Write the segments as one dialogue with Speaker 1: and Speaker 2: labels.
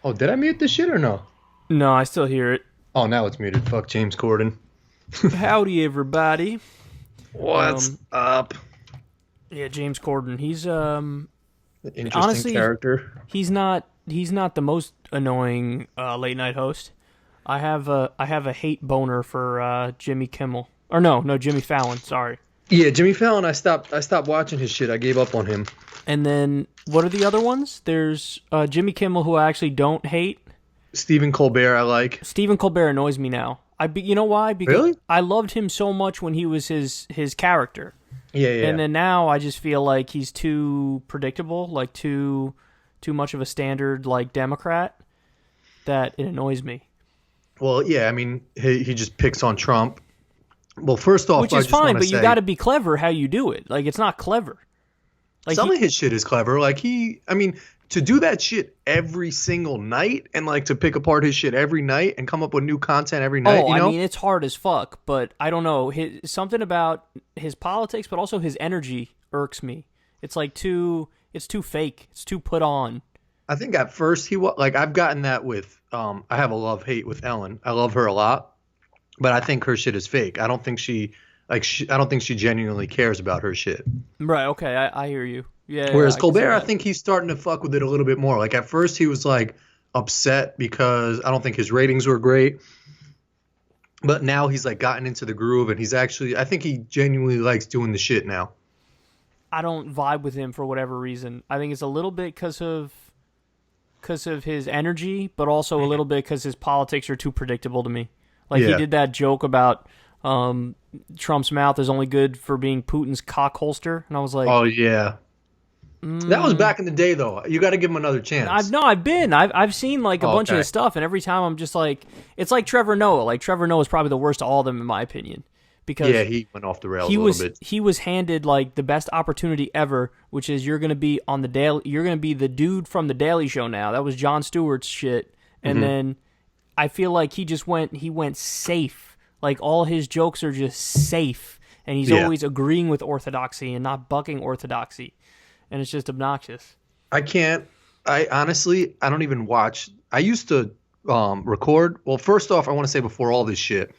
Speaker 1: Oh, did I mute this shit or no?
Speaker 2: No, I still hear it.
Speaker 1: Oh, now it's muted. Fuck James Corden.
Speaker 2: Howdy, everybody.
Speaker 1: What's
Speaker 2: Um,
Speaker 1: up?
Speaker 2: yeah, James Corden. He's
Speaker 1: Interesting
Speaker 2: honestly,
Speaker 1: character.
Speaker 2: he's not the most annoying late night host. I have a hate boner for Jimmy Kimmel. Or no, Jimmy Fallon. Sorry.
Speaker 1: Yeah, Jimmy Fallon. I stopped watching his shit. I gave up on him.
Speaker 2: And then what are the other ones? There's Jimmy Kimmel, who I actually don't hate.
Speaker 1: Stephen Colbert. I like.
Speaker 2: Stephen Colbert annoys me now. You know why? Because
Speaker 1: Really?
Speaker 2: I loved him so much when he was his character.
Speaker 1: Yeah, yeah.
Speaker 2: And then now I just feel like he's too predictable, like too much of a standard like Democrat that it annoys me.
Speaker 1: Well, yeah. I mean, he just picks on Trump. Well, first off,
Speaker 2: Which
Speaker 1: I
Speaker 2: is
Speaker 1: just
Speaker 2: fine,
Speaker 1: want to
Speaker 2: but you
Speaker 1: say
Speaker 2: got to be clever how you do it. Like it's not clever. Like
Speaker 1: some of his shit is clever. Like I mean, to do that shit every single night and like to pick apart his shit every night and come up with new content every night.
Speaker 2: oh,
Speaker 1: You
Speaker 2: I
Speaker 1: know?
Speaker 2: mean it's hard as fuck, but I don't know, something about his politics, but also his energy irks me. It's too fake. It's too put on.
Speaker 1: I think at first he was like I've gotten that with I have a love hate with Ellen. I love her a lot, but I think her shit is fake. I don't think I don't think she genuinely cares about her shit.
Speaker 2: Right? Okay, I hear you. Yeah,
Speaker 1: Whereas
Speaker 2: I can see
Speaker 1: Colbert, I
Speaker 2: that.
Speaker 1: think he's starting to fuck with it a little bit more. Like at first he was like upset because I don't think his ratings were great, but now he's like gotten into the groove and he's actually I think he genuinely likes doing the shit now.
Speaker 2: I don't vibe with him for whatever reason. I think it's a little bit because of his energy, but also a little bit because his politics are too predictable to me. Like he
Speaker 1: Yeah.
Speaker 2: did that joke about Trump's mouth is only good for being Putin's cock holster, and I was like,
Speaker 1: Oh yeah. That was back in the day though. You got to give him another
Speaker 2: I've
Speaker 1: chance.
Speaker 2: no, I've seen like a
Speaker 1: Oh,
Speaker 2: bunch of
Speaker 1: okay.
Speaker 2: his stuff, and every time I'm just like, it's like Trevor Noah. Like Trevor Noah is probably the worst of all of them in my opinion,
Speaker 1: Yeah,
Speaker 2: because
Speaker 1: he went off the rails
Speaker 2: he
Speaker 1: a little
Speaker 2: was
Speaker 1: bit.
Speaker 2: he was handed like the best opportunity ever, which is you're gonna be on the daily, you're gonna be the dude from the Daily Show now. That was Jon Stewart's shit, and then I feel like he went safe. Like all his jokes are just safe, and he's
Speaker 1: Yeah.
Speaker 2: always agreeing with orthodoxy and not bucking orthodoxy, and it's just obnoxious.
Speaker 1: I can't. I honestly, I don't even watch. I used to record. Well, first off, I want to say before all this shit,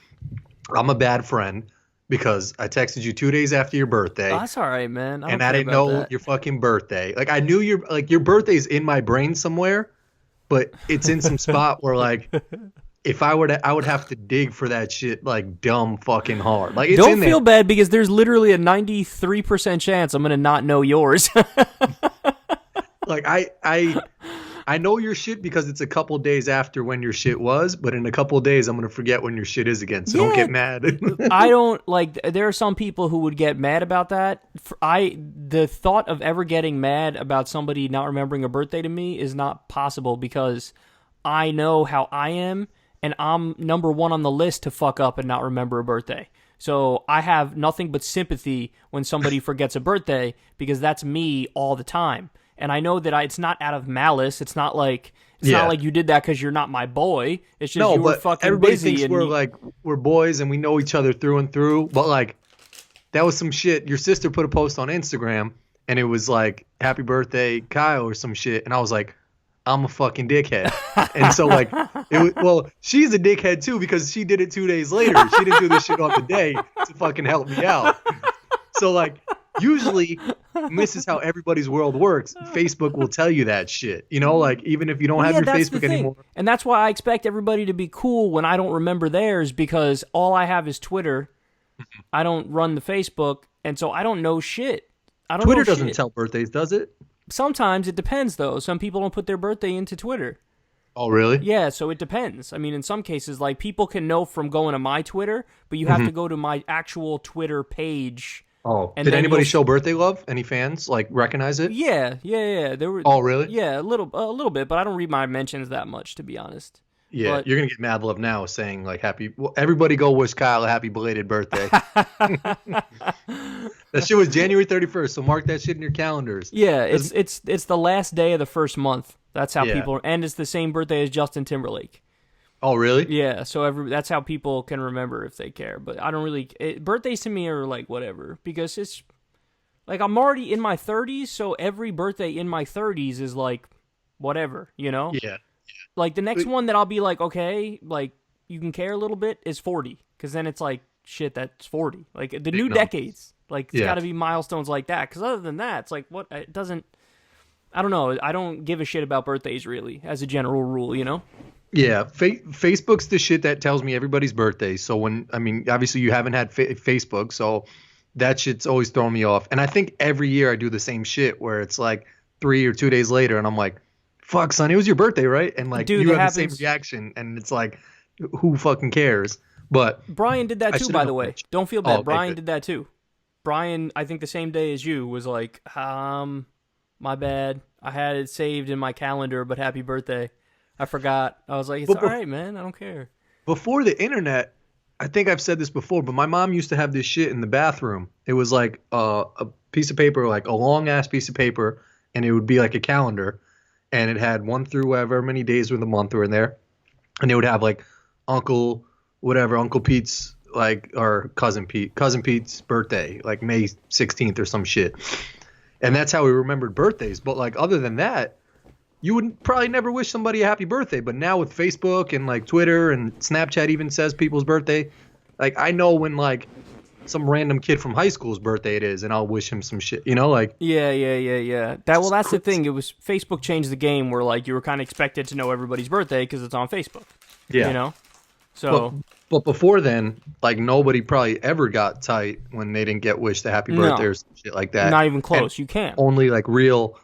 Speaker 1: I'm a bad friend because I texted you 2 days after your birthday,
Speaker 2: Oh, that's all right, man. I don't
Speaker 1: and I
Speaker 2: care
Speaker 1: didn't
Speaker 2: about
Speaker 1: know
Speaker 2: that.
Speaker 1: your fucking birthday. Like I knew your birthday's in my brain somewhere, but it's in some spot where like if I were to, I would have to dig for that shit like dumb fucking hard. Like it's
Speaker 2: Don't
Speaker 1: in
Speaker 2: feel
Speaker 1: there.
Speaker 2: bad because there's literally a 93% chance I'm gonna not know yours.
Speaker 1: Like I know your shit because it's a couple days after when your shit was, but in a couple days I'm gonna forget when your shit is again. So don't
Speaker 2: Yeah,
Speaker 1: get mad.
Speaker 2: I don't like. There are some people who would get mad about that. The thought of ever getting mad about somebody not remembering a birthday to me is not possible because I know how I am, and I'm number one on the list to fuck up and not remember a birthday. So I have nothing but sympathy when somebody forgets a birthday because that's me all the time. And I know that it's not out of malice. It's not
Speaker 1: Yeah.
Speaker 2: like you did that because you're not my boy. It's just
Speaker 1: No,
Speaker 2: you were
Speaker 1: but
Speaker 2: fucking
Speaker 1: everybody
Speaker 2: busy
Speaker 1: thinks
Speaker 2: and
Speaker 1: we're like we're boys and we know each other through and through. But like that was some shit. Your sister put a post on Instagram and it was like "Happy birthday, Kyle" or some shit, and I was like, I'm a fucking dickhead. And so like well, she's a dickhead too because she did it 2 days later. She didn't do this shit on the day to fucking help me out. So like usually and this is how everybody's world works. Facebook will tell you that shit. You know, like even if you don't
Speaker 2: Well,
Speaker 1: have
Speaker 2: yeah,
Speaker 1: your
Speaker 2: that's the
Speaker 1: Facebook
Speaker 2: thing.
Speaker 1: anymore.
Speaker 2: And that's why I expect everybody to be cool when I don't remember theirs because all I have is Twitter. I don't run the Facebook, and so I don't know shit. I don't know
Speaker 1: Twitter doesn't
Speaker 2: shit.
Speaker 1: tell birthdays, does it?
Speaker 2: Sometimes it depends, though. Some people don't put their birthday into Twitter.
Speaker 1: Oh, really?
Speaker 2: Yeah, so it depends. I mean, in some cases, like people can know from going to my Twitter, but you have to go to my actual Twitter page.
Speaker 1: Oh,
Speaker 2: And
Speaker 1: did
Speaker 2: then
Speaker 1: anybody
Speaker 2: you'll
Speaker 1: show birthday love? Any fans like recognize it?
Speaker 2: Yeah. There were.
Speaker 1: Oh, really?
Speaker 2: Yeah, a little bit, but I don't read my mentions that much, to be honest.
Speaker 1: Yeah,
Speaker 2: But
Speaker 1: you're gonna get mad love now saying like happy. Well, everybody go wish Kyle a happy belated birthday. That shit was January 31st, so mark that shit in your calendars.
Speaker 2: yeah, it's the last day of the first month. That's how
Speaker 1: Yeah.
Speaker 2: people, and it's the same birthday as Justin Timberlake.
Speaker 1: Oh, really?
Speaker 2: Yeah, so that's how people can remember if they care. But I don't really birthdays to me are like whatever because it's like I'm already in my 30s, so every birthday in my 30s is like whatever, you know?
Speaker 1: Yeah.
Speaker 2: Like the next one that I'll be like, okay, like you can care a little bit is 40, because then it's like shit, that's 40. Like the new
Speaker 1: numbers.
Speaker 2: decades, like it's got to be milestones like that. Because other than that, it's like what it doesn't. I don't know. I don't give a shit about birthdays really, as a general rule. You know.
Speaker 1: Yeah, Facebook's the shit that tells me everybody's birthday. So obviously you haven't had Facebook, so that shit's always throwing me off. And I think every year I do the same shit where it's like 3 or 2 days later, and I'm like, "Fuck, son, it was your birthday, right?" And like
Speaker 2: Dude,
Speaker 1: you
Speaker 2: it
Speaker 1: have the
Speaker 2: happens.
Speaker 1: same reaction, and it's like, who fucking cares? But
Speaker 2: Brian did that
Speaker 1: I
Speaker 2: too,
Speaker 1: should
Speaker 2: by
Speaker 1: have
Speaker 2: the
Speaker 1: known
Speaker 2: way.
Speaker 1: that shit.
Speaker 2: Don't feel
Speaker 1: Oh,
Speaker 2: bad.
Speaker 1: okay,
Speaker 2: Brian
Speaker 1: good.
Speaker 2: did that too. Brian, I think the same day as you, was like, my bad. I had it saved in my calendar, but happy birthday. I forgot. I was like, it's
Speaker 1: But
Speaker 2: all right, man. I don't care.
Speaker 1: before the internet, I think I've said this before, but my mom used to have this shit in the bathroom. It was like a piece of paper, like a long ass piece of paper, and it would be like a calendar, and it had 1 through however many days of the month were in there, and it would have like Uncle whatever, Uncle Pete's like or cousin Pete's birthday, like May 16th or some shit, and that's how we remembered birthdays. But like other than that, you would probably never wish somebody a happy birthday. But now with Facebook and like Twitter and Snapchat even says people's birthday, like I know when like some random kid from high school's birthday it is, and I'll wish him some shit, like.
Speaker 2: Yeah. That's the thing. It was Facebook changed the game where like you were kind of expected to know everybody's birthday because it's on Facebook.
Speaker 1: Yeah.
Speaker 2: You know. So
Speaker 1: But before then, like nobody probably ever got tight when they didn't get wished a happy birthday or some shit like that.
Speaker 2: not even close.
Speaker 1: And
Speaker 2: You can't.
Speaker 1: only like real,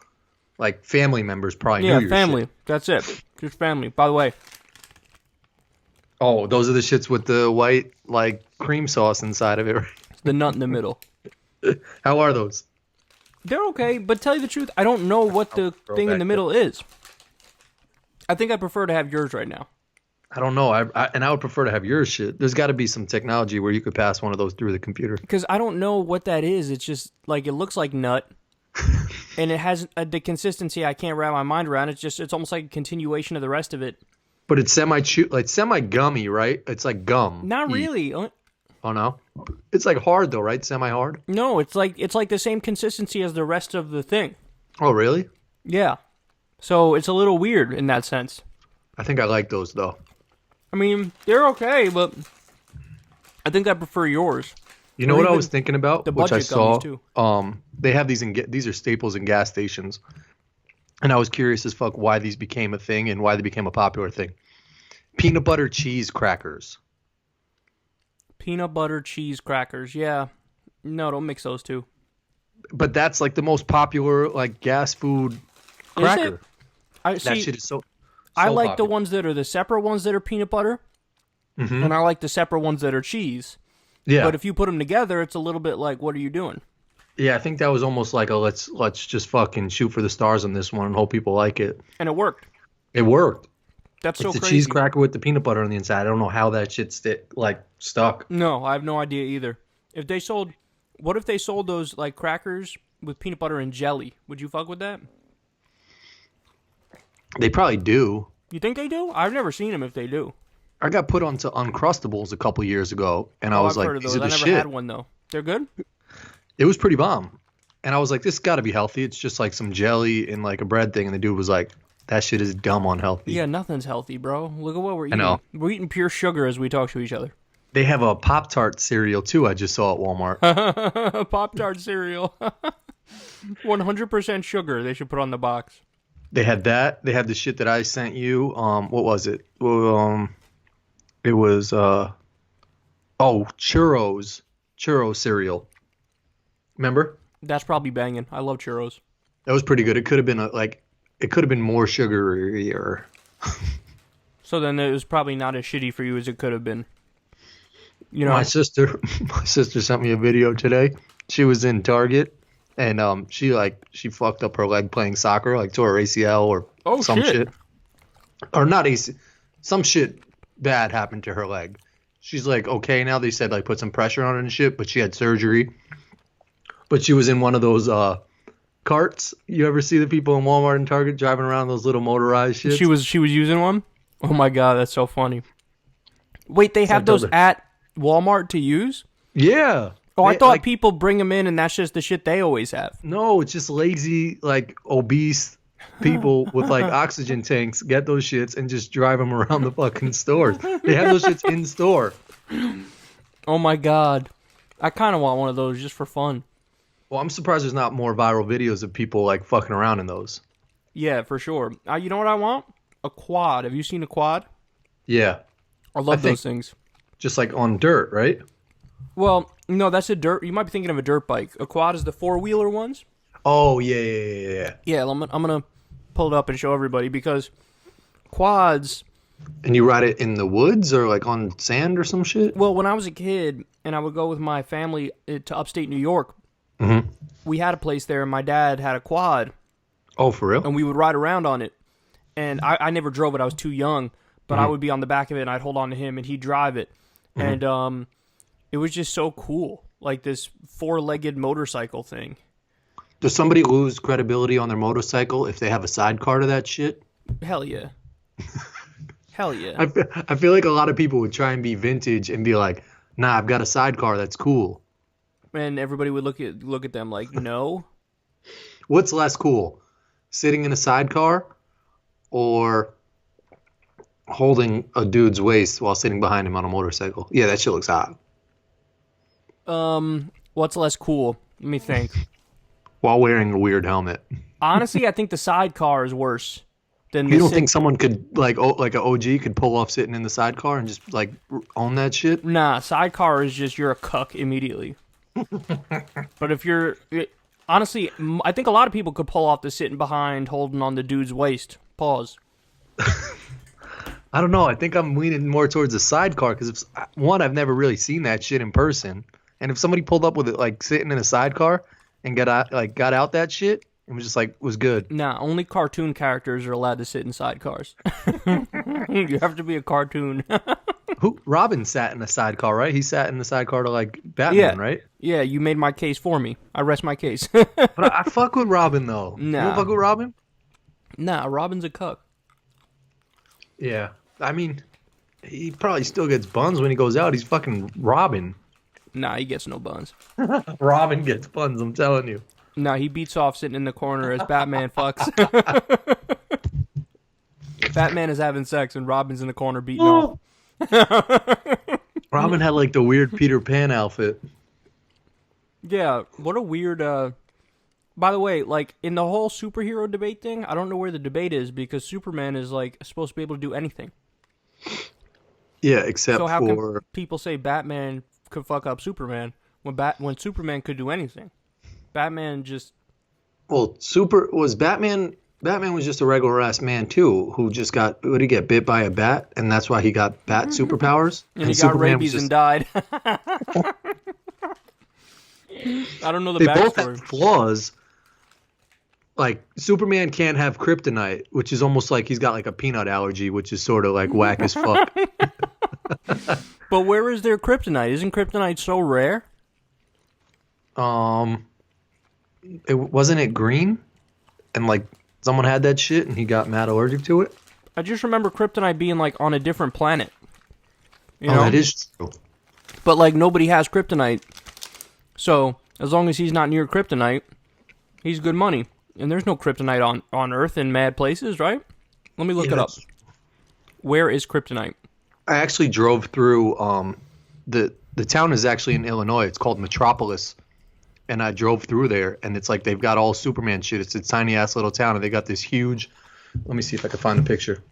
Speaker 1: like family members probably knew
Speaker 2: Yeah,
Speaker 1: your
Speaker 2: family.
Speaker 1: shit.
Speaker 2: That's it. Just family. By the way,
Speaker 1: Oh, those are the shits with the white like cream sauce inside of it. Right?
Speaker 2: the nut in the middle.
Speaker 1: How are those?
Speaker 2: They're okay, but tell you the truth, I don't know what the thing in the middle is. I think I prefer to have yours right now.
Speaker 1: I don't know. I would prefer to have your shit. There's got to be some technology where you could pass one of those through the computer.
Speaker 2: Because I don't know what that is. It's just like it looks like nut, and it has the consistency I can't wrap my mind around. It's almost like a continuation of the rest of it.
Speaker 1: But it's semi gummy, right? It's like gum.
Speaker 2: Not really.
Speaker 1: Oh no, it's like hard though, right? Semi hard.
Speaker 2: No, it's like the same consistency as the rest of the thing.
Speaker 1: Oh really?
Speaker 2: Yeah. So it's a little weird in that sense.
Speaker 1: I think I like those though.
Speaker 2: I mean, they're okay, but I think I prefer yours.
Speaker 1: You know what I was thinking about,
Speaker 2: the
Speaker 1: which I
Speaker 2: budget
Speaker 1: saw.
Speaker 2: gummies, too.
Speaker 1: They have these are staples in gas stations, and I was curious as fuck why these became a thing and why they became a popular thing. Peanut butter cheese crackers.
Speaker 2: Peanut butter cheese crackers. Yeah. No, don't mix those two.
Speaker 1: But that's like the most popular like gas food cracker.
Speaker 2: I see.
Speaker 1: That shit is so.
Speaker 2: I
Speaker 1: so
Speaker 2: like the
Speaker 1: popular.
Speaker 2: ones that are the separate ones that are peanut butter, and I like the separate ones that are cheese.
Speaker 1: Yeah.
Speaker 2: But if you put them together, it's a little bit like, what are you doing?
Speaker 1: Yeah, I think that was almost like a let's just fucking shoot for the stars on this one and hope people like it.
Speaker 2: And it worked.
Speaker 1: It worked.
Speaker 2: That's so
Speaker 1: It's a
Speaker 2: crazy.
Speaker 1: cheese cracker with the peanut butter on the inside. I don't know how that shit stuck.
Speaker 2: No, I have no idea either. What if they sold those like crackers with peanut butter and jelly? Would you fuck with that?
Speaker 1: They probably do.
Speaker 2: You think they do? I've never seen them if they do.
Speaker 1: I got put onto Uncrustables a couple years ago, and I was
Speaker 2: I've
Speaker 1: like,
Speaker 2: heard of
Speaker 1: these
Speaker 2: those.
Speaker 1: are
Speaker 2: I
Speaker 1: the
Speaker 2: never
Speaker 1: shit.
Speaker 2: had one though. They're good?
Speaker 1: It was pretty bomb. And I was like, this got to be healthy. It's just like some jelly and like a bread thing. And the dude was like, that shit is dumb unhealthy.
Speaker 2: Yeah, nothing's healthy, bro. Look at what we're eating.
Speaker 1: know.
Speaker 2: We're eating pure sugar as we talk to each other.
Speaker 1: They have a Pop-Tart cereal too. I just saw at Walmart.
Speaker 2: Pop-Tart cereal. 100% sugar they should put on the box.
Speaker 1: They had that. They had the shit that I sent you. What was it? It was churros cereal. Remember?
Speaker 2: That's probably banging. I love churros.
Speaker 1: That was pretty good. It could have been more sugary or.
Speaker 2: So then it was probably not as shitty for you as it could have been. You know,
Speaker 1: My sister sent me a video today. She was in Target, and she fucked up her leg playing soccer, like tore her ACL or some shit. Or not ACL, some shit bad happened to her leg. She's like, okay, now they said like put some pressure on it and shit, but she had surgery. But she was in one of those carts. You ever see the people in Walmart and Target driving around those little motorized shit?
Speaker 2: She was using one? Oh my god, that's so funny. Wait, they have those at Walmart to use?
Speaker 1: Yeah.
Speaker 2: Oh, I thought people bring them in and that's just the shit they always have.
Speaker 1: No, it's just lazy, like obese people with like oxygen tanks get those shits and just drive them around the fucking stores. They have those shits in store.
Speaker 2: Oh my god. I kind of want one of those just for fun.
Speaker 1: Well, I'm surprised there's not more viral videos of people like fucking around in those.
Speaker 2: Yeah, for sure. You know what I want? A quad. Have you seen a quad?
Speaker 1: Yeah.
Speaker 2: I love those things.
Speaker 1: Just like on dirt, right?
Speaker 2: Well, no, that's a dirt. You might be thinking of a dirt bike. A quad is the four-wheeler ones.
Speaker 1: Oh, yeah.
Speaker 2: Yeah, I'm going to pull it up and show everybody because quads...
Speaker 1: And you ride it in the woods or like on sand or some shit?
Speaker 2: Well, when I was a kid and I would go with my family to upstate New York, we had a place there and my dad had a quad.
Speaker 1: Oh, for real?
Speaker 2: And we would ride around on it. And I never drove it. I was too young. But I would be on the back of it and I'd hold on to him and he'd drive it. And it was just so cool. Like this four-legged motorcycle thing.
Speaker 1: Does somebody lose credibility on their motorcycle if they have a sidecar to that shit?
Speaker 2: Hell yeah. Hell yeah.
Speaker 1: I feel like a lot of people would try and be vintage and be like, nah, I've got a sidecar that's cool.
Speaker 2: And everybody would look at them like, no.
Speaker 1: What's less cool? Sitting in a sidecar or holding a dude's waist while sitting behind him on a motorcycle? Yeah, that shit looks hot.
Speaker 2: What's less cool? Let me think.
Speaker 1: While wearing a weird helmet.
Speaker 2: Honestly, I think the sidecar is worse.
Speaker 1: You don't think someone could, like an OG could pull off sitting in the sidecar and just, like, own that shit?
Speaker 2: Nah, sidecar is just, you're a cuck immediately. But if you're... Honestly, I think a lot of people could pull off the sitting behind, holding on the dude's waist. Pause.
Speaker 1: I don't know. I think I'm leaning more towards the sidecar because, one, I've never really seen that shit in person. And if somebody pulled up with it, like, sitting in a sidecar and got out that shit... It was just like, was good.
Speaker 2: Nah, only cartoon characters are allowed to sit in sidecars. You have to be a cartoon.
Speaker 1: Robin sat in a sidecar, right? He sat in the sidecar to like Batman, right?
Speaker 2: Yeah, you made my case for me. I rest my case.
Speaker 1: But I fuck with Robin, though.
Speaker 2: Nah.
Speaker 1: You don't fuck with Robin?
Speaker 2: Nah, Robin's a cuck.
Speaker 1: Yeah. I mean, he probably still gets buns when he goes out. He's fucking Robin.
Speaker 2: Nah, he gets no buns.
Speaker 1: Robin gets buns, I'm telling you.
Speaker 2: No, he beats off sitting in the corner as Batman fucks. Batman is having sex and Robin's in the corner beating off.
Speaker 1: Robin had like the weird Peter Pan outfit.
Speaker 2: Yeah, what a weird... By the way, like, in the whole superhero debate thing, I don't know where the debate is because Superman is, like, supposed to be able to do anything.
Speaker 1: Yeah, except
Speaker 2: so how can people say Batman could fuck up Superman when Superman could do anything? Batman just...
Speaker 1: Well, Batman was just a regular ass man too, who just would he get bit by a bat, and that's why he got bat superpowers.
Speaker 2: And he got rabies and died. I don't know the backstory. They both have
Speaker 1: flaws. Like Superman can't have kryptonite, which is almost like he's got like a peanut allergy, which is sort of like whack as fuck.
Speaker 2: But where is their kryptonite? Isn't kryptonite so rare?
Speaker 1: Wasn't it green? And like someone had that shit and he got mad allergic to it?
Speaker 2: I just remember kryptonite being like on a different planet. You know?
Speaker 1: That is true.
Speaker 2: But like nobody has kryptonite. So as long as he's not near kryptonite, he's good money. And there's no kryptonite on Earth in mad places, right? Let me look it up. Where is kryptonite? I
Speaker 1: actually drove through the town is actually in Illinois. It's called Metropolis. And I drove through there, and it's like they've got all Superman shit. It's a tiny-ass little town, and they got this huge... Let me see if I can find the picture.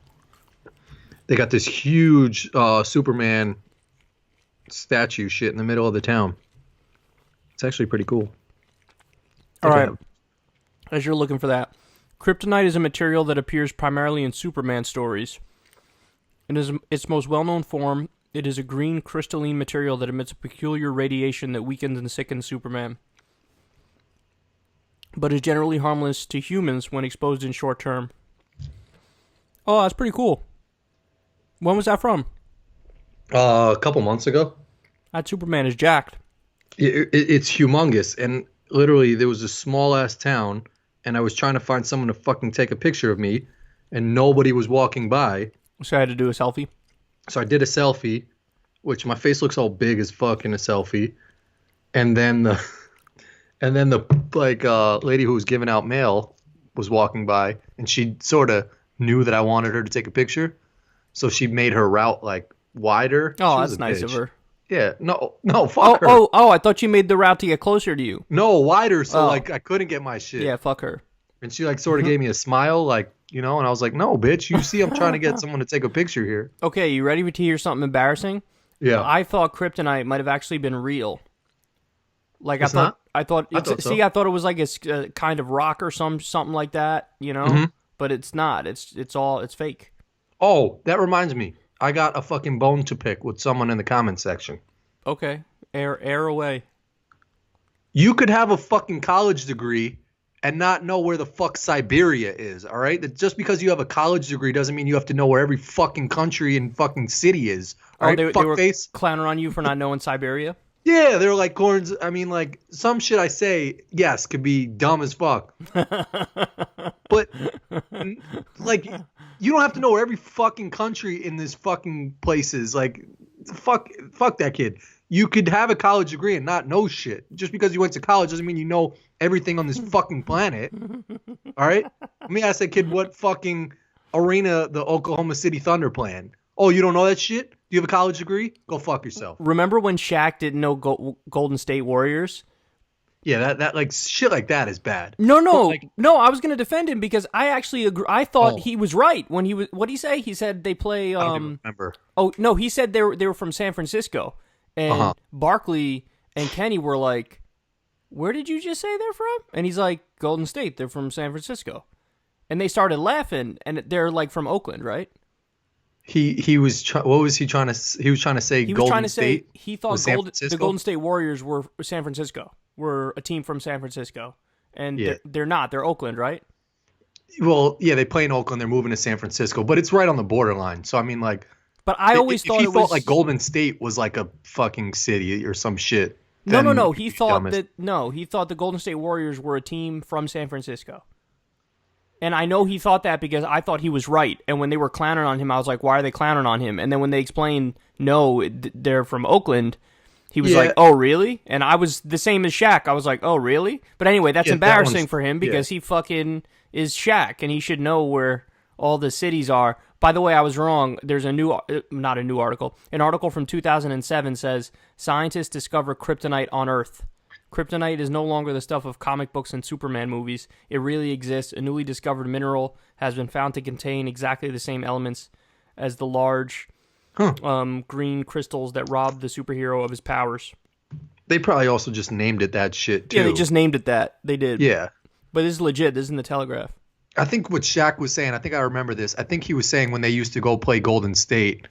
Speaker 1: They got this huge Superman statue shit in the middle of the town. It's actually pretty cool.
Speaker 2: All right. As you're looking for that, kryptonite is a material that appears primarily in Superman stories. In its most well-known form, it is a green crystalline material that emits a peculiar radiation that weakens and sickens Superman, but is generally harmless to humans when exposed in short term. Oh, that's pretty cool. When was that from?
Speaker 1: A couple months ago.
Speaker 2: That Superman is jacked.
Speaker 1: It's humongous, and literally there was a small-ass town, and I was trying to find someone to fucking take a picture of me, and nobody was walking by.
Speaker 2: So I had to do a selfie?
Speaker 1: So I did a selfie, which my face looks all big as fuck in a selfie, and then the lady who was giving out mail was walking by, and she sort of knew that I wanted her to take a picture, so she made her route like wider.
Speaker 2: Oh,
Speaker 1: She was
Speaker 2: that's
Speaker 1: a
Speaker 2: nice
Speaker 1: bitch.
Speaker 2: of her.
Speaker 1: Yeah, no, fuck her.
Speaker 2: I thought you made the route to get closer to you.
Speaker 1: No, wider, so
Speaker 2: Oh.
Speaker 1: like I couldn't get my shit.
Speaker 2: Yeah, fuck her.
Speaker 1: And she like sort of gave me a smile, like, and I was like, no, bitch, you see I'm trying to get someone to take a picture here.
Speaker 2: Okay, you ready to hear something embarrassing?
Speaker 1: Yeah.
Speaker 2: I thought kryptonite might have actually been real. Like
Speaker 1: It's not?
Speaker 2: I thought
Speaker 1: so.
Speaker 2: see, I thought it was like a kind of rock or something like that, But it's not. It's fake.
Speaker 1: Oh, that reminds me. I got a fucking bone to pick with someone in the comment section.
Speaker 2: Okay. Air away.
Speaker 1: You could have a fucking college degree and not know where the fuck Siberia is, all right? That just because you have a college degree doesn't mean you have to know where every fucking country and fucking city is. All right,
Speaker 2: they were
Speaker 1: fuckface?
Speaker 2: clowning on you for not knowing Siberia?
Speaker 1: Yeah, they're like, Corin's, I mean, like, some shit I say, yes, could be dumb as fuck. But, like, you don't have to know where every fucking country in this fucking place is. Like, fuck that kid. You could have a college degree and not know shit. Just because you went to college doesn't mean you know everything on this fucking planet. All right? Let me ask that kid what fucking arena the Oklahoma City Thunder playing. Oh, you don't know that shit? Do you have a college degree? Go fuck yourself.
Speaker 2: Remember when Shaq didn't know Golden State Warriors?
Speaker 1: Yeah, that like shit like that is bad.
Speaker 2: No,
Speaker 1: Like,
Speaker 2: I was going to defend him because I actually agree. I thought he was right when he was. What did he say? He said they play.
Speaker 1: I don't even remember.
Speaker 2: Oh no, he said they were from San Francisco, and Barkley and Kenny were like, "Where did you just say they're from?" And he's like, "Golden State. They're from San Francisco," and they started laughing. And they're like from Oakland, right?
Speaker 1: He was what was he trying to? He was trying to say
Speaker 2: He was
Speaker 1: Golden
Speaker 2: trying to
Speaker 1: State.
Speaker 2: say he thought
Speaker 1: San
Speaker 2: the
Speaker 1: Francisco?
Speaker 2: Golden State Warriors were San Francisco. Were a team from San Francisco, and
Speaker 1: Yeah.
Speaker 2: they're not. They're Oakland, right?
Speaker 1: Well, yeah, they play in Oakland. They're moving to San Francisco, but it's right on the borderline. So I mean, like,
Speaker 2: But I always
Speaker 1: if
Speaker 2: thought
Speaker 1: he
Speaker 2: it
Speaker 1: thought
Speaker 2: was
Speaker 1: like Golden State was like a fucking city or some shit.
Speaker 2: No.
Speaker 1: then
Speaker 2: He
Speaker 1: he'd be
Speaker 2: thought
Speaker 1: dumbest.
Speaker 2: he thought the Golden State Warriors were a team from San Francisco. And I know he thought that because I thought he was right. And when they were clowning on him, I was like, why are they clowning on him? And then when they explained, no, they're from Oakland, he was like, oh, really? And I was the same as Shaq. I was like, oh, really? But anyway, that's
Speaker 1: Yeah,
Speaker 2: embarrassing for him because he fucking is Shaq and he should know where all the cities are. By the way, I was wrong. There's not a new article. An article from 2007 says, scientists discover kryptonite on Earth. Kryptonite is no longer the stuff of comic books and Superman movies. It really exists. A newly discovered mineral has been found to contain exactly the same elements as the large green crystals that rob the superhero of his powers.
Speaker 1: They probably also just named it that shit too.
Speaker 2: Yeah, they just named it that. They did.
Speaker 1: Yeah.
Speaker 2: But this is legit. This is in the Telegraph.
Speaker 1: I think what Shaq was saying, I think I remember this. I think he was saying when they used to go play Golden State,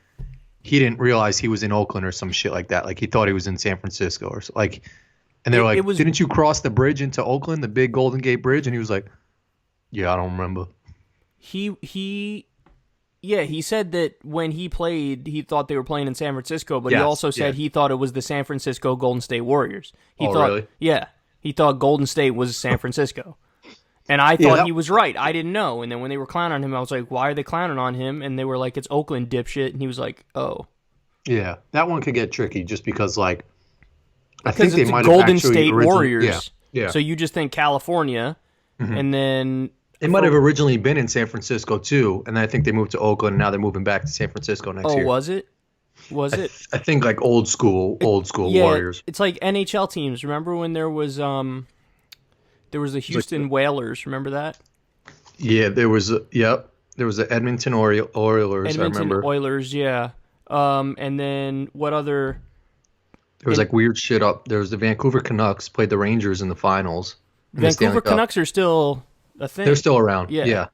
Speaker 1: he didn't realize he was in Oakland or some shit like that. Like he thought he was in San Francisco or like. And they're like, didn't you cross the bridge into Oakland, the big Golden Gate Bridge? And he was like, yeah, I don't remember.
Speaker 2: He said that when he played, he thought they were playing in San Francisco, but he also said he thought it was the San Francisco Golden State Warriors. He thought,
Speaker 1: really?
Speaker 2: Yeah. He thought Golden State was San Francisco. And I thought he was right. I didn't know. And then when they were clowning on him, I was like, why are they clowning on him? And they were like, it's Oakland, dipshit. And he was like, oh.
Speaker 1: Yeah, that one could get tricky just because, like, I
Speaker 2: Because
Speaker 1: think
Speaker 2: it's
Speaker 1: they might
Speaker 2: Golden
Speaker 1: have actually
Speaker 2: State Warriors.
Speaker 1: Yeah.
Speaker 2: So you just think California, and then...
Speaker 1: They might have originally been in San Francisco, too, and I think they moved to Oakland, and now they're moving back to San Francisco next year.
Speaker 2: Oh, was it? Was it?
Speaker 1: I think, like, old school Warriors.
Speaker 2: It's like NHL teams. Remember when there was the Houston Whalers? Remember that?
Speaker 1: Yeah, there was the Edmonton Oilers, I remember.
Speaker 2: Oilers, yeah. And then what other...
Speaker 1: There was like weird shit up. There was the Vancouver Canucks played the Rangers in the finals.
Speaker 2: Vancouver Canucks are still a thing.
Speaker 1: They're still around.
Speaker 2: Yeah.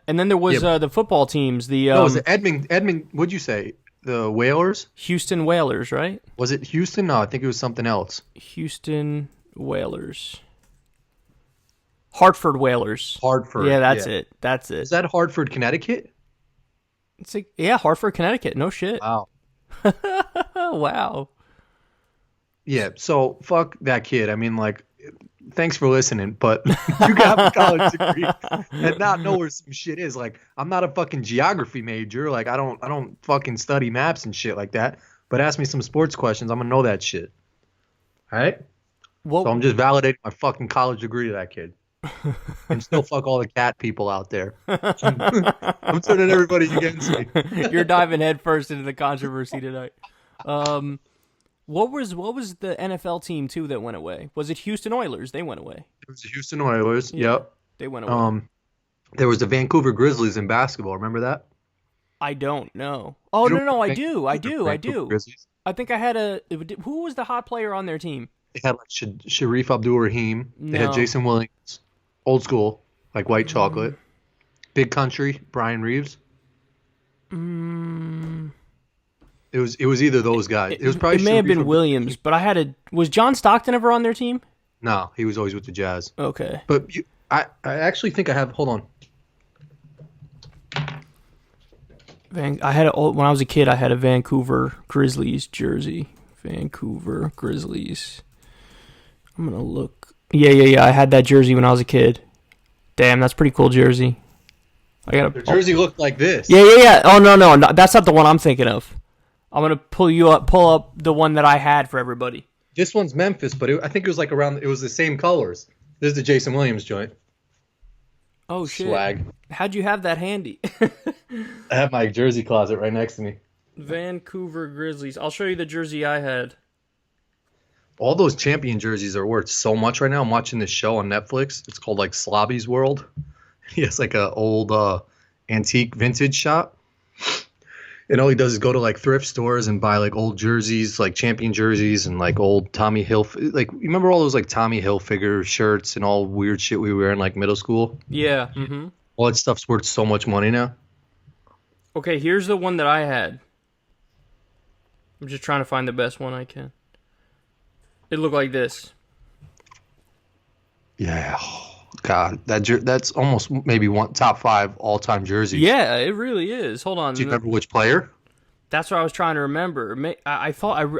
Speaker 2: And then there was the football teams.
Speaker 1: Was it Edmund? What'd you say? The Whalers?
Speaker 2: Houston Whalers, right?
Speaker 1: Was it Houston? No, I think it was something else.
Speaker 2: Houston Whalers. Hartford Whalers.
Speaker 1: Hartford.
Speaker 2: Yeah, that's it. That's it.
Speaker 1: Is that Hartford, Connecticut?
Speaker 2: It's like, Hartford, Connecticut. No shit.
Speaker 1: Wow.
Speaker 2: Wow.
Speaker 1: Yeah, so fuck that kid. I mean, like, thanks for listening, but you got a college degree and not know where some shit is. Like, I'm not a fucking geography major. Like, I don't fucking study maps and shit like that. But ask me some sports questions, I'm gonna know that shit. All right?
Speaker 2: Well,
Speaker 1: So I'm just validating my fucking college degree to that kid. and still fuck all the cat people out there. I'm turning everybody against me.
Speaker 2: You're diving headfirst into the controversy tonight. Um, what was the NFL team too that went away? Was it Houston Oilers? They went away.
Speaker 1: It was the Houston Oilers.
Speaker 2: Yeah,
Speaker 1: Yep.
Speaker 2: they went away.
Speaker 1: There was the Vancouver Grizzlies in basketball. Remember that?
Speaker 2: I don't know. Oh,
Speaker 1: You
Speaker 2: no,
Speaker 1: don't
Speaker 2: no, I
Speaker 1: think
Speaker 2: do. I
Speaker 1: the
Speaker 2: do. I
Speaker 1: Vancouver
Speaker 2: do.
Speaker 1: Grizzlies?
Speaker 2: I think I had who was the hot player on their team?
Speaker 1: They had like Sharif Abdul-Rahim. They had
Speaker 2: No.
Speaker 1: Jason Williams, old school, like white chocolate. Big Country, Brian Reeves.
Speaker 2: Mm,
Speaker 1: It was either those guys. It was probably
Speaker 2: it may have
Speaker 1: Sharif
Speaker 2: been Williams, but was John Stockton ever on their team?
Speaker 1: No, he was always with the Jazz.
Speaker 2: Okay.
Speaker 1: But I actually think I have. Hold on.
Speaker 2: When I was a kid, I had a Vancouver Grizzlies jersey. Vancouver Grizzlies. I'm gonna look. Yeah. I had that jersey when I was a kid. Damn, that's a pretty cool jersey.
Speaker 1: Their jersey looked like this.
Speaker 2: Yeah. Oh no, that's not the one I'm thinking of. I'm gonna pull up the one that I had for everybody.
Speaker 1: This one's Memphis, but I think it was like around. It was the same colors. This is the Jason Williams joint.
Speaker 2: Oh shit!
Speaker 1: Swag.
Speaker 2: How'd you have that handy?
Speaker 1: I have my jersey closet right next to me.
Speaker 2: Vancouver Grizzlies. I'll show you the jersey I had.
Speaker 1: All those champion jerseys are worth so much right now. I'm watching this show on Netflix. It's called like Slobby's World. He has like a old antique vintage shop. And all he does is go to like thrift stores and buy like old jerseys, like champion jerseys and like old Tommy Hill. Like, you remember all those like Tommy Hilfiger shirts and all weird shit we were in like middle school?
Speaker 2: Yeah. Mm-hmm.
Speaker 1: All that stuff's worth so much money now.
Speaker 2: Okay, here's the one that I had. I'm just trying to find the best one I can. It looked like this.
Speaker 1: Yeah. God, that's almost maybe one top 5 all-time jerseys.
Speaker 2: Yeah, it really is. Hold on.
Speaker 1: Do you remember which player?
Speaker 2: That's what I was trying to remember. I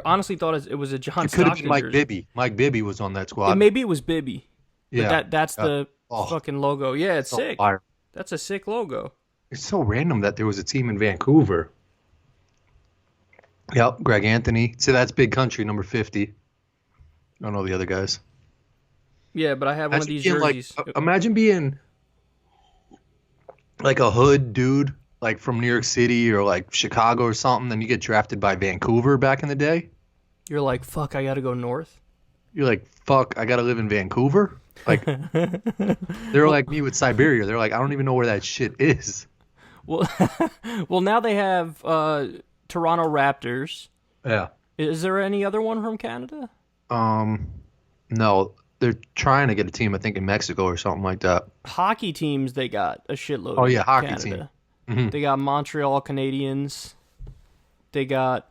Speaker 2: honestly thought it was a John
Speaker 1: It could have
Speaker 2: Stockton
Speaker 1: been Mike
Speaker 2: jersey.
Speaker 1: Bibby. Mike Bibby was on that squad.
Speaker 2: Maybe it was Bibby.
Speaker 1: Yeah.
Speaker 2: But that's the fucking logo. Yeah, it's sick.
Speaker 1: Fire.
Speaker 2: That's a sick logo.
Speaker 1: It's so random that there was a team in Vancouver. Yep, Greg Anthony. So that's Big Country, number 50. I don't know the other guys.
Speaker 2: Yeah, but I have one of these
Speaker 1: Being
Speaker 2: jerseys.
Speaker 1: imagine being like a hood dude, like from New York City or like Chicago or something, then you get drafted by Vancouver back in the day.
Speaker 2: You're like, fuck, I gotta go north.
Speaker 1: You're like, fuck, I gotta live in Vancouver? Like, they're like me with Siberia. They're like, I don't even know where that shit is.
Speaker 2: Well, well, now they have Toronto Raptors.
Speaker 1: Yeah.
Speaker 2: Is there any other one from Canada?
Speaker 1: No, they're trying to get a team, I think, in Mexico or something like that.
Speaker 2: Hockey teams, they got a shitload.
Speaker 1: Oh, yeah,
Speaker 2: in
Speaker 1: hockey
Speaker 2: Canada.
Speaker 1: team. Mm-hmm.
Speaker 2: They got Montreal Canadiens. They got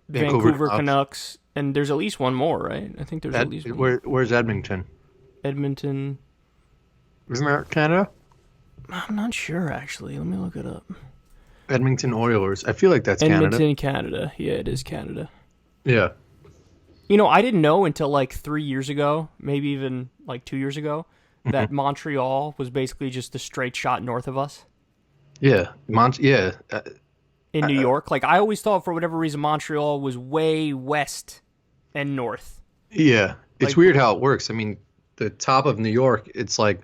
Speaker 2: Vancouver Canucks. And there's at least one more, right? I think there's at least one.
Speaker 1: Where's Edmonton?
Speaker 2: Edmonton.
Speaker 1: Isn't that Canada?
Speaker 2: I'm not sure, actually. Let me look it up.
Speaker 1: Edmonton Oilers. I feel like that's
Speaker 2: Edmonton,
Speaker 1: Canada.
Speaker 2: Yeah, it is Canada.
Speaker 1: Yeah.
Speaker 2: You know, I didn't know until like 3 years ago, maybe even like 2 years ago, that Montreal was basically just a straight shot north of us.
Speaker 1: Yeah.
Speaker 2: In New York. Like, I always thought for whatever reason Montreal was way west and north.
Speaker 1: Yeah. It's weird how it works. I mean, the top of New York, it's like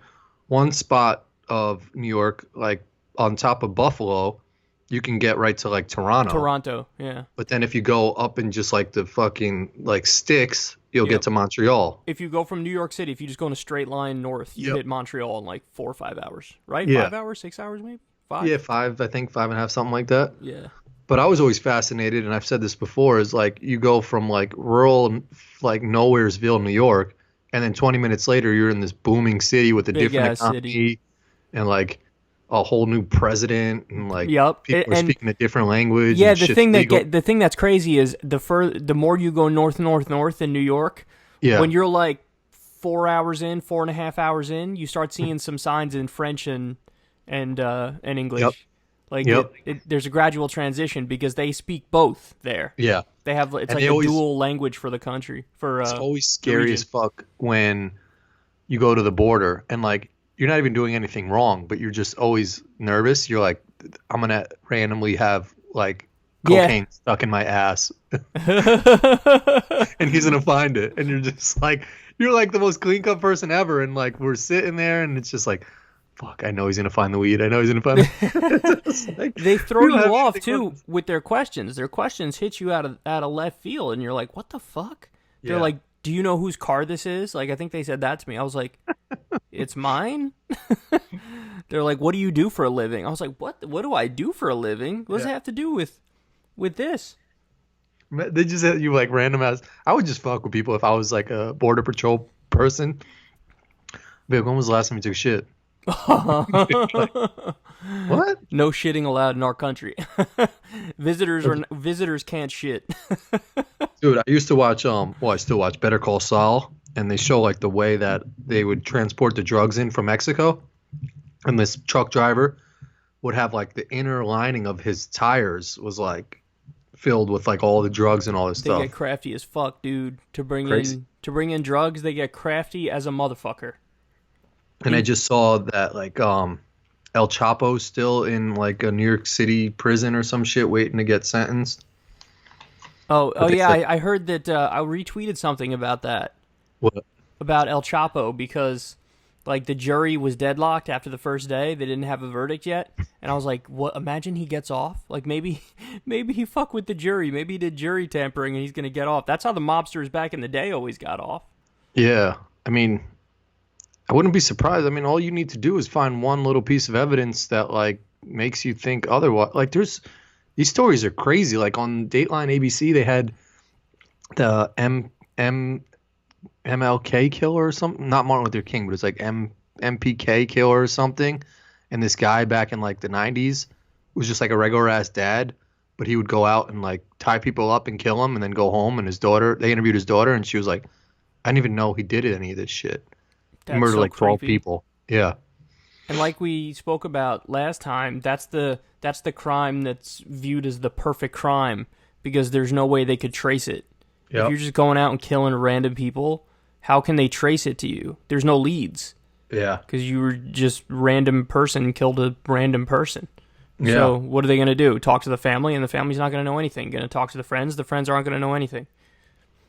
Speaker 1: one spot of New York, like on top of Buffalo, you can get right to like Toronto.
Speaker 2: Yeah.
Speaker 1: But then if you go up in just like the fucking like sticks, you'll get to Montreal.
Speaker 2: If you go from New York City, if you just go in a straight line north, you hit Montreal in like 4 or 5 hours, right?
Speaker 1: Yeah.
Speaker 2: 5 hours, 6 hours maybe? 5?
Speaker 1: Yeah, 5, I think 5.5, something like that.
Speaker 2: Yeah.
Speaker 1: But I was always fascinated, and I've said this before, is like you go from like rural, like Nowheresville, New York, and then 20 minutes later you're in this booming city with a different economy and like a whole new president and like people are speaking a different language.
Speaker 2: Yeah,
Speaker 1: and
Speaker 2: the thing that's crazy is the more you go north in New York, when you're like 4 hours in, 4.5 hours in, you start seeing some signs in French and English.
Speaker 1: Yep.
Speaker 2: Like there's a gradual transition because they speak both there.
Speaker 1: Yeah,
Speaker 2: they have it's like a dual language for the country. It's
Speaker 1: always scary as fuck when you go to the border and like you're not even doing anything wrong, but you're just always nervous. You're like, I'm gonna randomly have like
Speaker 2: Yeah.
Speaker 1: cocaine stuck in my ass, and he's gonna find it, and you're just like, you're like the most clean cut person ever, and like we're sitting there, and it's just like, fuck, I know he's gonna find the weed. I know he's gonna find it. Like,
Speaker 2: They throw
Speaker 1: we don't
Speaker 2: you
Speaker 1: have
Speaker 2: off
Speaker 1: anything
Speaker 2: too
Speaker 1: on-
Speaker 2: with their questions. Their questions hit you out of left field, and you're like, "What the fuck?" They're
Speaker 1: Yeah.
Speaker 2: like, "Do you know whose car this is?" Like, I think they said that to me. I was like, "It's mine." They're like, "What do you do for a living?" I was like, "What? What do I do for a living? What does it have to do with this?"
Speaker 1: They just hit you like random ass. I would just fuck with people if I was like a border patrol person. Be like, when was the last time you took a shit? Like, what?
Speaker 2: No shitting allowed in our country. Visitors can't shit.
Speaker 1: Dude, I used to watch well, I still watch Better Call Saul, and they show like the way that they would transport the drugs in from Mexico. And this truck driver would have like the inner lining of his tires was like filled with like all the drugs and all this
Speaker 2: They
Speaker 1: stuff.
Speaker 2: get crafty as fuck, dude.
Speaker 1: Crazy.
Speaker 2: To bring in drugs, they get crafty as a motherfucker.
Speaker 1: And I just saw that like El Chapo's still in like a New York City prison or some shit waiting to get sentenced.
Speaker 2: Oh
Speaker 1: they
Speaker 2: yeah,
Speaker 1: said-
Speaker 2: I heard that. I retweeted something about that,
Speaker 1: What?
Speaker 2: about El Chapo, because like the jury was deadlocked after the first day. They didn't have a verdict yet, and I was like, "What? Imagine he gets off. Like maybe he fucked with the jury. Maybe he did jury tampering, and he's gonna get off. That's how the mobsters back in the day always got off."
Speaker 1: Yeah. I mean, I wouldn't be surprised. I mean, all you need to do is find one little piece of evidence that like makes you think otherwise. Like these stories are crazy. Like on Dateline ABC, they had the MLK killer or something. Not Martin Luther King, but it's like MPK killer or something. And this guy back in like the 90s was just like a regular ass dad, but he would go out and like tie people up and kill them and then go home. And his daughter, they interviewed his daughter, and she was like, I didn't even know he did any of this shit. He
Speaker 2: That's
Speaker 1: murdered
Speaker 2: so
Speaker 1: like 12
Speaker 2: creepy.
Speaker 1: people. Yeah.
Speaker 2: And like we spoke about last time, that's the crime that's viewed as the perfect crime, because there's no way they could trace it.
Speaker 1: Yep.
Speaker 2: If you're just going out and killing random people, how can they trace it to you? There's no leads,
Speaker 1: Yeah.
Speaker 2: because you were just random person killed a random person.
Speaker 1: Yeah.
Speaker 2: So what are they going to do? Talk to the family, and the family's not going to know anything. Going to talk to the friends aren't going to know anything.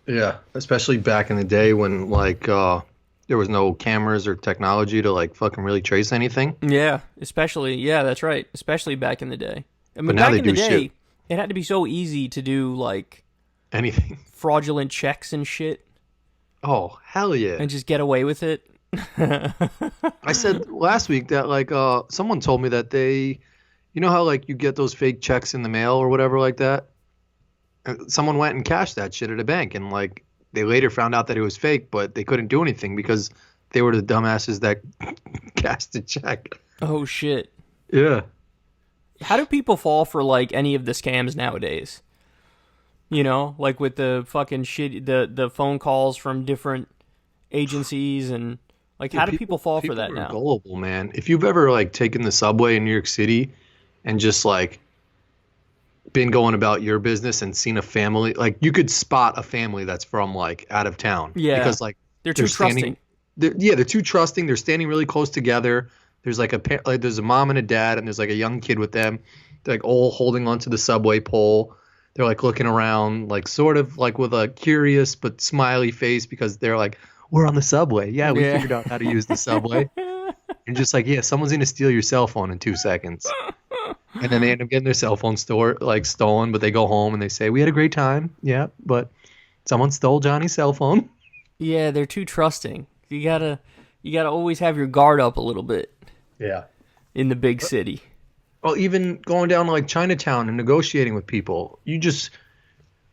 Speaker 1: Yeah. Especially back in the day when like there was no cameras or technology to like fucking really trace anything.
Speaker 2: Yeah, that's right. Especially back in the day. I mean,
Speaker 1: But now
Speaker 2: back
Speaker 1: they
Speaker 2: in the
Speaker 1: do
Speaker 2: day,
Speaker 1: shit.
Speaker 2: it had to be so easy to do like
Speaker 1: Anything.
Speaker 2: fraudulent checks and shit,
Speaker 1: Oh, hell yeah.
Speaker 2: and just get away with it.
Speaker 1: I said last week that like someone told me that they, you know how like you get those fake checks in the mail or whatever like that? Someone went and cashed that shit at a bank, and like they later found out that it was fake, but they couldn't do anything because they were the dumbasses that cashed the check.
Speaker 2: Oh shit.
Speaker 1: Yeah.
Speaker 2: How do people fall for like any of the scams nowadays? You know, like with the fucking shit, the phone calls from different agencies, and like how do people fall for that
Speaker 1: are
Speaker 2: now?
Speaker 1: Gullible, man. If you've ever like taken the subway in New York City and just like been going about your business and seen a family, like you could spot a family that's from like out of town.
Speaker 2: Yeah.
Speaker 1: Because like
Speaker 2: They're too trusting.
Speaker 1: They're too trusting. They're standing really close together. There's like there's a mom and a dad, and there's like a young kid with them. They're like all holding onto the subway pole. They're like looking around, like sort of like with a curious but smiley face, because they're like, we're on the subway. Yeah, we figured out how to use the subway. And just like, yeah, someone's gonna steal your cell phone in 2 seconds. And then they end up getting their cell phone stolen, but they go home and they say, we had a great time. Yeah, but someone stole Johnny's cell phone.
Speaker 2: Yeah, they're too trusting. You gotta always have your guard up a little bit
Speaker 1: Yeah.
Speaker 2: in the big city.
Speaker 1: Well, even going down to like Chinatown and negotiating with people, you just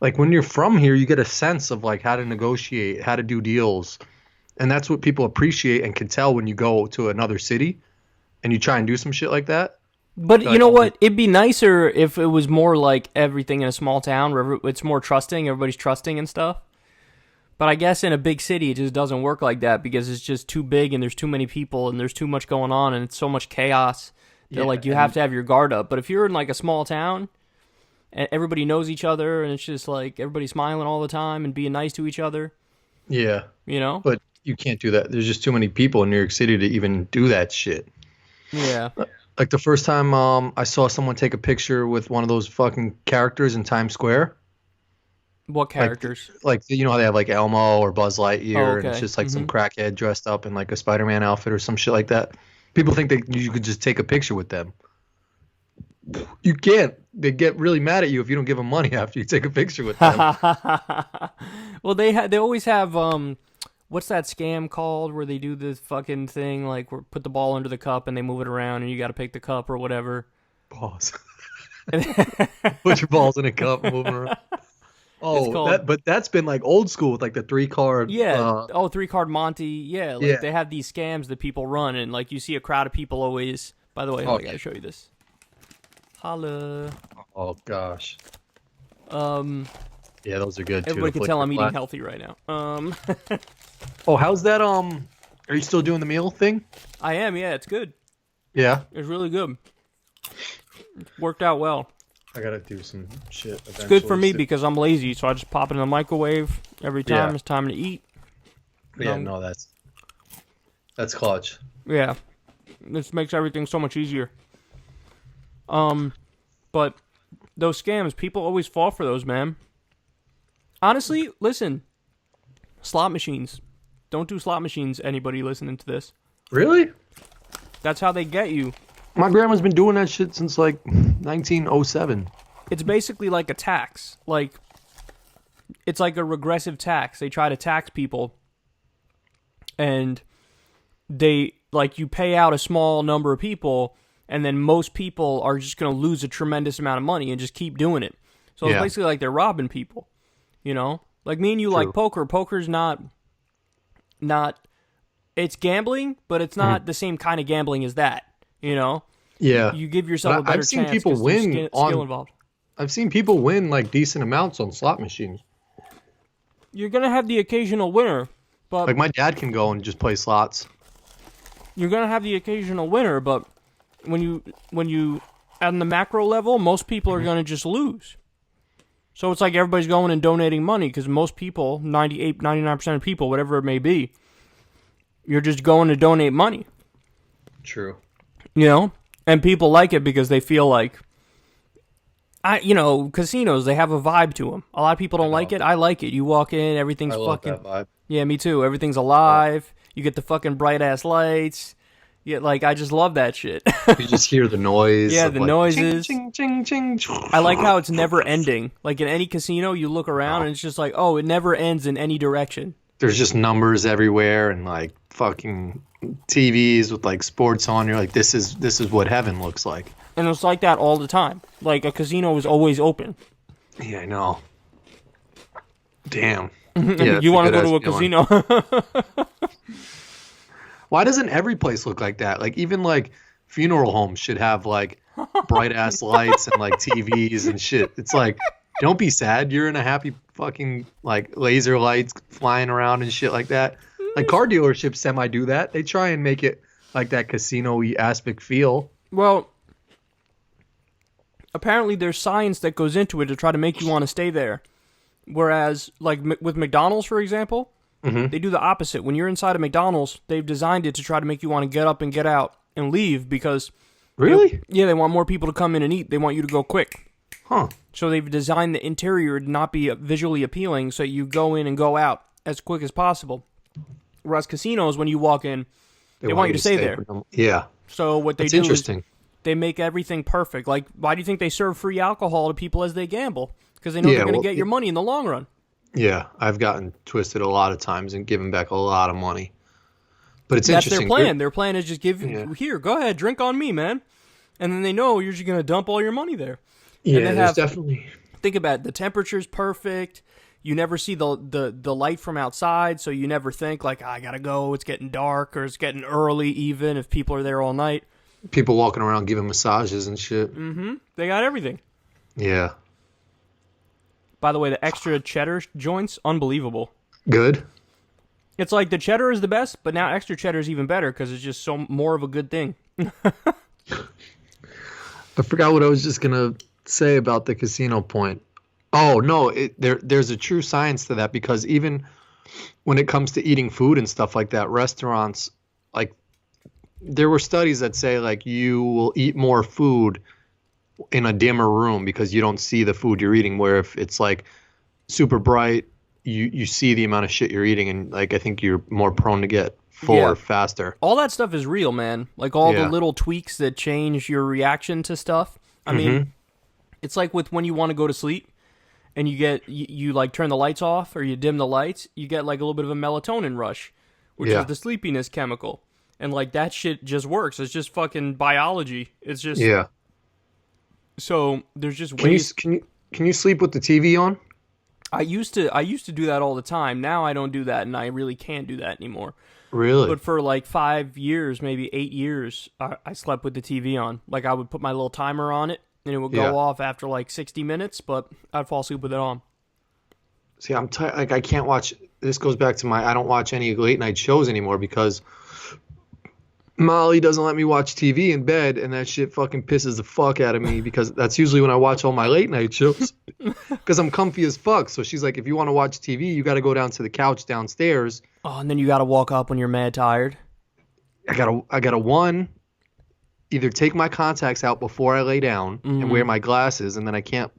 Speaker 1: like when you're from here, you get a sense of like how to negotiate, how to do deals. And that's what people appreciate and can tell when you go to another city and you try and do some shit like that.
Speaker 2: But you
Speaker 1: Like,
Speaker 2: know what? It'd be nicer if it was more like everything in a small town where it's more trusting, everybody's trusting and stuff. But I guess in a big city, it just doesn't work like that, because it's just too big and there's too many people and there's too much going on and it's so much chaos that like you have to have your guard up. But if you're in like a small town and everybody knows each other and it's just like everybody smiling all the time and being nice to each other,
Speaker 1: Yeah.
Speaker 2: you know?
Speaker 1: But you can't do that. There's just too many people in New York City to even do that shit.
Speaker 2: Yeah.
Speaker 1: Like the first time I saw someone take a picture with one of those fucking characters in Times Square.
Speaker 2: What
Speaker 1: Like,
Speaker 2: characters?
Speaker 1: you know how they have like Elmo or Buzz
Speaker 2: Oh,
Speaker 1: Lightyear, and it's
Speaker 2: okay.
Speaker 1: just like some crackhead dressed up in like a Spider-Man outfit or some shit like that. People think that you could just take a picture with them. You can't. They get really mad at you if you don't give them money after you take a picture with them.
Speaker 2: Well, they always have what's that scam called where they do this fucking thing like put the ball under the cup and they move it around and you got to pick the cup or whatever.
Speaker 1: Pause. Put your balls in a cup, moving around. Oh,
Speaker 2: called,
Speaker 1: but that's been like old school with like the 3-card.
Speaker 2: Yeah. 3-card Monty. Yeah. Like
Speaker 1: Yeah.
Speaker 2: they have these scams that people run and like you see a crowd of people always. By the way, I gotta show you this. Holla.
Speaker 1: Oh gosh. Yeah, those are good too.
Speaker 2: Everybody can tell I'm eating healthy right now.
Speaker 1: Oh, how's that? Are you still doing the meal thing?
Speaker 2: I am. Yeah, it's good.
Speaker 1: Yeah.
Speaker 2: It's really good. It worked out well.
Speaker 1: I gotta do some shit.
Speaker 2: It's good for me because I'm lazy, so I just pop it in the microwave every time it's time to eat.
Speaker 1: Yeah, no, that's clutch.
Speaker 2: Yeah, this makes everything so much easier. But those scams, people always fall for those, man. Honestly, listen, slot machines. Don't do slot machines, anybody listening to this.
Speaker 1: Really?
Speaker 2: That's how they get you.
Speaker 1: My grandma's been doing that shit since like 1907.
Speaker 2: It's basically like a tax. Like, it's like a regressive tax. They try to tax people. And they, like, you pay out a small number of people, and then most people are just going to lose a tremendous amount of money and just keep doing it. So it's basically like they're robbing people, you know? Like me and you like poker. Poker's not, it's gambling, but it's not the same kind of gambling as that, you know?
Speaker 1: Yeah.
Speaker 2: You give yourself a better chance.
Speaker 1: I've seen people win
Speaker 2: skill involved.
Speaker 1: I've seen people win like decent amounts on slot machines.
Speaker 2: You're going to have the occasional winner, but...
Speaker 1: Like my dad can go and just play slots.
Speaker 2: You're going to have the occasional winner, but when you on the macro level, most people are going to just lose. So it's like everybody's going and donating money because most people, 98, 99% of people, whatever it may be, you're just going to donate money.
Speaker 1: True.
Speaker 2: You know? And people like it because they feel like, casinos, they have a vibe to them. A lot of people don't like it. I like it. You walk in, everything's fucking...
Speaker 1: I love that vibe.
Speaker 2: Yeah, me too. Everything's alive. You get the fucking bright-ass lights. Yeah, like, I just love that shit.
Speaker 1: You just hear the noise.
Speaker 2: Yeah, the noises.
Speaker 1: Ching, ching, ching, ching.
Speaker 2: I like how it's never ending. Like, in any casino, you look around, and it's just like, oh, it never ends in any direction.
Speaker 1: There's just numbers everywhere and, like, fucking TVs with, like, sports on. You're like, this is what heaven looks like.
Speaker 2: And it's like that all the time. Like, a casino is always open.
Speaker 1: Yeah, I know. Damn.
Speaker 2: Yeah, you want to go to a casino?
Speaker 1: Why doesn't every place look like that? Like, even, like, funeral homes should have, like, bright-ass lights and, like, TVs and shit. It's like, don't be sad. You're in a happy fucking, like, laser lights flying around and shit like that. Like, car dealerships semi-do that. They try and make it, like, that casino-y aspect feel.
Speaker 2: Well, apparently there's science that goes into it to try to make you want to stay there. Whereas, like, with McDonald's, for example, they do the opposite. When you're inside of McDonald's, they've designed it to try to make you want to get up and get out and leave because...
Speaker 1: Really?
Speaker 2: They want more people to come in and eat. They want you to go quick.
Speaker 1: Huh.
Speaker 2: So they've designed the interior to not be visually appealing, so you go in and go out as quick as possible. Whereas casinos, when you walk in, they want you to stay there.
Speaker 1: Yeah.
Speaker 2: So what they
Speaker 1: That's
Speaker 2: do
Speaker 1: interesting.
Speaker 2: is they make everything perfect. Like, why do you think they serve free alcohol to people as they gamble? Because they know they're going to get your money in the long run.
Speaker 1: Yeah, I've gotten twisted a lot of times and given back a lot of money. But it's interesting.
Speaker 2: That's their plan. Their plan is just here, go ahead, drink on me, man. And then they know you're just going to dump all your money there.
Speaker 1: Yeah, there's definitely...
Speaker 2: Think about it. The temperature's perfect. You never see the light from outside, so you never think, like, I got to go, it's getting dark, or it's getting early even if people are there all night.
Speaker 1: People walking around giving massages and shit.
Speaker 2: Mm-hmm. They got everything.
Speaker 1: Yeah.
Speaker 2: By the way, the extra cheddar joints, unbelievable.
Speaker 1: Good.
Speaker 2: It's like the cheddar is the best, but now extra cheddar is even better because it's just so more of a good thing.
Speaker 1: I forgot what I was just going to say about the casino point. Oh, no, there's a true science to that because even when it comes to eating food and stuff like that, restaurants, like, there were studies that say like you will eat more food in a dimmer room because you don't see the food you're eating. Where if it's like super bright, you see the amount of shit you're eating, and like I think you're more prone to get fuller faster.
Speaker 2: All that stuff is real, man. Like all the
Speaker 1: Yeah.
Speaker 2: little tweaks that change your reaction to stuff. I mean, it's like with when you want to go to sleep and you like turn the lights off or you dim the lights, you get like a little bit of a melatonin rush, which
Speaker 1: Yeah.
Speaker 2: is the sleepiness chemical. And like that shit just works. It's just fucking biology. It's just
Speaker 1: Yeah.
Speaker 2: so there's just
Speaker 1: Can you
Speaker 2: ways.
Speaker 1: can you sleep with the TV on?
Speaker 2: I used to do that all the time. Now I don't do that, and I really can't do that anymore.
Speaker 1: Really?
Speaker 2: But for like 5 years, maybe 8 years, I slept with the TV on. Like I would put my little timer on it, and it would go
Speaker 1: Yeah.
Speaker 2: off after like 60 minutes, but I'd fall asleep with it on.
Speaker 1: See, I'm like I can't watch. This goes back to I don't watch any late night shows anymore because Molly doesn't let me watch TV in bed, and that shit fucking pisses the fuck out of me because that's usually when I watch all my late night shows because I'm comfy as fuck. So she's like, if you want to watch TV, you got to go down to the couch downstairs.
Speaker 2: Oh, and then you got to walk up when you're mad tired.
Speaker 1: I gotta one, either take my contacts out before I lay down and wear my glasses, and then I can't.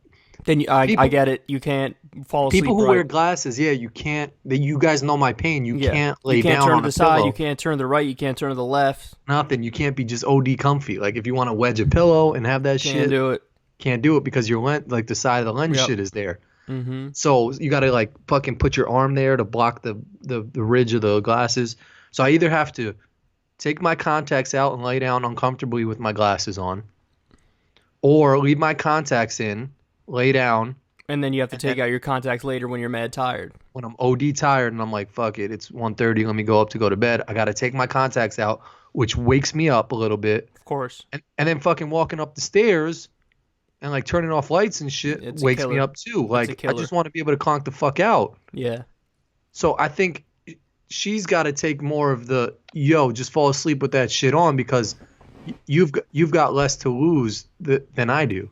Speaker 2: Then I get it. You can't fall asleep.
Speaker 1: People who
Speaker 2: right.
Speaker 1: wear glasses, yeah, you can't. You guys know my pain. You can't lay
Speaker 2: You can't
Speaker 1: down
Speaker 2: turn
Speaker 1: on
Speaker 2: to the
Speaker 1: a
Speaker 2: side.
Speaker 1: pillow.
Speaker 2: You can't turn to the right. You can't turn to the left.
Speaker 1: Nothing. You can't be just OD comfy. Like if you want to wedge a pillow and have that
Speaker 2: Can't
Speaker 1: shit,
Speaker 2: do it.
Speaker 1: can't do it because your lens, like the side of the lens
Speaker 2: Yep.
Speaker 1: shit is there.
Speaker 2: Mm-hmm.
Speaker 1: So you got to like fucking put your arm there to block the ridge of the glasses. So I either have to take my contacts out and lay down uncomfortably with my glasses on, or leave my contacts in, lay down.
Speaker 2: And then you have to take out your contacts later when you're mad tired.
Speaker 1: When I'm OD tired and I'm like, fuck it, it's 1:30, let me go up to go to bed. I got to take my contacts out, which wakes me up a little bit.
Speaker 2: Of course.
Speaker 1: And then fucking walking up the stairs and like turning off lights and shit
Speaker 2: It's a
Speaker 1: wakes me
Speaker 2: killer.
Speaker 1: up too.
Speaker 2: a
Speaker 1: Like I
Speaker 2: killer.
Speaker 1: just want to be able to conk the fuck out.
Speaker 2: Yeah.
Speaker 1: So I think she's got to take more of the just fall asleep with that shit on because you've got less to lose than I do.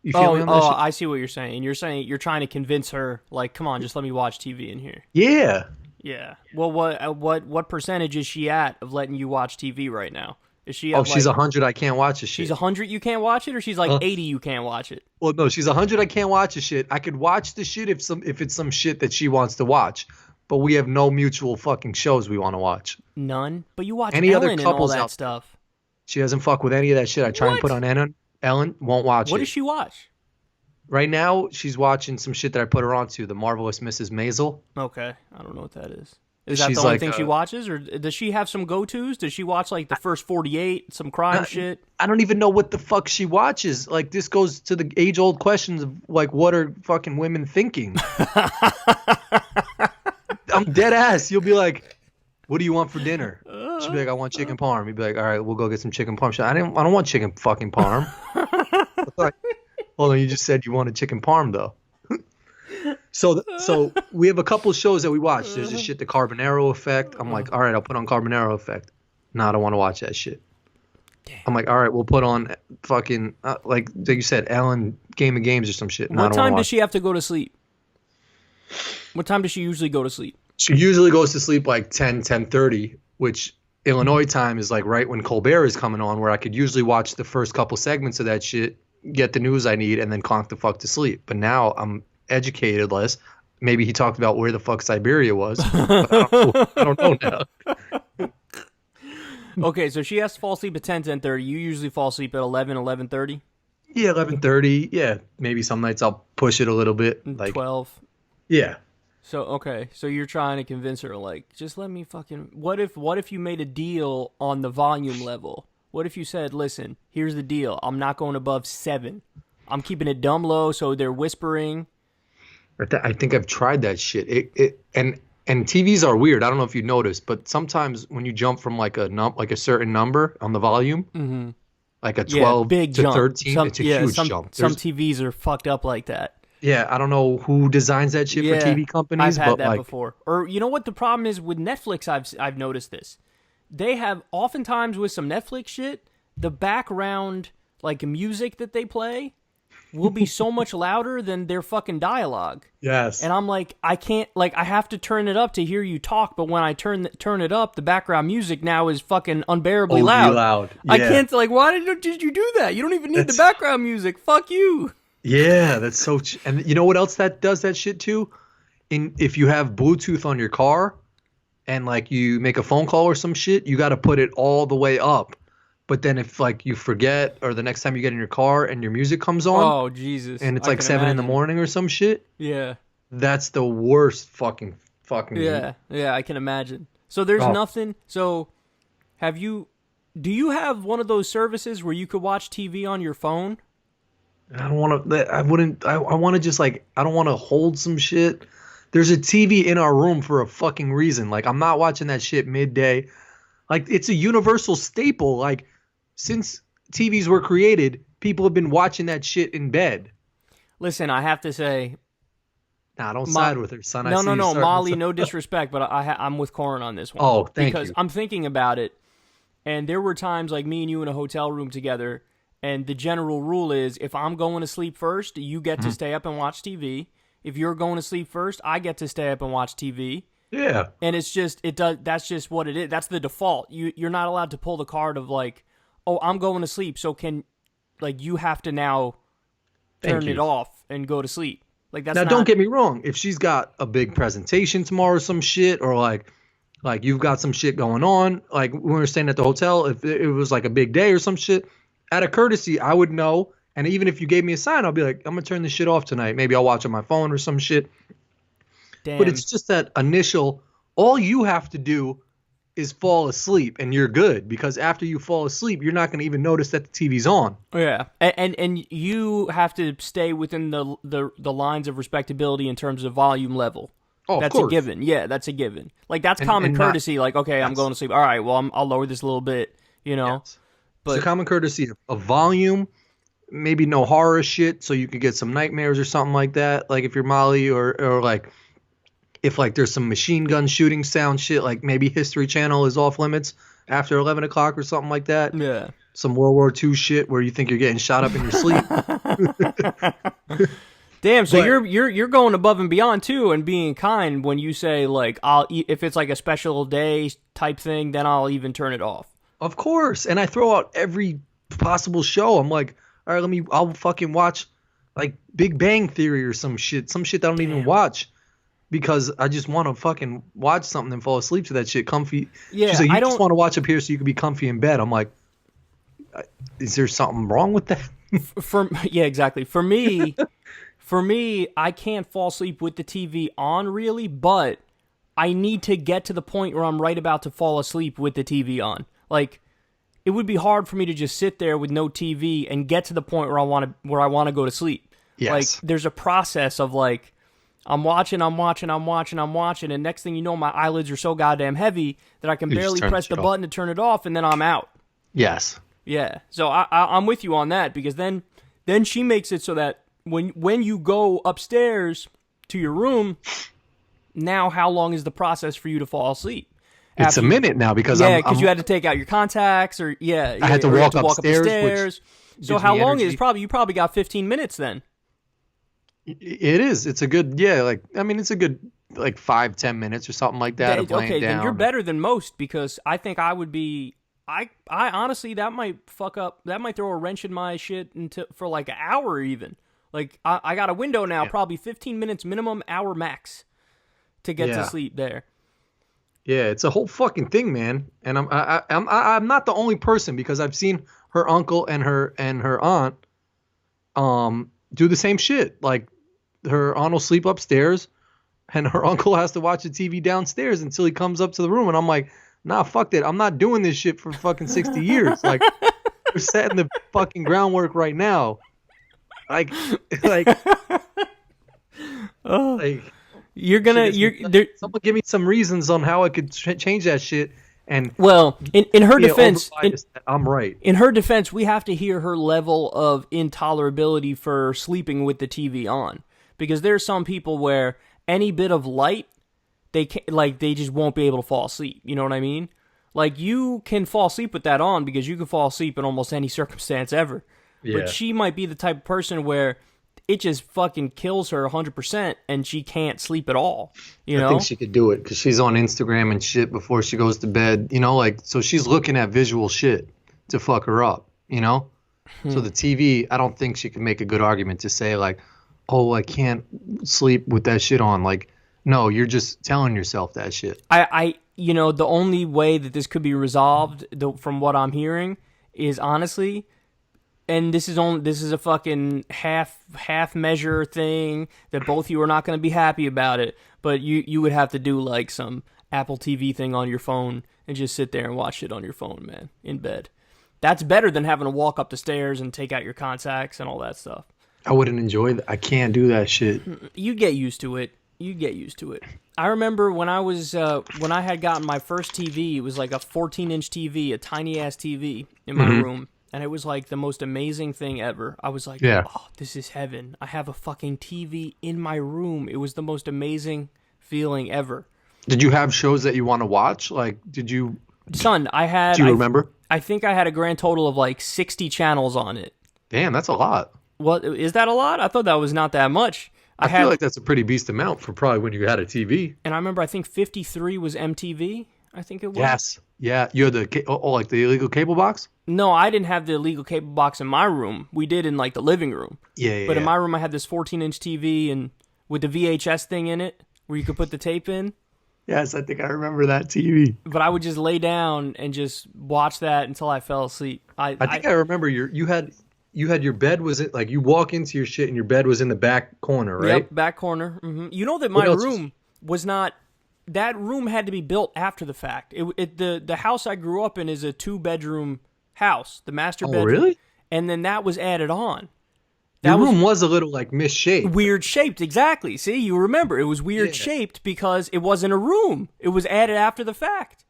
Speaker 1: You feel me on that shit?
Speaker 2: I see what you're saying. You're saying you're trying to convince her, like, come on, just let me watch TV in here.
Speaker 1: Yeah.
Speaker 2: Yeah. Well, what percentage is she at of letting you watch TV right now? Is she?
Speaker 1: Oh,
Speaker 2: At
Speaker 1: she's
Speaker 2: like,
Speaker 1: 100. I can't watch this shit.
Speaker 2: She's 100. You can't watch it, or she's like 80. You can't watch it.
Speaker 1: Well, no, she's 100. I can't watch the shit. I could watch the shit if it's some shit that she wants to watch, but we have no mutual fucking shows we want to watch.
Speaker 2: None. But you watch
Speaker 1: Any other
Speaker 2: Ellen and all
Speaker 1: couples
Speaker 2: that
Speaker 1: out-
Speaker 2: stuff.
Speaker 1: She doesn't fuck with any of that shit. I try and
Speaker 2: What?
Speaker 1: put on Ellen won't watch
Speaker 2: What
Speaker 1: it.
Speaker 2: does she watch?
Speaker 1: Right now, she's watching some shit that I put her onto, The Marvelous Mrs. Maisel.
Speaker 2: Okay, I don't know what that is. Is that
Speaker 1: She's
Speaker 2: the only
Speaker 1: like,
Speaker 2: thing she watches, or does she have some go-tos? Does she watch like the first 48, some crime shit?
Speaker 1: I don't even know what the fuck she watches. Like, this goes to the age-old questions of, like, what are fucking women thinking? I'm dead ass. You'll be like, what do you want for dinner? She'll be like, I want chicken parm. You'd be like, all right, we'll go get some chicken parm. I don't want chicken fucking parm. Like, hold on, you just said you wanted chicken parm, though. So we have a couple of shows that we watch. There's this shit, The Carbonaro Effect. I'm like, all right, I'll put on Carbonaro Effect. No, I don't want to watch that shit. Damn. I'm like, all right, we'll put on fucking, like you said, Ellen Game of Games or some shit. No,
Speaker 2: What time does she have to go to sleep? What time does she usually go to sleep?
Speaker 1: She usually goes to sleep like 10:30, which Illinois time is like right when Colbert is coming on, where I could usually watch the first couple segments of that shit, get the news I need, and then conk the fuck to sleep. But now I'm educated less. Maybe he talked about where the fuck Siberia was. But I don't know now.
Speaker 2: Okay, so she has to fall asleep at 10:30. You usually fall asleep at 11:30?
Speaker 1: Yeah, 11:30. Yeah, maybe some nights I'll push it a little bit. Like
Speaker 2: 12.
Speaker 1: Yeah.
Speaker 2: So okay, so you're trying to convince her, like, just let me fucking. What if you made a deal on the volume level? What if you said, listen, here's the deal. I'm not going above 7. I'm keeping it dumb low, so they're whispering.
Speaker 1: I think I've tried that shit. And TVs are weird. I don't know if you noticed, but sometimes when you jump from like a certain number on the volume, like a 12
Speaker 2: big
Speaker 1: to
Speaker 2: jump.
Speaker 1: 13, it's a huge jump.
Speaker 2: Some TVs are fucked up like that.
Speaker 1: Yeah, I don't know who designs that shit for TV companies,
Speaker 2: I've had
Speaker 1: but
Speaker 2: that
Speaker 1: like
Speaker 2: before. Or you know what the problem is with Netflix? I've noticed this. They have oftentimes with some Netflix shit, the background like music that they play will be so much louder than their fucking dialogue.
Speaker 1: Yes.
Speaker 2: And I'm like, I can't, like, I have to turn it up to hear you talk, but when I turn it up, the background music now is fucking unbearably loud.
Speaker 1: Yeah.
Speaker 2: I can't, like, why did you do that? You don't even need the background music. Fuck you.
Speaker 1: Yeah, that's so... and you know what else that does that shit too? If you have Bluetooth on your car and, like, you make a phone call or some shit, you got to put it all the way up. But then if, like, you forget or the next time you get in your car and your music comes on.
Speaker 2: Oh, Jesus.
Speaker 1: And it's like 7 in the morning or some shit.
Speaker 2: Yeah.
Speaker 1: That's the worst fucking.
Speaker 2: Yeah, I can imagine. So there's nothing. So do you have one of those services where you could watch TV on your phone?
Speaker 1: I don't want to. I wouldn't. I want to just, like, I don't want to hold some shit. There's a TV in our room for a fucking reason. Like, I'm not watching that shit midday. Like, it's a universal staple. Like, since TVs were created, people have been watching that shit in bed.
Speaker 2: Listen, I have to say.
Speaker 1: Nah, don't side with her, son.
Speaker 2: No, Molly, no disrespect, but I'm with Corin on this one.
Speaker 1: Oh, thank you.
Speaker 2: Because I'm thinking about it, and there were times like me and you in a hotel room together, and the general rule is if I'm going to sleep first, you get to stay up and watch TV. If you're going to sleep first, I get to stay up and watch TV.
Speaker 1: Yeah.
Speaker 2: And it's just that's just what it is. That's the default. You're not allowed to pull the card of, like, oh, I'm going to sleep, so you have to now turn it off and go to sleep. Like, that's
Speaker 1: now,
Speaker 2: not...
Speaker 1: don't get me wrong. If she's got a big presentation tomorrow or some shit, or like you've got some shit going on, like when we were staying at the hotel, if it was like a big day or some shit, out of courtesy, I would know. And even if you gave me a sign, I'll be like, I'm going to turn this shit off tonight. Maybe I'll watch on my phone or some shit.
Speaker 2: Damn.
Speaker 1: But it's just that initial, all you have to do is fall asleep and you're good, because after you fall asleep, you're not going to even notice that the TV's on.
Speaker 2: Yeah. And you have to stay within the lines of respectability in terms of volume level.
Speaker 1: Oh,
Speaker 2: that's
Speaker 1: of course.
Speaker 2: A given. Yeah, that's a given. Like, that's common courtesy. Like, okay, I'm going to sleep. All right, well, I'll lower this a little bit, you know.
Speaker 1: Yes.
Speaker 2: But
Speaker 1: it's a common courtesy of volume, maybe no horror shit, so you could get some nightmares or something like that. Like if you're Molly, or like if, like, there's some machine gun shooting sound shit, like maybe History Channel is off limits after 11 o'clock or something like that.
Speaker 2: Yeah.
Speaker 1: Some World War II shit where you think you're getting shot up in your sleep.
Speaker 2: Damn, so you're going above and beyond too, and being kind when you say, like, if it's like a special day type thing, then I'll even turn it off.
Speaker 1: Of course, and I throw out every possible show. I'm like, all right, I'll fucking watch, like, Big Bang Theory or some shit that I don't even watch, because I just want to fucking watch something and fall asleep to that shit comfy.
Speaker 2: Yeah,
Speaker 1: she's like, you just want to watch up here so you can be comfy in bed. I'm like, is there something wrong with that?
Speaker 2: Yeah, exactly. For me, I can't fall asleep with the TV on, really, but I need to get to the point where I'm right about to fall asleep with the TV on. Like, it would be hard for me to just sit there with no TV and get to the point where I want to go to sleep.
Speaker 1: Yes.
Speaker 2: Like, there's a process of, like, I'm watching, and next thing you know, my eyelids are so goddamn heavy that I can barely press the button to turn it off, and then I'm out.
Speaker 1: Yes.
Speaker 2: Yeah. So I'm with you on that, because then she makes it so that when you go upstairs to your room, now how long is the process for you to fall asleep?
Speaker 1: It's a minute now, because
Speaker 2: because you had to take out your contacts, or I
Speaker 1: had to walk
Speaker 2: up the
Speaker 1: upstairs.
Speaker 2: stairs. So how long is you probably got 15 minutes then?
Speaker 1: It is. It's a good, it's a good, like, 5-10 minutes or something like that.
Speaker 2: Okay, then you're better than most, because I think I would be. I honestly, that might fuck up. That might throw a wrench in my shit for like an hour even. Like, I got a window now, probably 15 minutes minimum, hour max, to get to sleep there.
Speaker 1: Yeah, it's a whole fucking thing, man. And I'm not the only person, because I've seen her uncle and her aunt do the same shit. Like, her aunt will sleep upstairs, and her uncle has to watch the TV downstairs until he comes up to the room. And I'm like, nah, fuck that. I'm not doing this shit for fucking 60 years. Like, we're setting the fucking groundwork right now. Like, someone give me some reasons on how I could change that shit. And
Speaker 2: well, in her defense,
Speaker 1: I'm right.
Speaker 2: In her defense, we have to hear her level of intolerability for sleeping with the TV on, because there's some people where any bit of light, they just won't be able to fall asleep. You know what I mean? Like, you can fall asleep with that on, because you can fall asleep in almost any circumstance ever.
Speaker 1: Yeah.
Speaker 2: But she might be the type of person where it just fucking kills her 100% and she can't sleep at all. You know?
Speaker 1: I think she could do it because she's on Instagram and shit before she goes to bed. You know, like, so she's looking at visual shit to fuck her up, you know? So the TV, I don't think she can make a good argument to say, like, oh, I can't sleep with that shit on. Like, no, you're just telling yourself that shit.
Speaker 2: You know, the only way that this could be resolved, from what I'm hearing, is honestly, and this is a fucking half measure thing that both of you are not going to be happy about it, but you would have to do like some Apple TV thing on your phone and just sit there and watch it on your phone, man, in bed. That's better than having to walk up the stairs and take out your contacts and all that stuff.
Speaker 1: I wouldn't enjoy that. I can't do that shit.
Speaker 2: You'd get used to it. I remember when I had gotten my first TV, it was like a 14-inch TV, a tiny-ass TV in my room, and it was like the most amazing thing ever. I was like, oh, this is heaven. I have a fucking TV in my room. It was the most amazing feeling ever.
Speaker 1: Did you have shows that you want to watch? Like, did you...
Speaker 2: Son, I had...
Speaker 1: Do you remember?
Speaker 2: I think I had a grand total of like 60 channels on it.
Speaker 1: Damn, that's a lot.
Speaker 2: What, is that a lot? I thought that was not that much.
Speaker 1: I feel like that's a pretty beast amount for probably when you had a TV.
Speaker 2: And I remember, I think 53 was MTV. I think it was.
Speaker 1: Yes. Yeah. You had like the illegal cable box?
Speaker 2: No, I didn't have the illegal cable box in my room. We did in like the living room.
Speaker 1: Yeah.
Speaker 2: But in my room, I had this 14-inch TV and with the VHS thing in it where you could put the tape in.
Speaker 1: Yes, I think I remember that TV.
Speaker 2: But I would just lay down and just watch that until I fell asleep.
Speaker 1: I think I remember you had your bed was it like you walk into your shit and your bed was in the back corner, right?
Speaker 2: Yep, back corner. Mm-hmm. You know that my room was not. That room had to be built after the fact. The house I grew up in is a 2-bedroom house, the master bedroom.
Speaker 1: Oh, really?
Speaker 2: And then that was added on.
Speaker 1: Your room was a little like misshaped.
Speaker 2: Weird shaped, exactly. See, you remember. It was weird shaped because it wasn't a room. It was added after the fact.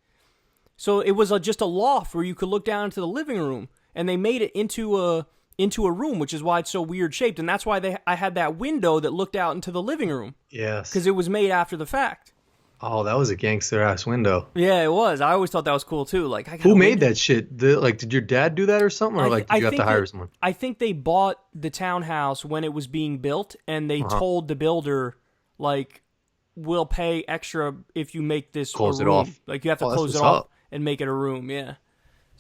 Speaker 2: So it was just a loft where you could look down into the living room, and they made it into a room, which is why it's so weird shaped, and that's why I had that window that looked out into the living room.
Speaker 1: Yes.
Speaker 2: Because it was made after the fact.
Speaker 1: Oh, that was a gangster ass window.
Speaker 2: Yeah, it was. I always thought that was cool too. Like,
Speaker 1: who made that shit? Did your dad do that or something, or did you have to hire someone?
Speaker 2: I think they bought the townhouse when it was being built, and they told the builder, like, we'll pay extra if you make this
Speaker 1: close
Speaker 2: a
Speaker 1: it
Speaker 2: room.
Speaker 1: off.
Speaker 2: Like, you have to close it off and make it a room. Yeah,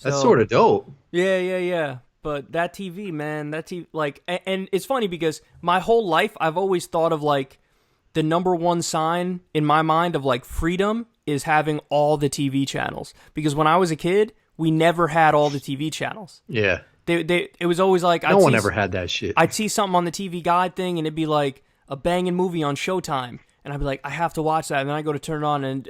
Speaker 1: that's sort of dope.
Speaker 2: Yeah. But that TV, man, like, and it's funny because my whole life I've always thought of like the number one sign in my mind of like freedom is having all the TV channels. Because when I was a kid, we never had all the TV channels.
Speaker 1: Yeah.
Speaker 2: It was always like
Speaker 1: no one ever had that shit.
Speaker 2: I'd see something on the TV Guide thing and it'd be like a banging movie on Showtime. And I'd be like, I have to watch that. And then I go to turn it on and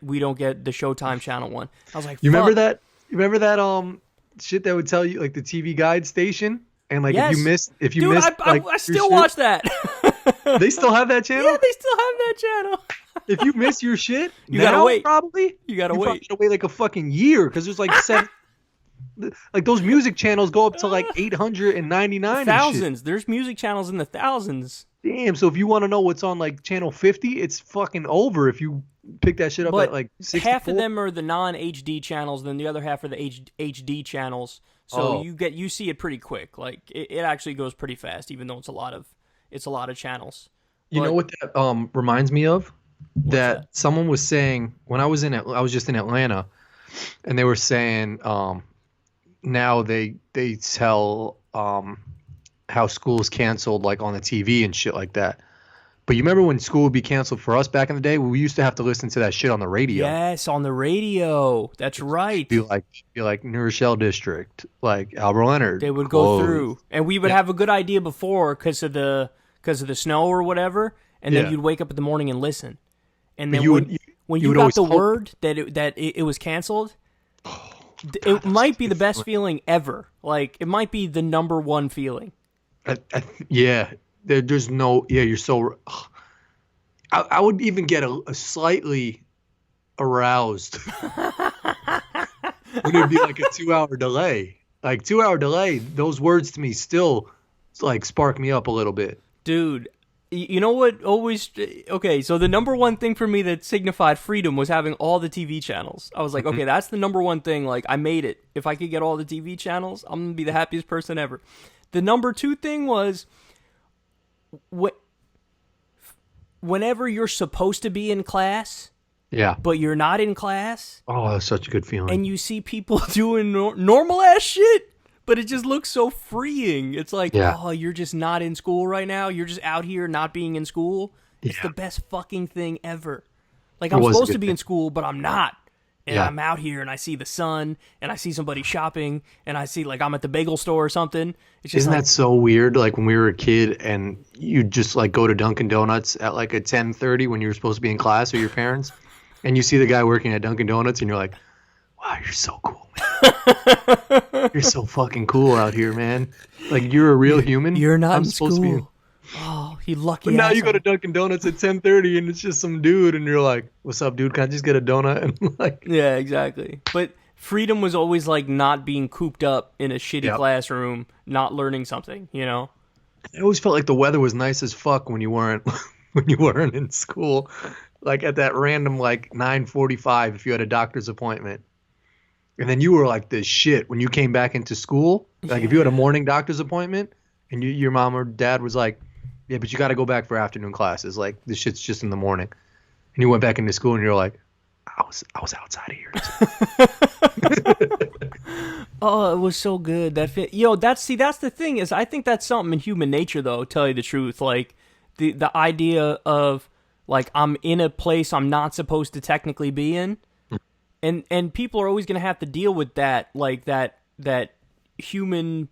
Speaker 2: we don't get the Showtime channel one. I was like,
Speaker 1: You remember that? You remember that shit that would tell you like the TV Guide station? And like
Speaker 2: yes.
Speaker 1: if you missed
Speaker 2: I still watch that.
Speaker 1: They still have that channel?
Speaker 2: Yeah, they still have that channel.
Speaker 1: If you miss your shit,
Speaker 2: you gotta wait.
Speaker 1: Probably
Speaker 2: you gotta wait
Speaker 1: like a fucking year because there's like 7. Like those music channels go up to like 899.
Speaker 2: Thousands. There's music channels in the thousands.
Speaker 1: Damn. So if you want to know what's on like channel 50, it's fucking over if you pick that shit up at like 64.
Speaker 2: Half of them are the non-HD channels, then the other half are the HD channels. So you see it pretty quick. Like it actually goes pretty fast, even though it's a lot of channels.
Speaker 1: You know what that reminds me of? That someone was saying when I was just in Atlanta, and they were saying now they tell how school's canceled like on the TV and shit like that. But you remember when school would be canceled for us back in the day? We used to have to listen to that shit on the radio.
Speaker 2: Yes, on the radio. That's right.
Speaker 1: Be like New Rochelle District, like Albert Leonard.
Speaker 2: They would go through, and we would have a good idea before because of the snow or whatever, and then you'd wake up in the morning and listen. And then when you got the word that it was canceled, it might be the best feeling ever. Like it might be the number one feeling.
Speaker 1: There's no you're so. I would even get a slightly aroused. Would it be like a 2-hour delay? Like 2-hour delay, those words to me still like spark me up a little bit.
Speaker 2: Dude, you know what always... Okay, so the number one thing for me that signified freedom was having all the TV channels. I was like, okay, that's the number one thing. Like, I made it. If I could get all the TV channels, I'm going to be the happiest person ever. The number 2 thing was whenever you're supposed to be in class,
Speaker 1: Yeah.
Speaker 2: but you're not in class.
Speaker 1: Oh, that's such a good feeling.
Speaker 2: And you see people doing normal ass shit, but it just looks so freeing. It's like, oh, you're just not in school right now. You're just out here not being in school. It's the best fucking thing ever. Like, I'm supposed to be in school, but I'm not. And I'm out here, and I see the sun, and I see somebody shopping, and I see, like, I'm at the bagel store or something. It's just
Speaker 1: Isn't that so weird? Like, when we were a kid, and you'd just, like, go to Dunkin' Donuts at, like, at 10:30 when you were supposed to be in class with your parents, and you see the guy working at Dunkin' Donuts, and you're like, wow, you're so cool, man. You're so fucking cool out here, man. Like, you're a real human.
Speaker 2: You're not in school. Oh, you lucky
Speaker 1: But now you go to Dunkin' Donuts at 10:30 and it's just some dude and you're like, "What's up, dude? Can I just get a donut?" And like,
Speaker 2: yeah, exactly. But freedom was always like not being cooped up in a shitty classroom, not learning something. You know.
Speaker 1: I always felt like the weather was nice as fuck when you weren't in school. Like at that random like 9:45 if you had a doctor's appointment, and then you were like the shit when you came back into school. Like if you had a morning doctor's appointment and your mom or dad was like, yeah, but you got to go back for afternoon classes. Like this shit's just in the morning. And you went back into school and you're like, I was outside of here.
Speaker 2: Oh, it was so good. That's the thing is I think that's something in human nature though, tell you the truth. Like the idea of like I'm in a place I'm not supposed to technically be in. And people are always going to have to deal with that, like that human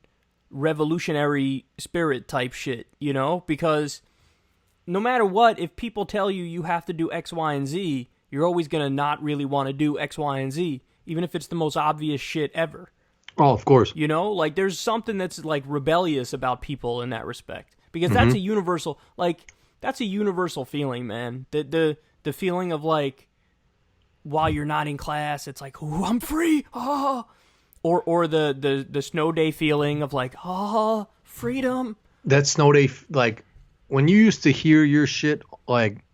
Speaker 2: revolutionary spirit type shit, you know? Because no matter what, if people tell you you have to do X, Y, and Z, you're always going to not really want to do X, Y, and Z, even if it's the most obvious shit ever.
Speaker 1: Oh, of course.
Speaker 2: You know? Like, there's something that's, like, rebellious about people in that respect. Because that's a universal, like, that's a universal feeling, man. The feeling of, like, while you're not in class, it's like, ooh, I'm free, ah! Or the snow day feeling of like, oh, freedom. That
Speaker 1: snow day, like, when you used to hear your shit, like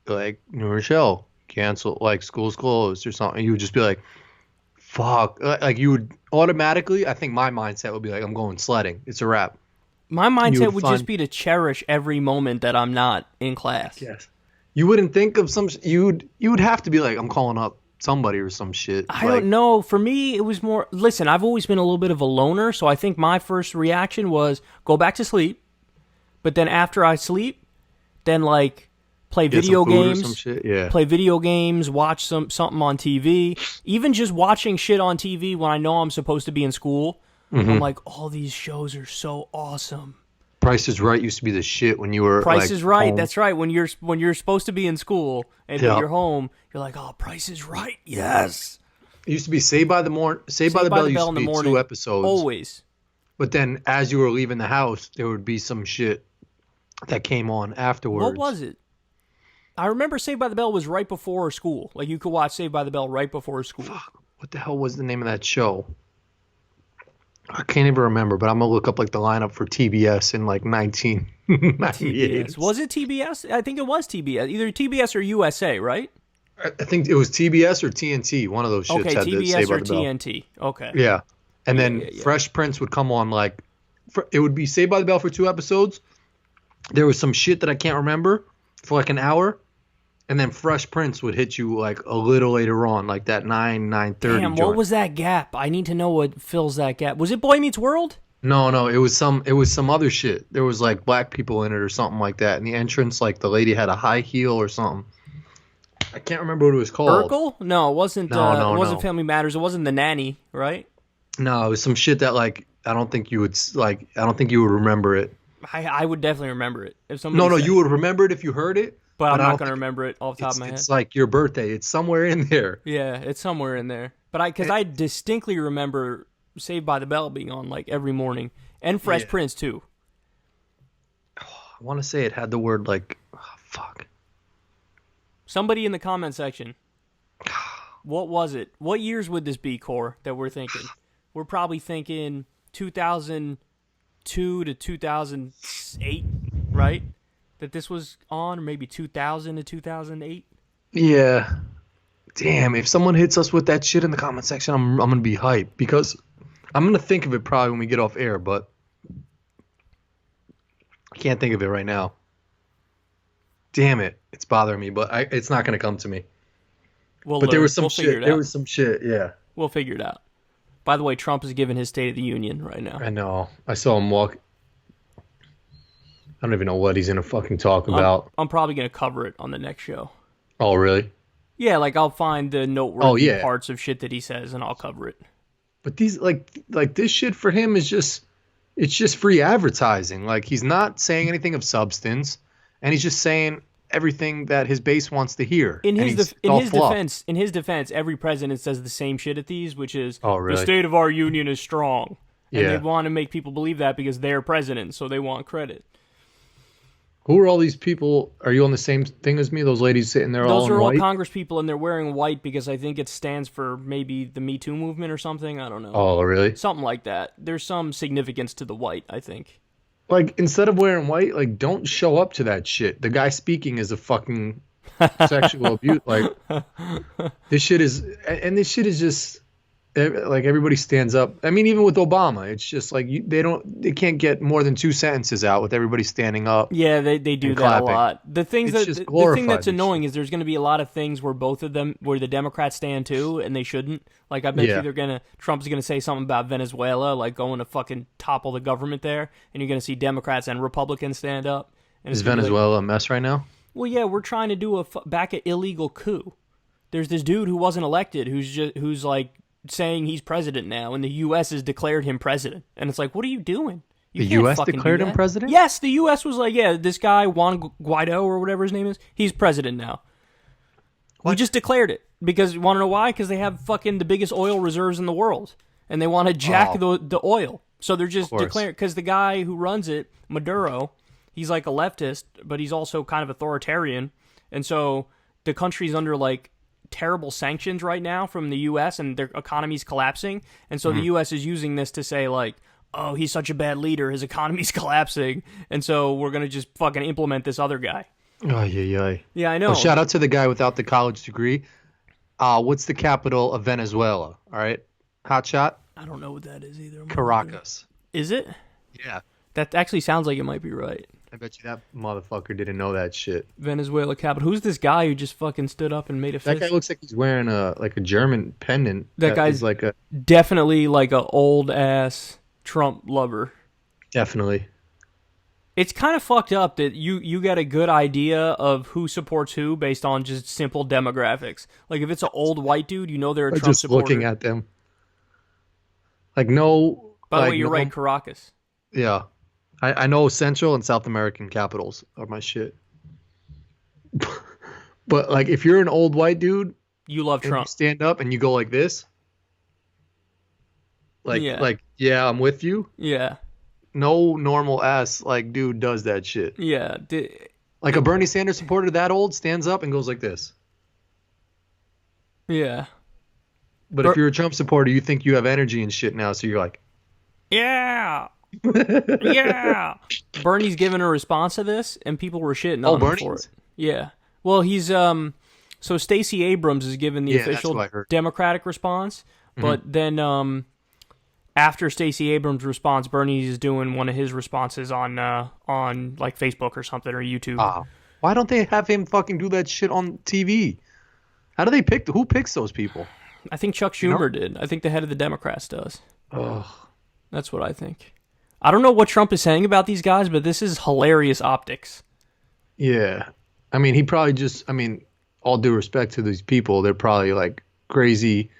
Speaker 1: New Rochelle, cancel, like, school's closed or something, you would just be like, fuck. Like, you would automatically, I think my mindset would be like, I'm going sledding. It's a wrap.
Speaker 2: My mindset would just be to cherish every moment that I'm not in class.
Speaker 1: Yes. You wouldn't think of you would have to be like, I'm calling up somebody or some shit.
Speaker 2: I don't know. For me, it was more, listen, I've always been a little bit of a loner, so I think my first reaction was go back to sleep, but then after I sleep, then like play video games,
Speaker 1: or some shit. Yeah.
Speaker 2: Play video games, watch something on TV, even just watching shit on TV when I know I'm supposed to be in school. I'm like, all these shows are so awesome.
Speaker 1: Price is Right used to be the shit when you were
Speaker 2: Price is Right.
Speaker 1: home.
Speaker 2: That's right. When you're supposed to be in school and you're home, you're like, oh, Price is Right. Yes.
Speaker 1: It used to be Saved by the Bell used to be 2 episodes.
Speaker 2: Always.
Speaker 1: But then as you were leaving the house, there would be some shit that came on afterwards.
Speaker 2: What was it? I remember Saved by the Bell was right before school. Like you could watch Saved by the Bell right before school.
Speaker 1: Fuck. What the hell was the name of that show? I can't even remember, but I'm going to look up like the lineup for TBS in like 1998.
Speaker 2: TBS. Was it TBS? I think it was TBS. Either TBS or USA, right?
Speaker 1: I think it was TBS or TNT. One of those shits had
Speaker 2: TBS
Speaker 1: the Saved by
Speaker 2: or
Speaker 1: the Bell.
Speaker 2: TNT. Okay.
Speaker 1: Yeah. And then Fresh Prince would come on like, it would be Saved by the Bell for 2 episodes. There was some shit that I can't remember for like an hour. And then Fresh Prince would hit you like a little later on, like that 9:30.
Speaker 2: Damn, what was that gap? I need to know what fills that gap. Was it Boy Meets World?
Speaker 1: No, it was some other shit. There was like black people in it or something like that. And the entrance, like the lady had a high heel or something. I can't remember what it was called.
Speaker 2: Urkel? No, it wasn't.
Speaker 1: No,
Speaker 2: it wasn't Family Matters. It wasn't The Nanny, right?
Speaker 1: No, it was some shit that like I don't think you would remember it.
Speaker 2: I would definitely remember it if somebody.
Speaker 1: No, you would remember it if you heard it.
Speaker 2: But I'm not going to remember it off the top of my head.
Speaker 1: It's like your birthday. It's somewhere in there.
Speaker 2: Yeah, it's somewhere in there. But I distinctly remember Saved by the Bell being on like every morning, and Fresh Prince too.
Speaker 1: I want to say it had the word like, fuck.
Speaker 2: Somebody in the comment section. What was it? What years would this be, Cor, that we're thinking? We're probably thinking 2002 to 2008, right? That this was on, or maybe 2000 to 2008?
Speaker 1: Yeah. Damn, if someone hits us with that shit in the comment section, I'm going to be hyped because I'm going to think of it probably when we get off air, but can't think of it right now. Damn it. It's bothering me, but it's not going to come to me. But there was some shit. There was some shit, yeah.
Speaker 2: We'll figure it out. By the way, Trump is giving his State of the Union right now.
Speaker 1: I know. I saw him walk. I don't even know what he's going to fucking talk about.
Speaker 2: I'm probably going to cover it on the next show.
Speaker 1: Oh, really?
Speaker 2: Yeah, like I'll find the noteworthy parts of shit that he says and I'll cover it.
Speaker 1: But these like this shit for him is just free advertising. Like he's not saying anything of substance and he's just saying everything that his base wants to hear.
Speaker 2: In his defense, every president says the same shit at these, which is
Speaker 1: really?
Speaker 2: The state of our union is strong. And they want to make people believe that because they're president, so they want credit.
Speaker 1: Who are all these people? Are you on the same thing as me? Those ladies sitting there all in white?
Speaker 2: Those are all Congress people, and they're wearing white because I think it stands for maybe the Me Too movement or something. I don't know.
Speaker 1: Oh, really?
Speaker 2: Something like that. There's some significance to the white, I think.
Speaker 1: Like, instead of wearing white, like, don't show up to that shit. The guy speaking is a fucking sexual abuse. Like, this shit is just, like, everybody stands up. I mean, even with Obama, it's just like they can't get more than 2 sentences out with everybody standing up.
Speaker 2: Yeah, they do that clapping. A lot. The thing that's annoying
Speaker 1: shit.
Speaker 2: Is there's going to be a lot of things where where the Democrats stand too, and they shouldn't. Like I bet you Trump's going to say something about Venezuela, like going to fucking topple the government there, and you're going to see Democrats and Republicans stand up. And
Speaker 1: is Venezuela a mess right now?
Speaker 2: Well, yeah, we're trying to do back an illegal coup. There's this dude who wasn't elected who's like saying he's president now, and the U.S. has declared him president. And it's like, what are you doing?
Speaker 1: The U.S. declared him president?
Speaker 2: Yes, the U.S. was like, yeah, this guy, Juan Guaido or whatever his name is, he's president now. What? We just declared it. Because, you want to know why? Because they have fucking the biggest oil reserves in the world. And they want to jack the oil. So they're just declaring, because the guy who runs it, Maduro, he's like a leftist, but he's also kind of authoritarian. And so the country's under like terrible sanctions right now from the U.S. and their economy's collapsing. And so the U.S. is using this to say like, oh, he's such a bad leader, his economy's collapsing, and so we're going to just fucking implement this other guy. Yeah, I know.
Speaker 1: Oh, shout out to the guy without the college degree. What's the capital of Venezuela? All right. Hot shot?
Speaker 2: I don't know what that is either.
Speaker 1: Caracas.
Speaker 2: Is it?
Speaker 1: Yeah.
Speaker 2: That actually sounds like it might be right.
Speaker 1: I bet you that motherfucker didn't know that shit.
Speaker 2: Venezuela capital. Who's this guy who just fucking stood up and made a fist?
Speaker 1: That guy looks like he's wearing a German pendant.
Speaker 2: That guy's
Speaker 1: like
Speaker 2: definitely like a old ass Trump lover.
Speaker 1: Definitely.
Speaker 2: It's kind of fucked up that you get a good idea of who supports who based on just simple demographics. Like if it's an old white dude, you know they're a Trump
Speaker 1: just
Speaker 2: supporter.
Speaker 1: Looking at them. Like no.
Speaker 2: By the way, you're right, Caracas.
Speaker 1: Yeah. I know Central and South American capitals are my shit. But like if you're an old white dude,
Speaker 2: you love Trump.
Speaker 1: You stand up and you go like this. Like yeah, I'm with you.
Speaker 2: Yeah.
Speaker 1: No normal ass like dude does that shit.
Speaker 2: Yeah.
Speaker 1: Like a Bernie Sanders supporter that old stands up and goes like this.
Speaker 2: Yeah.
Speaker 1: But if you're a Trump supporter, you think you have energy and shit now, so you're like,
Speaker 2: yeah. Yeah. Bernie's giving a response to this, and people were shitting on him for it. Yeah. Well, he's so Stacey Abrams is giving the official Democratic response, but then after Stacey Abrams' response, Bernie's doing one of his responses on like Facebook or something or YouTube.
Speaker 1: Why don't they have him fucking do that shit on TV? How do they pick? Who picks those people?
Speaker 2: I think Chuck Schumer did. I think the head of the Democrats does.
Speaker 1: Ugh.
Speaker 2: That's what I think. I don't know what Trump is saying about these guys, but this is hilarious optics.
Speaker 1: Yeah. I mean, he probably just, all due respect to these people, they're probably like crazy,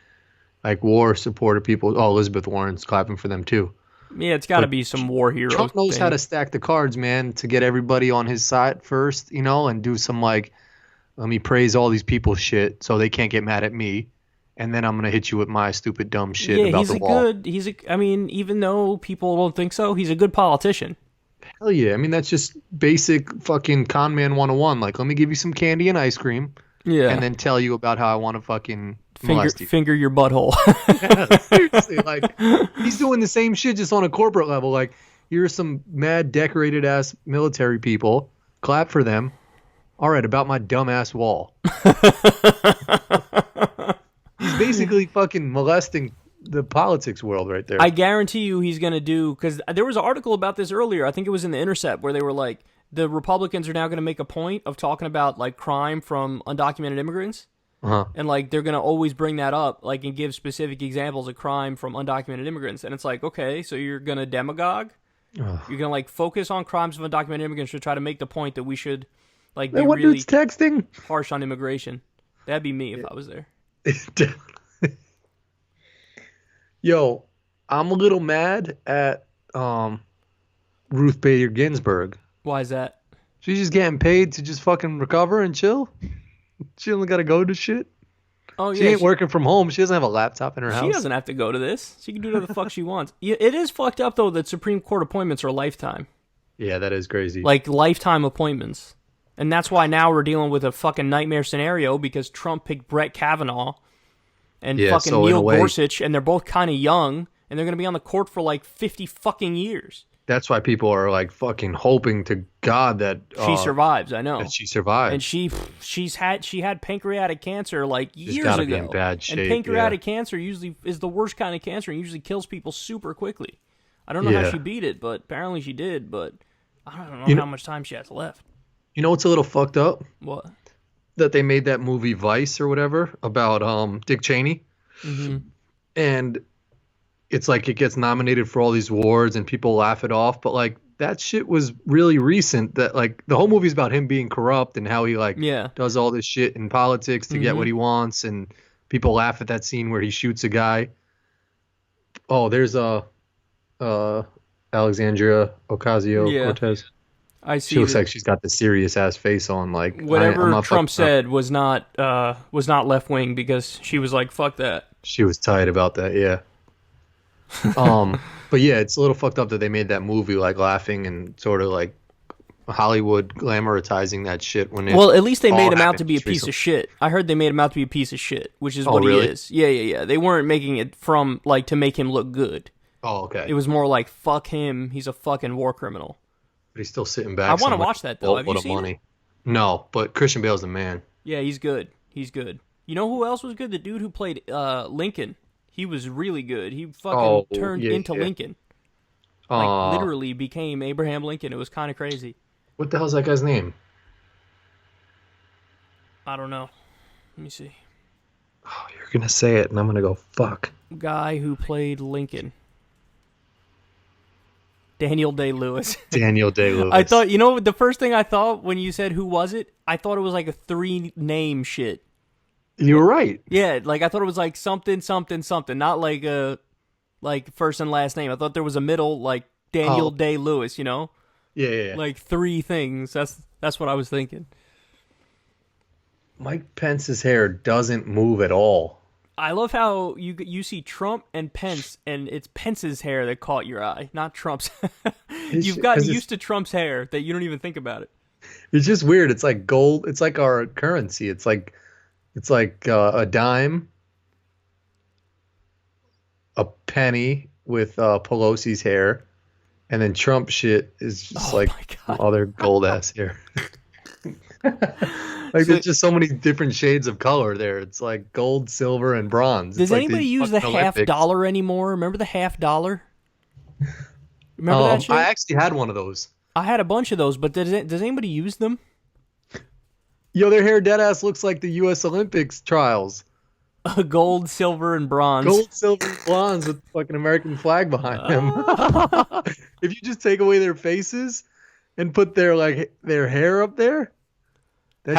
Speaker 1: like war supporter people. Oh, Elizabeth Warren's clapping for them too.
Speaker 2: Yeah, it's got to be some war hero.
Speaker 1: Trump knows how to stack the cards, man, to get everybody on his side first, and do some like, let me praise all these people shit so they can't get mad at me. And then I'm going to hit you with my stupid dumb shit about the wall.
Speaker 2: Even though people don't think so, he's a good politician.
Speaker 1: Hell yeah. That's just basic fucking con man 101. Like, let me give you some candy and ice cream. Yeah. And then tell you about how I want to fucking
Speaker 2: finger your butthole.
Speaker 1: Yeah, seriously. Like, he's doing the same shit just on a corporate level. Like, here's some mad decorated ass military people. Clap for them. All right, about my dumb ass wall. He's basically fucking molesting the politics world right there.
Speaker 2: I guarantee you he's going to do, because there was an article about this earlier. I think it was in The Intercept where they were like, the Republicans are now going to make a point of talking about like crime from undocumented immigrants.
Speaker 1: Uh-huh.
Speaker 2: And like they're going to always bring that up, like, and give specific examples of crime from undocumented immigrants. And it's like, okay, so you're going to demagogue? You're going to like focus on crimes of undocumented immigrants to try to make the point that we should like be
Speaker 1: what
Speaker 2: really
Speaker 1: dude's texting?
Speaker 2: harsh on immigration. That'd be me if I was there.
Speaker 1: Yo, I'm a little mad at Ruth Bader Ginsburg.
Speaker 2: Why is that?
Speaker 1: She's just getting paid to just fucking recover and chill. She only got to go to shit.
Speaker 2: Oh yeah,
Speaker 1: she ain't working from home. She doesn't have a laptop in her house.
Speaker 2: She doesn't have to go to this. She can do whatever the fuck she wants. It is fucked up though that Supreme Court appointments are lifetime.
Speaker 1: Yeah, that is crazy.
Speaker 2: Like lifetime appointments. And that's why now we're dealing with a fucking nightmare scenario because Trump picked Brett Kavanaugh and fucking Neil Gorsuch, and they're both kind of young, and they're going to be on the court for like 50 fucking years.
Speaker 1: That's why people are like fucking hoping to God that
Speaker 2: she survives. I know
Speaker 1: that she survives,
Speaker 2: and she had pancreatic cancer like years ago.
Speaker 1: Be in bad shape,
Speaker 2: and pancreatic cancer usually is the worst kind of cancer and usually kills people super quickly. I don't know how she beat it, but apparently she did. But I don't know how much time she has left.
Speaker 1: You know what's a little fucked up?
Speaker 2: What?
Speaker 1: That they made that movie Vice or whatever about Dick Cheney, and it's like it gets nominated for all these awards and people laugh it off, but like that shit was really recent. That like the whole movie's about him being corrupt and how he like does all this shit in politics to get what he wants, and people laugh at that scene where he shoots a guy. Oh, there's Alexandria Ocasio-Cortez.
Speaker 2: I see.
Speaker 1: She looks like she's got the serious ass face on. Like
Speaker 2: whatever Trump said was not left wing because she was like, "Fuck that."
Speaker 1: She was tight about that, yeah. But yeah, it's a little fucked up that they made that movie like laughing and sort of like Hollywood glamorizing that shit when it.
Speaker 2: Well, at least they made him out to be a piece of shit. I heard they made him out to be a piece of shit, which is what he is. Yeah. They weren't making it from like to make him look good.
Speaker 1: Oh, okay.
Speaker 2: It was more like fuck him. He's a fucking war criminal.
Speaker 1: But he's still sitting back.
Speaker 2: I want to watch that though. Have you seen it?
Speaker 1: No, but Christian Bale's the man.
Speaker 2: Yeah, he's good. He's good. You know who else was good? The dude who played Lincoln. He was really good. He fucking turned into Lincoln. Like literally became Abraham Lincoln. It was kind of crazy.
Speaker 1: What the hell's that guy's name?
Speaker 2: I don't know. Let me see.
Speaker 1: Oh, you're gonna say it, and I'm gonna go fuck.
Speaker 2: Guy who played Lincoln. Daniel Day-Lewis.
Speaker 1: Daniel Day-Lewis.
Speaker 2: I thought, the first thing I thought when you said who was it, I thought it was like a 3-name shit.
Speaker 1: You were right.
Speaker 2: Yeah, like I thought it was like something, something, something, not like a first and last name. I thought there was a middle, like Daniel Day-Lewis,
Speaker 1: Yeah.
Speaker 2: Like 3 things. That's what I was thinking.
Speaker 1: Mike Pence's hair doesn't move at all.
Speaker 2: I love how you see Trump and Pence, and it's Pence's hair that caught your eye, not Trump's. You've gotten used to Trump's hair that you don't even think about it.
Speaker 1: It's just weird. It's like gold. It's like our currency. It's like a dime, a penny with Pelosi's hair, and then Trump shit is just other gold ass hair. Like there's just so many different shades of color there. It's like gold, silver, and bronze.
Speaker 2: Does anybody use the $half anymore? Remember the $half? Remember that shit?
Speaker 1: I actually had one of those.
Speaker 2: I had a bunch of those, but does anybody use them?
Speaker 1: Yo, their hair deadass looks like the U.S. Olympics trials.
Speaker 2: Gold, silver, and bronze.
Speaker 1: Gold, silver, and bronze with the fucking American flag behind them. If you just take away their faces and put their hair up there,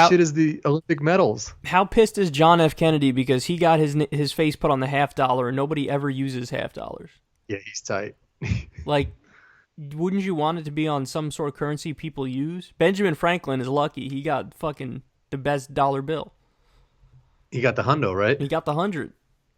Speaker 1: shit is the Olympic medals. How
Speaker 2: pissed is John F. Kennedy because he got his face put on the $half and nobody ever uses $half?
Speaker 1: Yeah, he's tight.
Speaker 2: Like, wouldn't you want it to be on some sort of currency people use? Benjamin Franklin is lucky. He got fucking the best dollar bill.
Speaker 1: He got the hundo, right?
Speaker 2: He got the 100.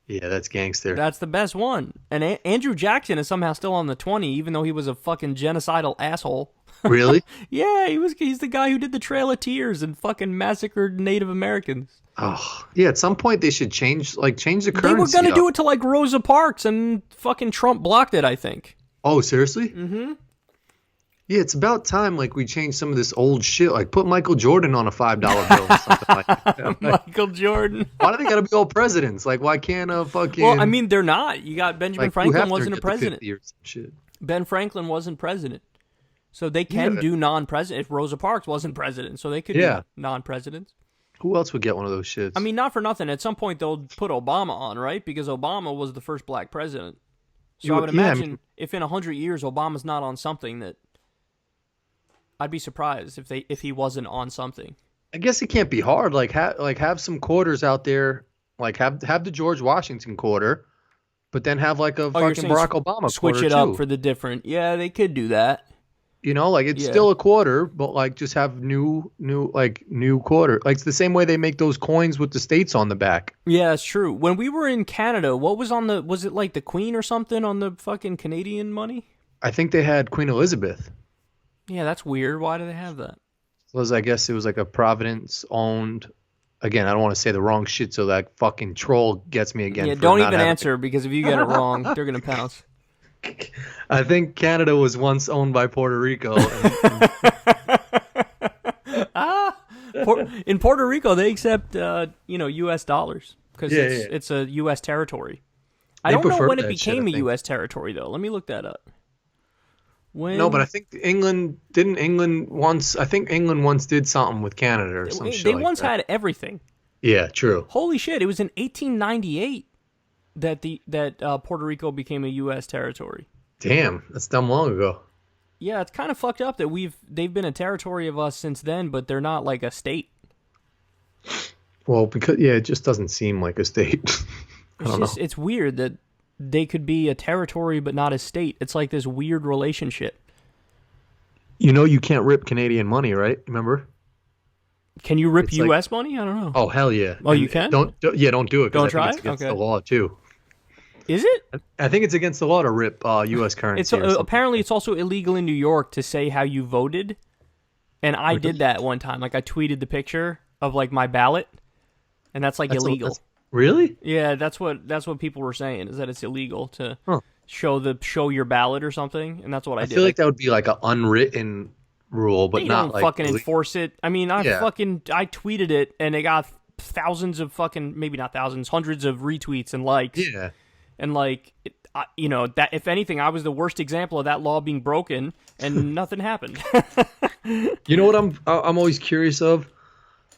Speaker 1: Yeah, that's gangster.
Speaker 2: That's the best one. And Andrew Jackson is somehow still on the 20, even though he was a fucking genocidal asshole.
Speaker 1: Really?
Speaker 2: Yeah, he's the guy who did the Trail of Tears and fucking massacred Native Americans.
Speaker 1: Oh, yeah, at some point they should change the currency.
Speaker 2: They were going to do it to like Rosa Parks and fucking Trump blocked it, I think.
Speaker 1: Oh, seriously?
Speaker 2: Mm-hmm.
Speaker 1: Yeah, it's about time like we change some of this old shit. Like put Michael Jordan on a $5 bill or something like that. Like,
Speaker 2: Michael Jordan.
Speaker 1: why do they gotta be all presidents? Like why can't a fucking
Speaker 2: Well, I mean, they're not. You got Benjamin
Speaker 1: like
Speaker 2: Franklin
Speaker 1: Hefner
Speaker 2: wasn't a
Speaker 1: get the
Speaker 2: president.
Speaker 1: 50 or some shit?
Speaker 2: Ben Franklin wasn't president. So they can
Speaker 1: Yeah.
Speaker 2: do non-president. If Rosa Parks wasn't president, so they could
Speaker 1: Yeah.
Speaker 2: do non-presidents.
Speaker 1: Who else would get one of those shits?
Speaker 2: I mean, not for nothing. At some point, they'll put Obama on, right? Because Obama was the first black president. So I would imagine if in 100 years Obama's not on something, that I'd be surprised if he wasn't on something.
Speaker 1: I guess it can't be hard. Like have some quarters out there. Like have the George Washington quarter, but then have like a
Speaker 2: you're
Speaker 1: fucking
Speaker 2: saying
Speaker 1: Barack Obama
Speaker 2: switch
Speaker 1: quarter
Speaker 2: it
Speaker 1: too.
Speaker 2: up for the different. Yeah, they could do that.
Speaker 1: You know, like it's
Speaker 2: Yeah.
Speaker 1: still a quarter, but like just have new quarter. Like it's the same way they make those coins with the states on the back.
Speaker 2: Yeah, it's true. When we were in Canada, what was on the? Was it like the Queen or something on the fucking Canadian money?
Speaker 1: I think they had Queen Elizabeth.
Speaker 2: Yeah, that's weird. Why do they have that?
Speaker 1: I guess it was like a Providence owned. Again, I don't want to say the wrong shit, so that fucking troll gets me again.
Speaker 2: Yeah,
Speaker 1: for
Speaker 2: don't
Speaker 1: not
Speaker 2: even
Speaker 1: having-
Speaker 2: answer because if you get it wrong, they're gonna pounce.
Speaker 1: I think Canada was once owned by Puerto Rico.
Speaker 2: In Puerto Rico, they accept U.S. dollars because
Speaker 1: Yeah,
Speaker 2: it's a U.S. territory. I
Speaker 1: They
Speaker 2: don't know
Speaker 1: prefer
Speaker 2: when it
Speaker 1: that
Speaker 2: became
Speaker 1: shit, I
Speaker 2: a
Speaker 1: think.
Speaker 2: U.S. territory though. Let me look that up. When
Speaker 1: No, but I think England once did something with Canada or some shit
Speaker 2: they
Speaker 1: like
Speaker 2: once
Speaker 1: that.
Speaker 2: had everything.
Speaker 1: Yeah, true.
Speaker 2: Holy shit! It was in 1898 that Puerto Rico became a U.S. territory.
Speaker 1: Damn, that's dumb long ago.
Speaker 2: Yeah, it's kind of fucked up that they've been a territory of us since then, but they're not like a state.
Speaker 1: Well, because it just doesn't seem like a state.
Speaker 2: It's weird that they could be a territory but not a state. It's like this weird relationship.
Speaker 1: You know, you can't rip Canadian money, right? Remember?
Speaker 2: Can you rip
Speaker 1: It's
Speaker 2: U.S. money? I don't know.
Speaker 1: Oh hell yeah!
Speaker 2: Oh, you can?
Speaker 1: Don't do it. 'Cause
Speaker 2: Don't
Speaker 1: I think
Speaker 2: try
Speaker 1: it's
Speaker 2: it?
Speaker 1: against
Speaker 2: Okay.
Speaker 1: the law too.
Speaker 2: Is it?
Speaker 1: I think it's against the law to rip U.S. currency.
Speaker 2: It's
Speaker 1: or something.
Speaker 2: apparently it's also illegal in New York to say how you voted, and I did that one time. Like I tweeted the picture of like my ballot, and that's like illegal.
Speaker 1: Really?
Speaker 2: Yeah, that's what people were saying is that it's illegal to
Speaker 1: Huh.
Speaker 2: show your ballot or something, and that's what I did.
Speaker 1: feel like that would be like an unwritten rule, but
Speaker 2: They
Speaker 1: not
Speaker 2: don't
Speaker 1: like
Speaker 2: fucking enforce it. I mean, I
Speaker 1: Yeah.
Speaker 2: tweeted it, and it got thousands of fucking, maybe not thousands, hundreds of retweets and likes.
Speaker 1: Yeah.
Speaker 2: And like, that if anything, I was the worst example of that law being broken, and nothing happened.
Speaker 1: You know what I'm always curious of,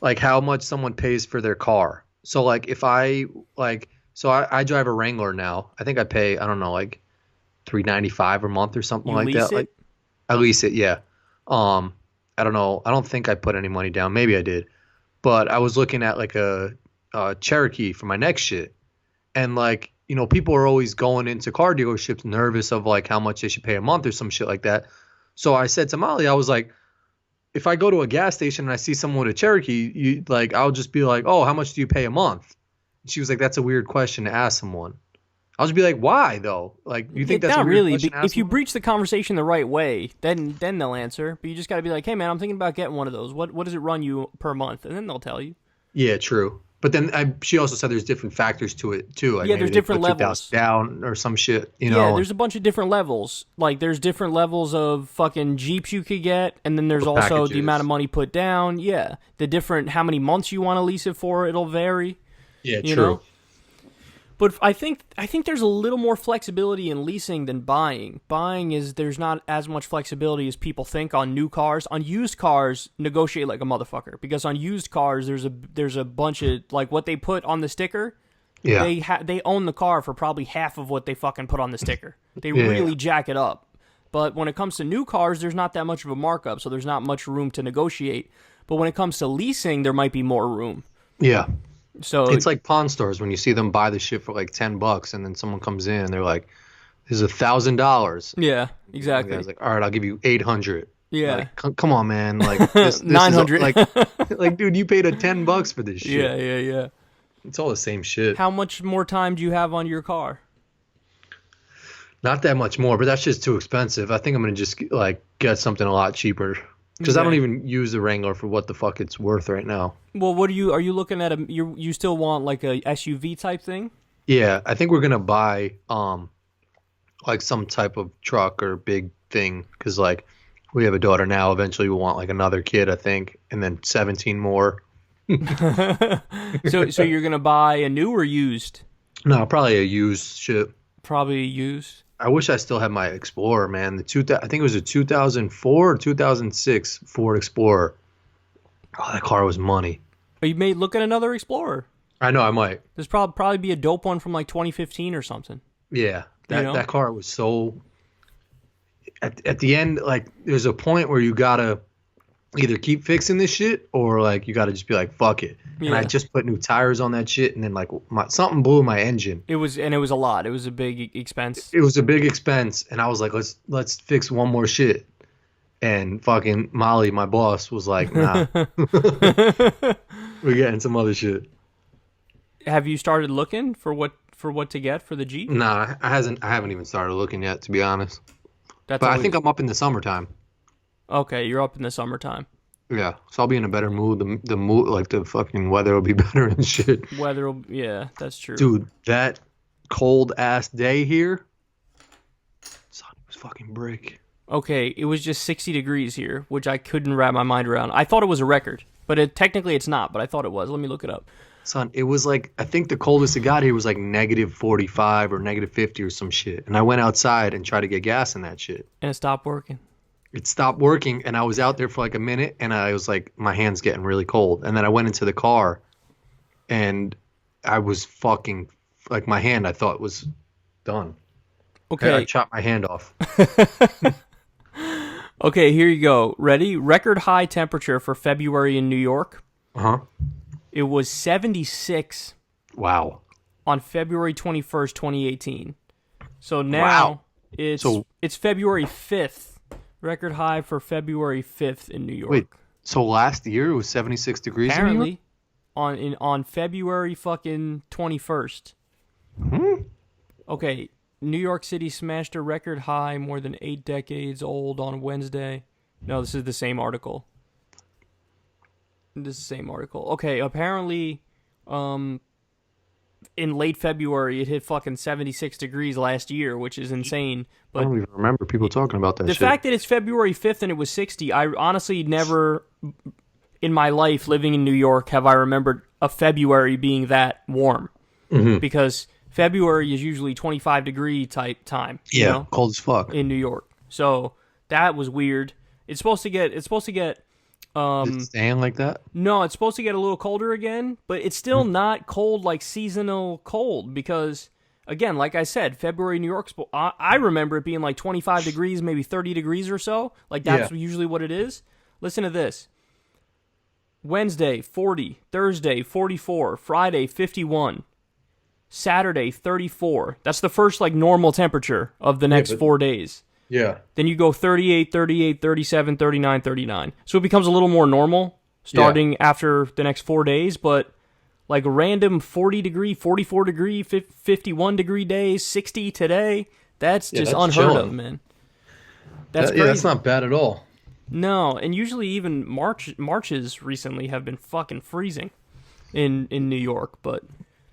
Speaker 1: like how much someone pays for their car. So like if I drive a Wrangler now. I think I pay like $395 a month or something
Speaker 2: You
Speaker 1: like
Speaker 2: lease
Speaker 1: that.
Speaker 2: it?
Speaker 1: Like I lease it, yeah. I don't know. I don't think I put any money down. Maybe I did, but I was looking at like a Cherokee for my next shit, and like people are always going into car dealerships nervous of like how much they should pay a month or some shit like that. So I said to Molly, I was like, if I go to a gas station and I see someone with a Cherokee, I'll just be like, oh, how much do you pay a month? And she was like, that's a weird question to ask someone. I'll just be like, why though? Like, you think that's
Speaker 2: not
Speaker 1: a weird
Speaker 2: really?
Speaker 1: question to ask
Speaker 2: If you
Speaker 1: someone?
Speaker 2: breach the conversation the right way, then they'll answer. But you just got to be like, hey man, I'm thinking about getting one of those. What does it run you per month? And then they'll tell you.
Speaker 1: Yeah, true. But then she also said there's different factors to it too. Like
Speaker 2: Yeah,
Speaker 1: maybe
Speaker 2: there's
Speaker 1: they
Speaker 2: different
Speaker 1: put
Speaker 2: levels.
Speaker 1: 2,000 down or some shit.
Speaker 2: Yeah, there's a bunch of different levels. Like, there's different levels of fucking Jeeps you could get, and then there's also
Speaker 1: packages.
Speaker 2: the amount of money put down. Yeah, the different, how many months you want to lease it for, it'll vary.
Speaker 1: Yeah,
Speaker 2: you
Speaker 1: true.
Speaker 2: know? But I think there's a little more flexibility in leasing than buying. Buying is there's not as much flexibility as people think on new cars. On used cars, negotiate like a motherfucker, because on used cars there's a bunch of like what they put on the sticker.
Speaker 1: Yeah.
Speaker 2: They own the car for probably half of what they fucking put on the sticker. They
Speaker 1: Yeah.
Speaker 2: really jack it up. But when it comes to new cars, there's not that much of a markup, so there's not much room to negotiate. But when it comes to leasing, there might be more room.
Speaker 1: Yeah.
Speaker 2: So
Speaker 1: It's like pawn stores when you see them buy the shit for like $10 and then someone comes in and they're like, "This is $1,000."
Speaker 2: yeah,
Speaker 1: The
Speaker 2: exactly.
Speaker 1: guy's like, "All right, I'll give you 800."
Speaker 2: Yeah.
Speaker 1: Like, come on, man. Like this
Speaker 2: 900.
Speaker 1: like, dude, you paid $10 for this shit.
Speaker 2: Yeah.
Speaker 1: It's all the same shit.
Speaker 2: How much more time do you have on your car?
Speaker 1: Not that much more, but that's just too expensive. I think I'm gonna just like get something a lot cheaper because I
Speaker 2: Okay.
Speaker 1: don't even use the Wrangler for what the fuck it's worth right now.
Speaker 2: Well, are you looking at you still want like a SUV type thing?
Speaker 1: Yeah, I think we're gonna buy like some type of truck or big thing because like We have a daughter now. Eventually, we'll want like another kid, I think, and then 17 more.
Speaker 2: So you're gonna buy a new or used?
Speaker 1: No, probably a used shit.
Speaker 2: Probably used.
Speaker 1: I wish I still had my Explorer, man. I think it was a 2004 or 2006 Ford Explorer. Oh, that car was money.
Speaker 2: But you may look at another Explorer.
Speaker 1: I know I might.
Speaker 2: There's probably be a dope one from like 2015 or something.
Speaker 1: Yeah,
Speaker 2: You know?
Speaker 1: that car was so. At the end, like, there's a point where you gotta either keep fixing this shit or like you gotta just be like, fuck it. And I
Speaker 2: Yeah.
Speaker 1: just put new tires on that shit, and then like something blew my engine.
Speaker 2: It was a lot. It was a big expense.
Speaker 1: It was a big expense, and I was like, let's fix one more shit. And fucking Molly, my boss, was like, nah, we're getting some other shit.
Speaker 2: Have you started looking for what to get for the Jeep?
Speaker 1: Nah, I haven't even started looking yet, to be honest.
Speaker 2: That's
Speaker 1: But I
Speaker 2: always-
Speaker 1: think I'm up in the summertime.
Speaker 2: okay. You're up in the summertime.
Speaker 1: Yeah, so I'll be in a better mood. The mood, like the fucking weather will be better and shit.
Speaker 2: Weather, yeah, that's true.
Speaker 1: Dude, that cold ass day here, son, it was fucking break.
Speaker 2: Okay, it was just 60 degrees here, which I couldn't wrap my mind around. I thought it was a record, but technically it's not. But I thought it was. Let me look it up.
Speaker 1: Son, it was like, I think the coldest it got here was like negative 45 or negative 50 or some shit. And I went outside and tried to get gas in that shit.
Speaker 2: And it stopped working.
Speaker 1: It stopped working, and I was out there for like a minute, and I was like, my hand's getting really cold. And then I went into the car, and I was fucking, like, my hand I thought was done.
Speaker 2: Okay.
Speaker 1: I chopped my hand off.
Speaker 2: Okay, here you go. Ready? Record high temperature for February in New York.
Speaker 1: Uh-huh.
Speaker 2: It was 76
Speaker 1: Wow.
Speaker 2: on February 21st, 2018. So now
Speaker 1: Wow.
Speaker 2: it's February 5th. Record high for February 5th in New York.
Speaker 1: Wait, so last year it was 76 degrees in New York?
Speaker 2: Apparently on February fucking 21st. Okay, New York City smashed a record high more than 8 decades old on Wednesday. No, this is the same article. Okay, apparently in late February it hit fucking 76 degrees last year, which is insane.
Speaker 1: I
Speaker 2: But
Speaker 1: don't even remember people talking about that
Speaker 2: the
Speaker 1: shit.
Speaker 2: fact that it's February 5th and it was 60, I honestly never in my life living in New York have I remembered a February being that warm. Because February is usually 25 degree type time.
Speaker 1: Yeah,
Speaker 2: You know,
Speaker 1: cold as fuck.
Speaker 2: in New York. So that was weird. It's supposed to get
Speaker 1: Is it staying like that?
Speaker 2: no, it's supposed to get a little colder again, but it's still not cold like seasonal cold because, again, like I said, February New York's. I remember it being like 25 degrees, maybe 30 degrees or so. Like that's usually what it is. Listen to this. Wednesday, 40. Thursday, 44. Friday, 51. Saturday, 34. That's the first like normal temperature of the next 4 days.
Speaker 1: Yeah.
Speaker 2: Then you go 38, 38, 37, 39, 39. So it becomes a little more normal starting after the next 4 days, but like random 40 degree, 44 degree, 51 degree days, 60 today, that's just
Speaker 1: that's
Speaker 2: unheard of,
Speaker 1: chilling.
Speaker 2: man. That's crazy.
Speaker 1: Yeah, that's not bad at all.
Speaker 2: No, and usually even Marches recently have been fucking freezing in New York, but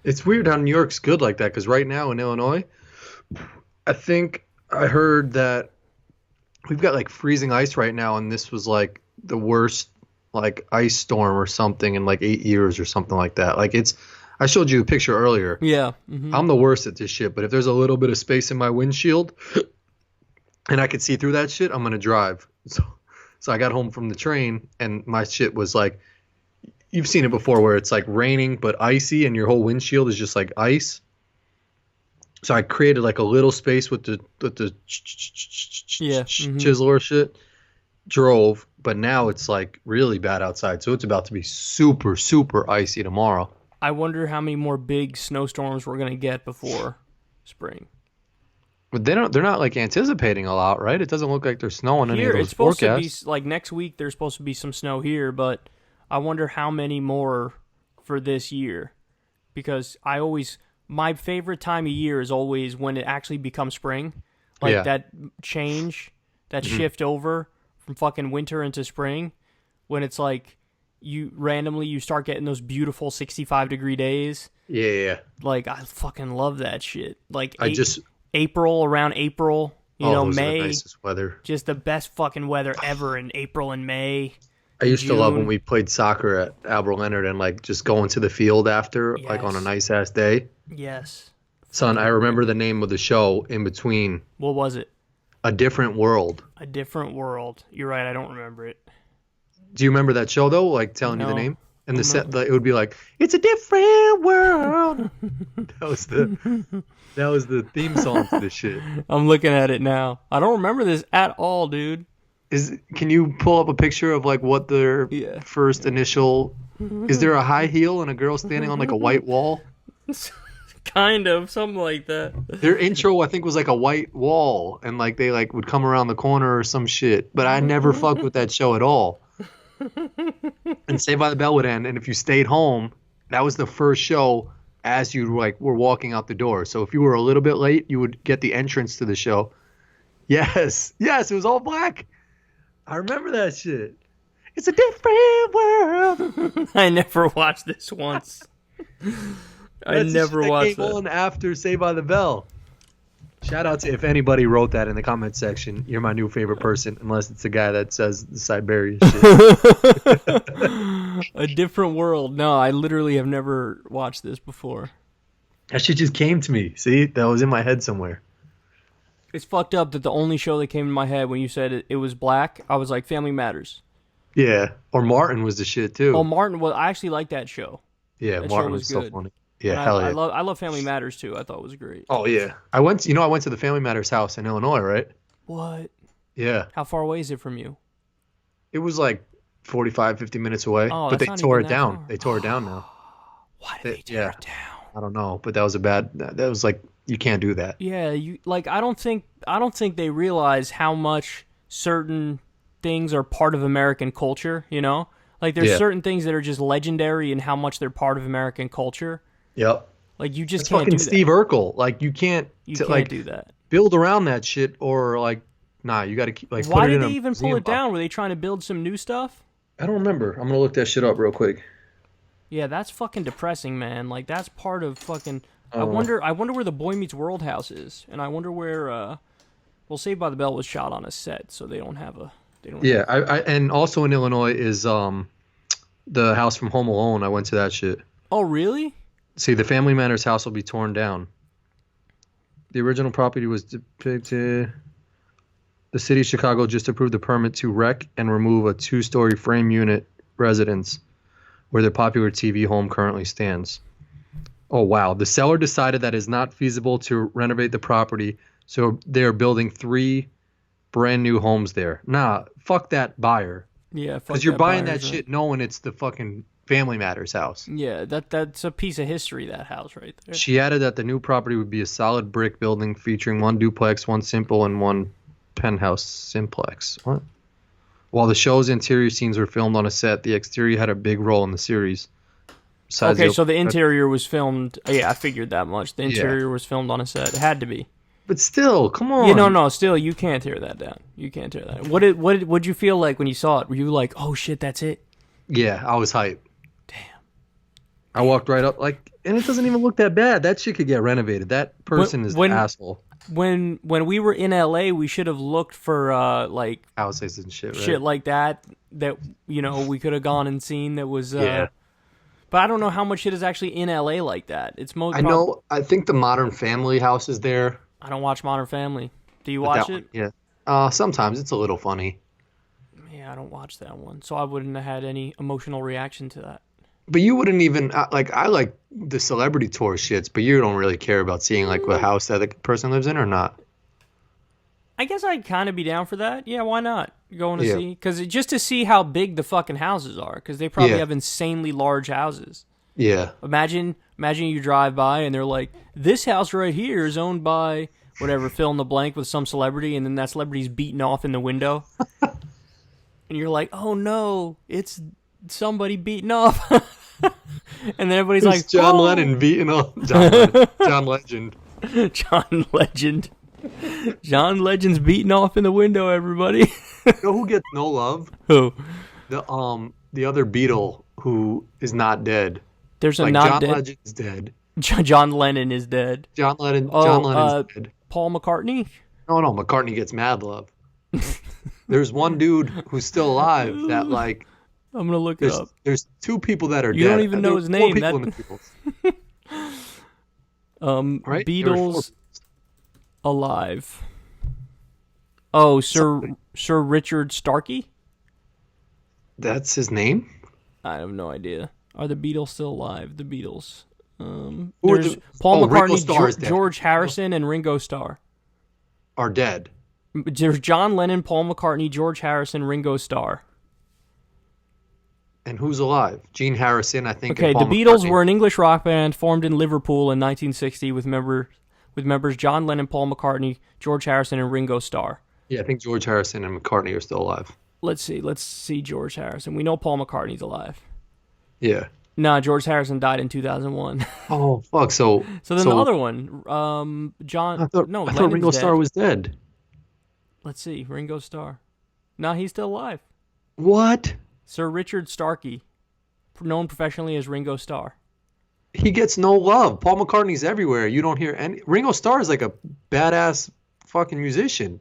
Speaker 1: It's weird how New York's good like that, because right now in Illinois, I think I heard that we've got like freezing ice right now, and this was like the worst like ice storm or something in like 8 years or something like that. Like I showed you a picture earlier.
Speaker 2: yeah.
Speaker 1: I'm the worst at this shit, but if there's a little bit of space in my windshield and I could see through that shit, I'm gonna drive. So I got home from the train, and my shit was like, you've seen it before where it's like raining but icy and your whole windshield is just like ice. So I created like a little space with the chiseler shit, drove, but now it's like really bad outside. So it's about to be super, super icy tomorrow.
Speaker 2: I wonder how many more big snowstorms we're gonna get before spring.
Speaker 1: But they're not like anticipating a lot, right? It doesn't look like they're snowing any
Speaker 2: Here,
Speaker 1: of
Speaker 2: it's
Speaker 1: those
Speaker 2: supposed
Speaker 1: forecasts.
Speaker 2: to be like next week. There's supposed to be some snow here, but I wonder how many more for this year, because my favorite time of year is always when it actually becomes spring, like that change, that shift over from fucking winter into spring, when it's like you start getting those beautiful 65-degree days.
Speaker 1: Yeah.
Speaker 2: Like I fucking love that shit. Like
Speaker 1: I just
Speaker 2: around April, You know,
Speaker 1: those are the
Speaker 2: May,
Speaker 1: nicest weather.
Speaker 2: just the best fucking weather ever in April and May.
Speaker 1: I used to love when
Speaker 2: June.
Speaker 1: we played soccer at Albert Leonard and like just going to the field after, like on a
Speaker 2: Yes.
Speaker 1: nice ass day.
Speaker 2: Yes.
Speaker 1: Son, I remember the name of the show in between.
Speaker 2: What was it?
Speaker 1: A Different World.
Speaker 2: A Different World. You're right. I don't remember it.
Speaker 1: Do you remember that show though? Like telling you the
Speaker 2: No.
Speaker 1: name? And it would be like, it's a different world. That was the theme song to this shit.
Speaker 2: I'm looking at it now. I don't remember this at all, dude.
Speaker 1: Can you pull up a picture of like what their
Speaker 2: Yeah.
Speaker 1: first initial? Is there a high heel and a girl standing on like a white wall?
Speaker 2: Kind of, something like that.
Speaker 1: Their intro, I think, was like a white wall, and like they like would come around the corner or some shit. But I never fucked with that show at all. And Saved by the Bell would end, and if you stayed home, that was the first show as you like were walking out the door. So if you were a little bit late, you would get the entrance to the show. Yes, it was all black. I remember that shit. It's a different world.
Speaker 2: I never watched this once. I
Speaker 1: That's the
Speaker 2: never
Speaker 1: shit
Speaker 2: watched
Speaker 1: came
Speaker 2: that.
Speaker 1: on after Saved by the Bell. Shout out to if anybody wrote that in the comment section. You're my new favorite person, unless it's the guy that says the Siberian shit.
Speaker 2: A Different World. No, I literally have never watched this before.
Speaker 1: That shit just came to me. See, that was in my head somewhere.
Speaker 2: It's fucked up that the only show that came in my head when you said it was black, I was like, Family Matters.
Speaker 1: Yeah, or Martin was the shit too.
Speaker 2: Oh, Martin, well, I actually liked that show.
Speaker 1: Yeah,
Speaker 2: that
Speaker 1: Martin
Speaker 2: show
Speaker 1: was
Speaker 2: was
Speaker 1: so
Speaker 2: good.
Speaker 1: funny. Yeah,
Speaker 2: And
Speaker 1: hell yeah.
Speaker 2: I love Family Matters too. I thought it was great.
Speaker 1: Oh yeah, I went to the Family Matters house in Illinois, right?
Speaker 2: What?
Speaker 1: Yeah,
Speaker 2: How far away is it from you?
Speaker 1: it was like 45, 50 minutes away.
Speaker 2: Oh,
Speaker 1: but
Speaker 2: that's
Speaker 1: they
Speaker 2: not
Speaker 1: tore
Speaker 2: even
Speaker 1: it
Speaker 2: that
Speaker 1: down.
Speaker 2: far.
Speaker 1: They tore it down now.
Speaker 2: Why did they tear it down?
Speaker 1: I don't know, but that was that was like, you can't do that.
Speaker 2: Yeah, I don't think they realize how much certain things are part of American culture, you know? Like there's
Speaker 1: Yeah.
Speaker 2: certain things that are just legendary and how much they're part of American culture.
Speaker 1: Yep.
Speaker 2: Like you just
Speaker 1: It's
Speaker 2: can't
Speaker 1: fucking
Speaker 2: do
Speaker 1: Steve
Speaker 2: that.
Speaker 1: Urkel. Like you can't
Speaker 2: Can't do that.
Speaker 1: build around that shit, or like, nah, you got to keep like.
Speaker 2: Why
Speaker 1: put it
Speaker 2: did
Speaker 1: in
Speaker 2: they
Speaker 1: a
Speaker 2: even pull
Speaker 1: museum
Speaker 2: it down? Were they trying to build some new stuff?
Speaker 1: I don't remember. I'm gonna look that shit up real quick.
Speaker 2: Yeah, that's fucking depressing, man. Like that's part of fucking. I wonder where the Boy Meets World house is, and I wonder where. Well, Saved by the Bell was shot on a set, so they don't have a. They don't.
Speaker 1: Yeah, I and also in Illinois is the house from Home Alone. I went to that shit.
Speaker 2: Oh really?
Speaker 1: See, the Family Matters house will be torn down. The original property was depicted. The city of Chicago just approved the permit to wreck and remove a 2-story frame unit residence where the popular TV home currently stands. Oh, wow. The seller decided that it is not feasible to renovate the property, so they are building 3 brand new homes there. Nah, fuck that buyer.
Speaker 2: Yeah,
Speaker 1: Because you're buying that shit knowing it's the fucking Family Matters house.
Speaker 2: Yeah, that's a piece of history, that house right there.
Speaker 1: She added that the new property would be a solid brick building featuring 1 duplex, 1 simple, and 1 penthouse simplex. What? While the show's interior scenes were filmed on a set, the exterior had a big role in the series. Besides
Speaker 2: Okay, so the interior was filmed. Yeah, I figured that much. The
Speaker 1: Yeah.
Speaker 2: interior was filmed on a set. It had to be.
Speaker 1: But still, come on.
Speaker 2: Yeah, no. Still, you can't tear that down. You can't tear that. What'd you feel like when you saw it? Were you like, oh shit, that's it?
Speaker 1: Yeah, I was hyped.
Speaker 2: Damn.
Speaker 1: I walked right up, like, and it doesn't even look that bad. That shit could get renovated. That person is
Speaker 2: when-
Speaker 1: an asshole.
Speaker 2: When we were in LA, we should have looked for like
Speaker 1: Houses and shit, right?
Speaker 2: shit like that we could have gone and seen that was.
Speaker 1: Yeah.
Speaker 2: But I don't know how much shit is actually in LA like that. It's most.
Speaker 1: I know. I think the Modern Family house is there.
Speaker 2: I don't watch Modern Family. Do you
Speaker 1: but
Speaker 2: watch
Speaker 1: that
Speaker 2: it?
Speaker 1: one- yeah. Sometimes it's a little funny.
Speaker 2: Yeah, I don't watch that one, so I wouldn't have had any emotional reaction to that.
Speaker 1: But you wouldn't even like. I like the celebrity tour shits, but you don't really care about seeing like the house that the person lives in or not.
Speaker 2: I guess I'd kind of be down for that. Yeah, why not? Going to
Speaker 1: Yeah.
Speaker 2: see, because just to see how big the fucking houses are, because they probably
Speaker 1: Yeah.
Speaker 2: have insanely large houses.
Speaker 1: Yeah.
Speaker 2: Imagine you drive by and they're like, this house right here is owned by whatever, fill in the blank with some celebrity, and then that celebrity's beaten off in the window. And you're like, oh no, it's somebody beaten off. And then everybody's like,
Speaker 1: John
Speaker 2: oh!
Speaker 1: Lennon beating up. John Legend.
Speaker 2: John Legend. John Legend's beating off in the window, everybody.
Speaker 1: You know who gets no love?
Speaker 2: Who?
Speaker 1: The other Beatle who is not dead.
Speaker 2: There's a
Speaker 1: Like
Speaker 2: not
Speaker 1: John
Speaker 2: dead.
Speaker 1: Legend's dead.
Speaker 2: John Lennon is dead.
Speaker 1: John Lennon's
Speaker 2: Oh,
Speaker 1: dead.
Speaker 2: Paul McCartney?
Speaker 1: No, McCartney gets mad love. There's one dude who's still alive that like
Speaker 2: I'm gonna look it up.
Speaker 1: there's two people that are
Speaker 2: You
Speaker 1: dead.
Speaker 2: don't even know
Speaker 1: There's
Speaker 2: his
Speaker 1: four
Speaker 2: name.
Speaker 1: people in the Beatles. Right? There were four.
Speaker 2: Beatles alive. Oh, Sir Richard Starkey?
Speaker 1: That's his name?
Speaker 2: I have no idea. Are the Beatles still alive? The Beatles.
Speaker 1: Who
Speaker 2: There's Paul
Speaker 1: Ringo Starr is
Speaker 2: McCartney,
Speaker 1: dead.
Speaker 2: George Harrison, and Ringo Starr.
Speaker 1: Are dead.
Speaker 2: There's John Lennon, Paul McCartney, George Harrison, Ringo Starr.
Speaker 1: And who's alive? Gene Harrison, I think.
Speaker 2: Okay,
Speaker 1: and
Speaker 2: the
Speaker 1: Paul
Speaker 2: Beatles
Speaker 1: McCartney.
Speaker 2: were an English rock band formed in Liverpool in 1960 with members John Lennon, Paul McCartney, George Harrison, and Ringo Starr.
Speaker 1: Yeah, I think George Harrison and McCartney are still alive.
Speaker 2: Let's see George Harrison. We know Paul McCartney's alive.
Speaker 1: Yeah.
Speaker 2: Nah, George Harrison died in 2001.
Speaker 1: Oh fuck! So
Speaker 2: then the other one, John.
Speaker 1: I thought
Speaker 2: Lennon's
Speaker 1: Ringo
Speaker 2: dead.
Speaker 1: Starr was dead.
Speaker 2: Let's see, Ringo Starr. Nah, he's still alive.
Speaker 1: What?
Speaker 2: Sir Richard Starkey, known professionally as Ringo Starr.
Speaker 1: He gets no love. Paul McCartney's everywhere. You don't hear any. Ringo Starr is like a badass fucking musician.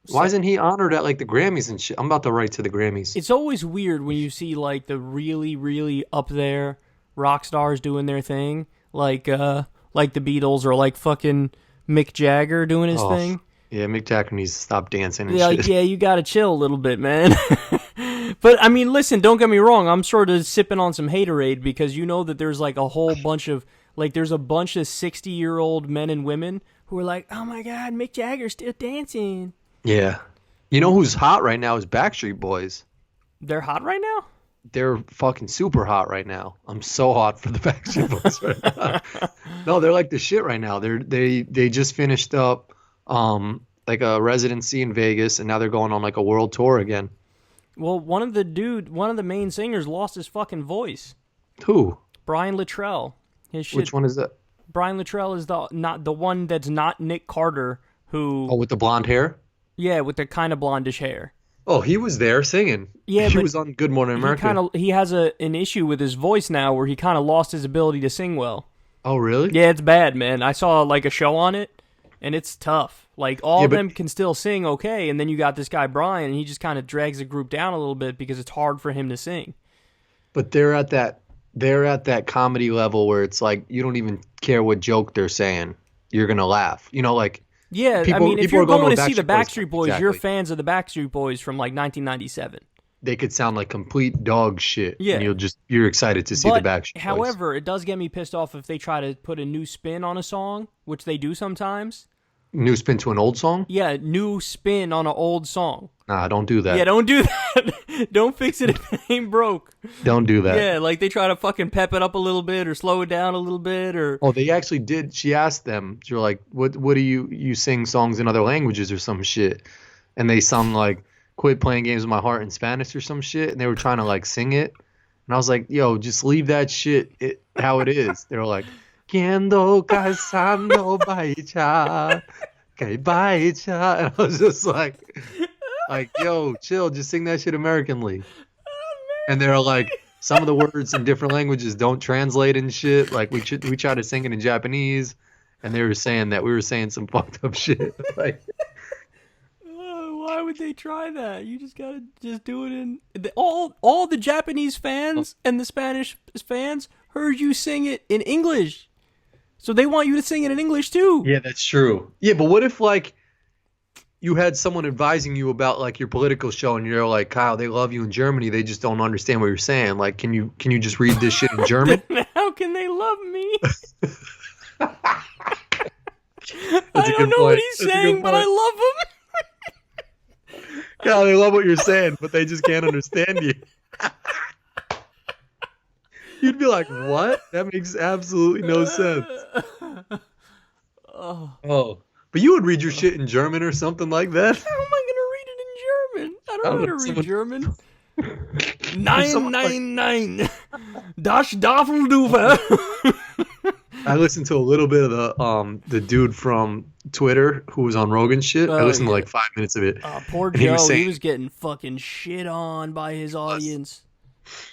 Speaker 1: Why isn't he honored at like the Grammys and shit? I'm about to write to the Grammys.
Speaker 2: It's always weird when you see like the really, really up there rock stars doing their thing, like the Beatles or like fucking Mick Jagger doing his thing.
Speaker 1: Yeah, Mick Jagger needs to stop dancing and
Speaker 2: Yeah,
Speaker 1: shit.
Speaker 2: like, yeah, you gotta chill a little bit, man. But I mean, listen, don't get me wrong. I'm sort of sipping on some haterade because you know that there's like a whole bunch of there's a bunch of 60-year-old men and women who are like, oh my god, Mick Jagger's still dancing.
Speaker 1: Yeah. You know who's hot right now is Backstreet Boys.
Speaker 2: They're hot right now?
Speaker 1: They're fucking super hot right now. I'm so hot for the Backstreet Boys right now. No, they're like the shit right now. They just finished up like a residency in Vegas and now they're going on like a world tour again.
Speaker 2: Well, one of the main singers lost his fucking voice.
Speaker 1: Who?
Speaker 2: Brian Littrell. His shit.
Speaker 1: Which one is that?
Speaker 2: Brian Littrell is the one that's not Nick Carter who
Speaker 1: Oh, with the blonde hair?
Speaker 2: Yeah, with the kind of blondish hair.
Speaker 1: Oh, he was there singing.
Speaker 2: Yeah,
Speaker 1: he
Speaker 2: but
Speaker 1: was on Good Morning America.
Speaker 2: He has an issue with his voice now where he kind of lost his ability to sing well.
Speaker 1: Oh, really?
Speaker 2: Yeah, it's bad, man. I saw like a show on it, and it's tough. Like all of them can still sing okay, and then you got this guy Brian, and he just kind of drags the group down a little bit because it's hard for him to sing.
Speaker 1: But they're at that comedy level where it's like you don't even care what joke they're saying. You're gonna laugh. You know, like
Speaker 2: yeah.
Speaker 1: People,
Speaker 2: I mean, if you're going to see the Backstreet Boys,
Speaker 1: exactly.
Speaker 2: you're fans of the Backstreet Boys from like 1997.
Speaker 1: They could sound like complete dog shit.
Speaker 2: Yeah.
Speaker 1: And you're excited to see the Backstreet Boys.
Speaker 2: However, it does get me pissed off if they try to put a new spin on a song, which they do sometimes.
Speaker 1: New spin to an old song?
Speaker 2: Yeah, new spin on an old song.
Speaker 1: Nah, don't do that.
Speaker 2: Yeah, don't do that. Don't fix it if it ain't broke.
Speaker 1: Don't do that.
Speaker 2: Yeah, like they try to fucking pep it up a little bit or slow it down a little bit or...
Speaker 1: Oh, they actually did. She asked them, you're like, what do you sing songs in other languages or some shit? And they sound like, quit playing games with my heart in Spanish or some shit. And they were trying to like sing it. And I was like, yo, just leave that shit how it is. They were like, Kiendo casando baicha, que baicha. And I was just like, yo, chill, just sing that shit Americanly. And they're like, some of the words in different languages don't translate and shit. Like we try to sing it in Japanese, and they were saying that we were saying some fucked up shit. Like,
Speaker 2: why would they try that? You just gotta do it in all the Japanese fans and the Spanish fans heard you sing it in English. So they want you to sing it in English too.
Speaker 1: yeah, that's true. Yeah, but what if like you had someone advising you about like your political show, and you're like, Kyle, they love you in Germany, they just don't understand what you're saying. Like, can you just read this shit in German?
Speaker 2: How can they love me?
Speaker 1: That's
Speaker 2: I don't know what he's saying, but I love him.
Speaker 1: Kyle, they love what you're saying, but they just can't understand you. You'd be like, what? That makes absolutely no sense. Oh. But you would read your shit in German or something like that?
Speaker 2: How am I going to read it in German? I don't know how to read German. 999. Das Dafeldufer.
Speaker 1: I listened to a little bit of the dude from Twitter who was on Rogan's shit. I listened to like 5 minutes of it.
Speaker 2: Poor Joe. He was getting fucking shit on by his audience.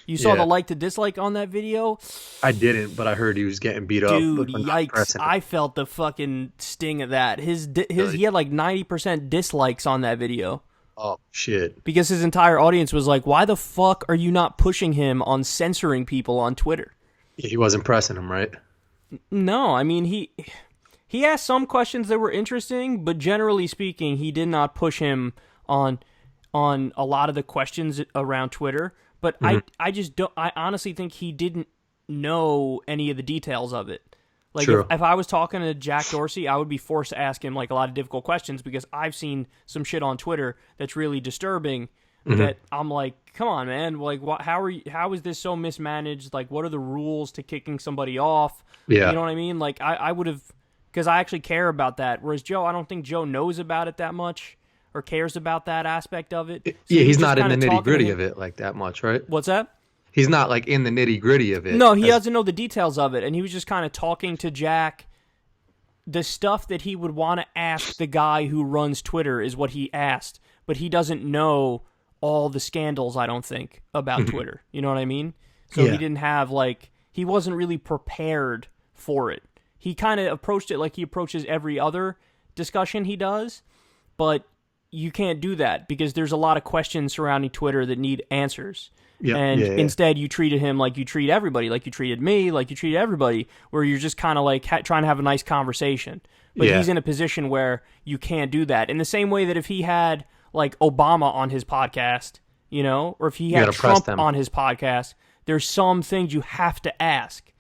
Speaker 2: You saw the like to dislike on that video?
Speaker 1: I didn't, but I heard he was getting beat up.
Speaker 2: Dude,
Speaker 1: for not
Speaker 2: yikes.
Speaker 1: pressing it.
Speaker 2: I felt the fucking sting of that. He had like 90% dislikes on that video.
Speaker 1: Oh, shit.
Speaker 2: Because his entire audience was like, why the fuck are you not pushing him on censoring people on Twitter?
Speaker 1: Yeah, he wasn't pressing him, right?
Speaker 2: No, I mean, he asked some questions that were interesting, but generally speaking, he did not push him on a lot of the questions around Twitter. But I just don't. I honestly think he didn't know any of the details of it. Like if I was talking to Jack Dorsey, I would be forced to ask him like a lot of difficult questions because I've seen some shit on Twitter that's really disturbing. That I'm like, come on, man. Like, how is this so mismanaged? Like, what are the rules to kicking somebody off?
Speaker 1: Yeah,
Speaker 2: you know what I mean. Like, I would have, because I actually care about that. Whereas Joe, I don't think Joe knows about it that much or cares about that aspect of it. So
Speaker 1: yeah, he's not in the nitty gritty of it like that much, right?
Speaker 2: What's that?
Speaker 1: He's not like in the nitty gritty of it.
Speaker 2: No, he doesn't know the details of it, and he was just kind of talking to Jack. The stuff that he would want to ask the guy who runs Twitter is what he asked, but he doesn't know all the scandals, I don't think, about Twitter. You know what I mean? So he didn't have he wasn't really prepared for it. He kind of approached it like he approaches every other discussion he does, but you can't do that because there's a lot of questions surrounding Twitter that need answers. Instead, you treated him like you treat everybody, like you treated me, like you treated everybody, where you're just kind of like trying to have a nice conversation. But he's in a position where you can't do that. In the same way that if he had like Obama on his podcast, you know, or if he had Trump on his podcast, there's some things you have to ask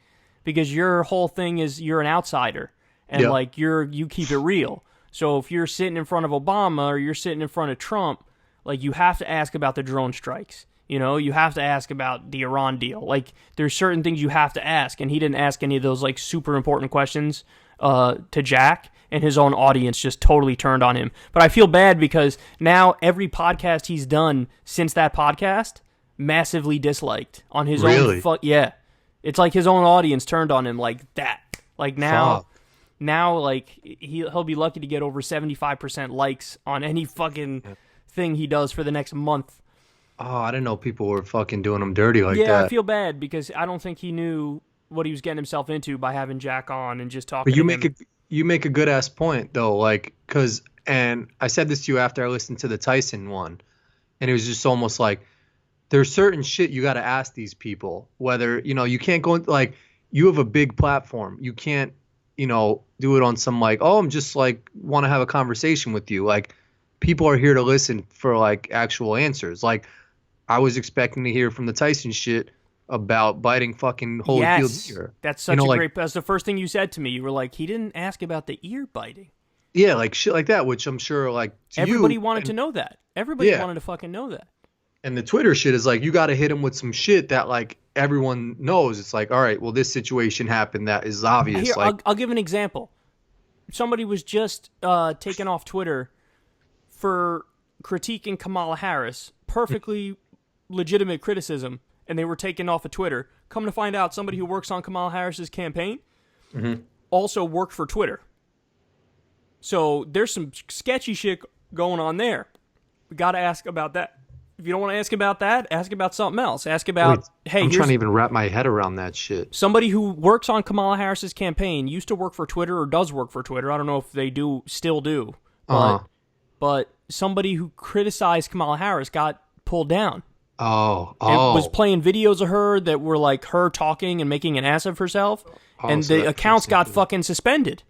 Speaker 2: because your whole thing is you're an outsider and like you keep it real. So if you're sitting in front of Obama or you're sitting in front of Trump, like you have to ask about the drone strikes. You know, you have to ask about the Iran deal. Like, there's certain things you have to ask, and he didn't ask any of those, like, super important questions to Jack, and his own audience just totally turned on him. But I feel bad because now every podcast he's done since that podcast, massively disliked on his own. Yeah. It's like his own audience turned on him like that. Like, now, like, he'll be lucky to get over 75% likes on any fucking thing he does for the next month.
Speaker 1: Oh, I didn't know people were fucking doing him dirty like that.
Speaker 2: Yeah, I feel bad because I don't think he knew what he was getting himself into by having Jack on and just talking.
Speaker 1: But you make a good ass point though, like and I said this to you after I listened to the Tyson one, and it was just almost like there's certain shit you got to ask these people. Whether you can't go like you have a big platform, you can't do it on some like I'm just like want to have a conversation with you. Like people are here to listen for like actual answers. Like I was expecting to hear from the Tyson shit about biting fucking Holyfield's ear.
Speaker 2: That's such a great. That's the first thing you said to me. You were like, he didn't ask about the ear biting.
Speaker 1: Yeah, like shit like that, which I'm sure like
Speaker 2: everybody wanted to know that. Everybody wanted to fucking know that.
Speaker 1: And the Twitter shit is like you got to hit him with some shit that like everyone knows. It's like, all right, well this situation happened that is obvious.
Speaker 2: Here,
Speaker 1: like,
Speaker 2: I'll give an example. Somebody was just taken off Twitter for critiquing Kamala Harris. Perfectly legitimate criticism, and they were taken off of Twitter. Come to find out, somebody who works on Kamala Harris's campaign also worked for Twitter. So there's some sketchy shit going on there. We got to ask about that. If you don't want to ask about that, ask about something else. Ask about,
Speaker 1: I'm trying to even wrap my head around that shit.
Speaker 2: Somebody who works on Kamala Harris's campaign used to work for Twitter or does work for Twitter. I don't know if they still do. But somebody who criticized Kamala Harris got pulled down.
Speaker 1: Oh.
Speaker 2: It was playing videos of her that were like her talking and making an ass of herself, and the accounts got fucking suspended.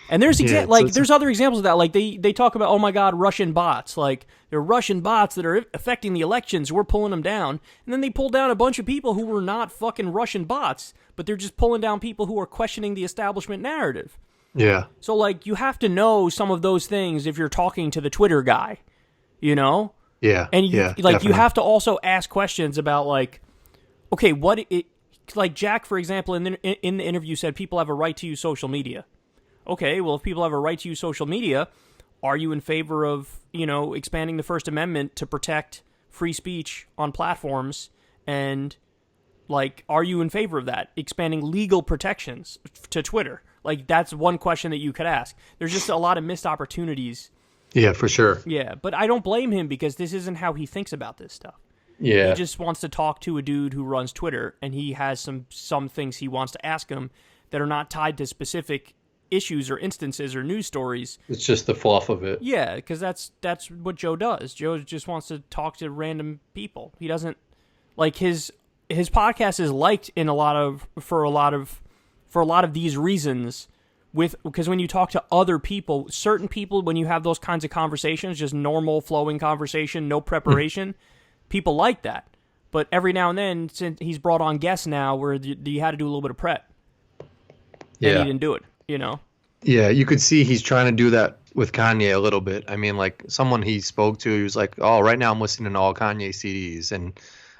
Speaker 2: And there's there's other examples of that. Like they talk about, oh my God, Russian bots. Like there are Russian bots that are affecting the elections. We're pulling them down, and then they pulled down a bunch of people who were not fucking Russian bots, but they're just pulling down people who are questioning the establishment narrative.
Speaker 1: Yeah.
Speaker 2: So like you have to know some of those things if you're talking to the Twitter guy, Yeah. And you have to also ask questions about like, okay, like Jack, for example, in the interview said people have a right to use social media. Okay, well, if people have a right to use social media, are you in favor of, expanding the First Amendment to protect free speech on platforms? And like, are you in favor of that? Expanding legal protections to Twitter? Like, that's one question that you could ask. There's just a lot of missed opportunities.
Speaker 1: Yeah, for sure.
Speaker 2: Yeah, but I don't blame him because this isn't how he thinks about this stuff. He
Speaker 1: Yeah.
Speaker 2: just wants to talk to a dude who runs Twitter, and he has some things he wants to ask him that are not tied to specific issues or instances or news stories.
Speaker 1: It's just the fluff of it.
Speaker 2: Yeah, because that's what Joe does. Joe just wants to talk to random people. He doesn't like his podcast is liked in for a lot of these reasons. Because when you talk to other people, certain people, when you have those kinds of conversations, just normal flowing conversation, no preparation, people like that. But every now and then, since he's brought on guests now, where you had to do a little bit of prep, and he didn't do it.
Speaker 1: Yeah, you could see he's trying to do that with Kanye a little bit. I mean, like someone he spoke to, he was like, "Oh, right now I'm listening to all Kanye CDs," and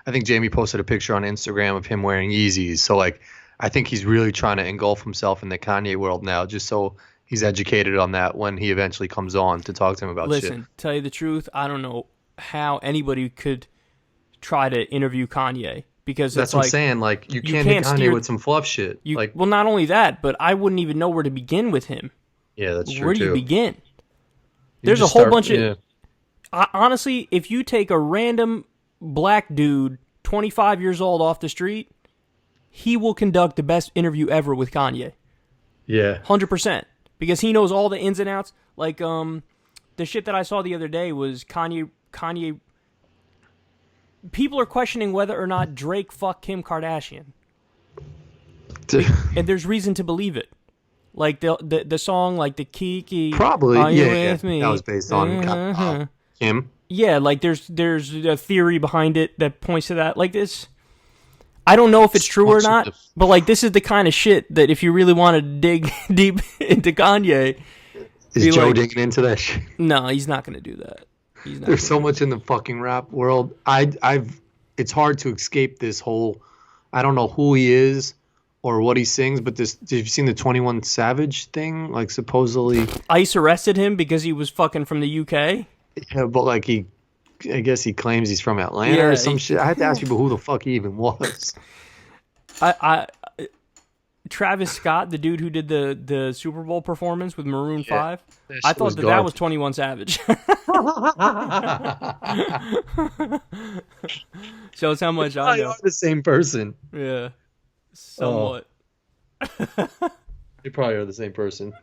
Speaker 1: I think Jamie posted a picture on Instagram of him wearing Yeezys. So like, I think he's really trying to engulf himself in the Kanye world now, just so he's educated on that when he eventually comes on to talk to him about shit.
Speaker 2: Listen, tell you the truth, I don't know how anybody could try to interview Kanye. Because
Speaker 1: that's what I'm saying. Like, you can't hit Kanye with some fluff shit.
Speaker 2: Well, not only that, but I wouldn't even know where to begin with him.
Speaker 1: Yeah, that's true.
Speaker 2: Where do you begin? There's a whole bunch of. Honestly, if you take a random black dude, 25 years old, off the street, he will conduct the best interview ever with Kanye.
Speaker 1: Yeah,
Speaker 2: 100%. Because he knows all the ins and outs. Like the shit that I saw the other day was Kanye. People are questioning whether or not Drake fucked Kim Kardashian. And there's reason to believe it. Like the song, like the Kiki.
Speaker 1: Probably, yeah.
Speaker 2: Me?
Speaker 1: That was based on Kim.
Speaker 2: Yeah, like there's a theory behind it that points to that. Like this, I don't know if it's true or not, but like this is the kind of shit that if you really want to dig deep into Kanye.
Speaker 1: Is Joe digging into that shit?
Speaker 2: No, he's not going to do that.
Speaker 1: There's so much in the fucking rap world. It's hard to escape this whole. I don't know who he is or what he sings, but this. Have you seen the 21 Savage thing? Like supposedly,
Speaker 2: ICE arrested him because he was fucking from the UK.
Speaker 1: Yeah, but like I guess he claims he's from Atlanta or some shit. I had to ask people who the fuck he even was.
Speaker 2: Travis Scott, the dude who did the Super Bowl performance with Maroon 5, I thought that was 21 Savage. Shows how much I know.
Speaker 1: Are the same person.
Speaker 2: Yeah, somewhat.
Speaker 1: They probably are the same person.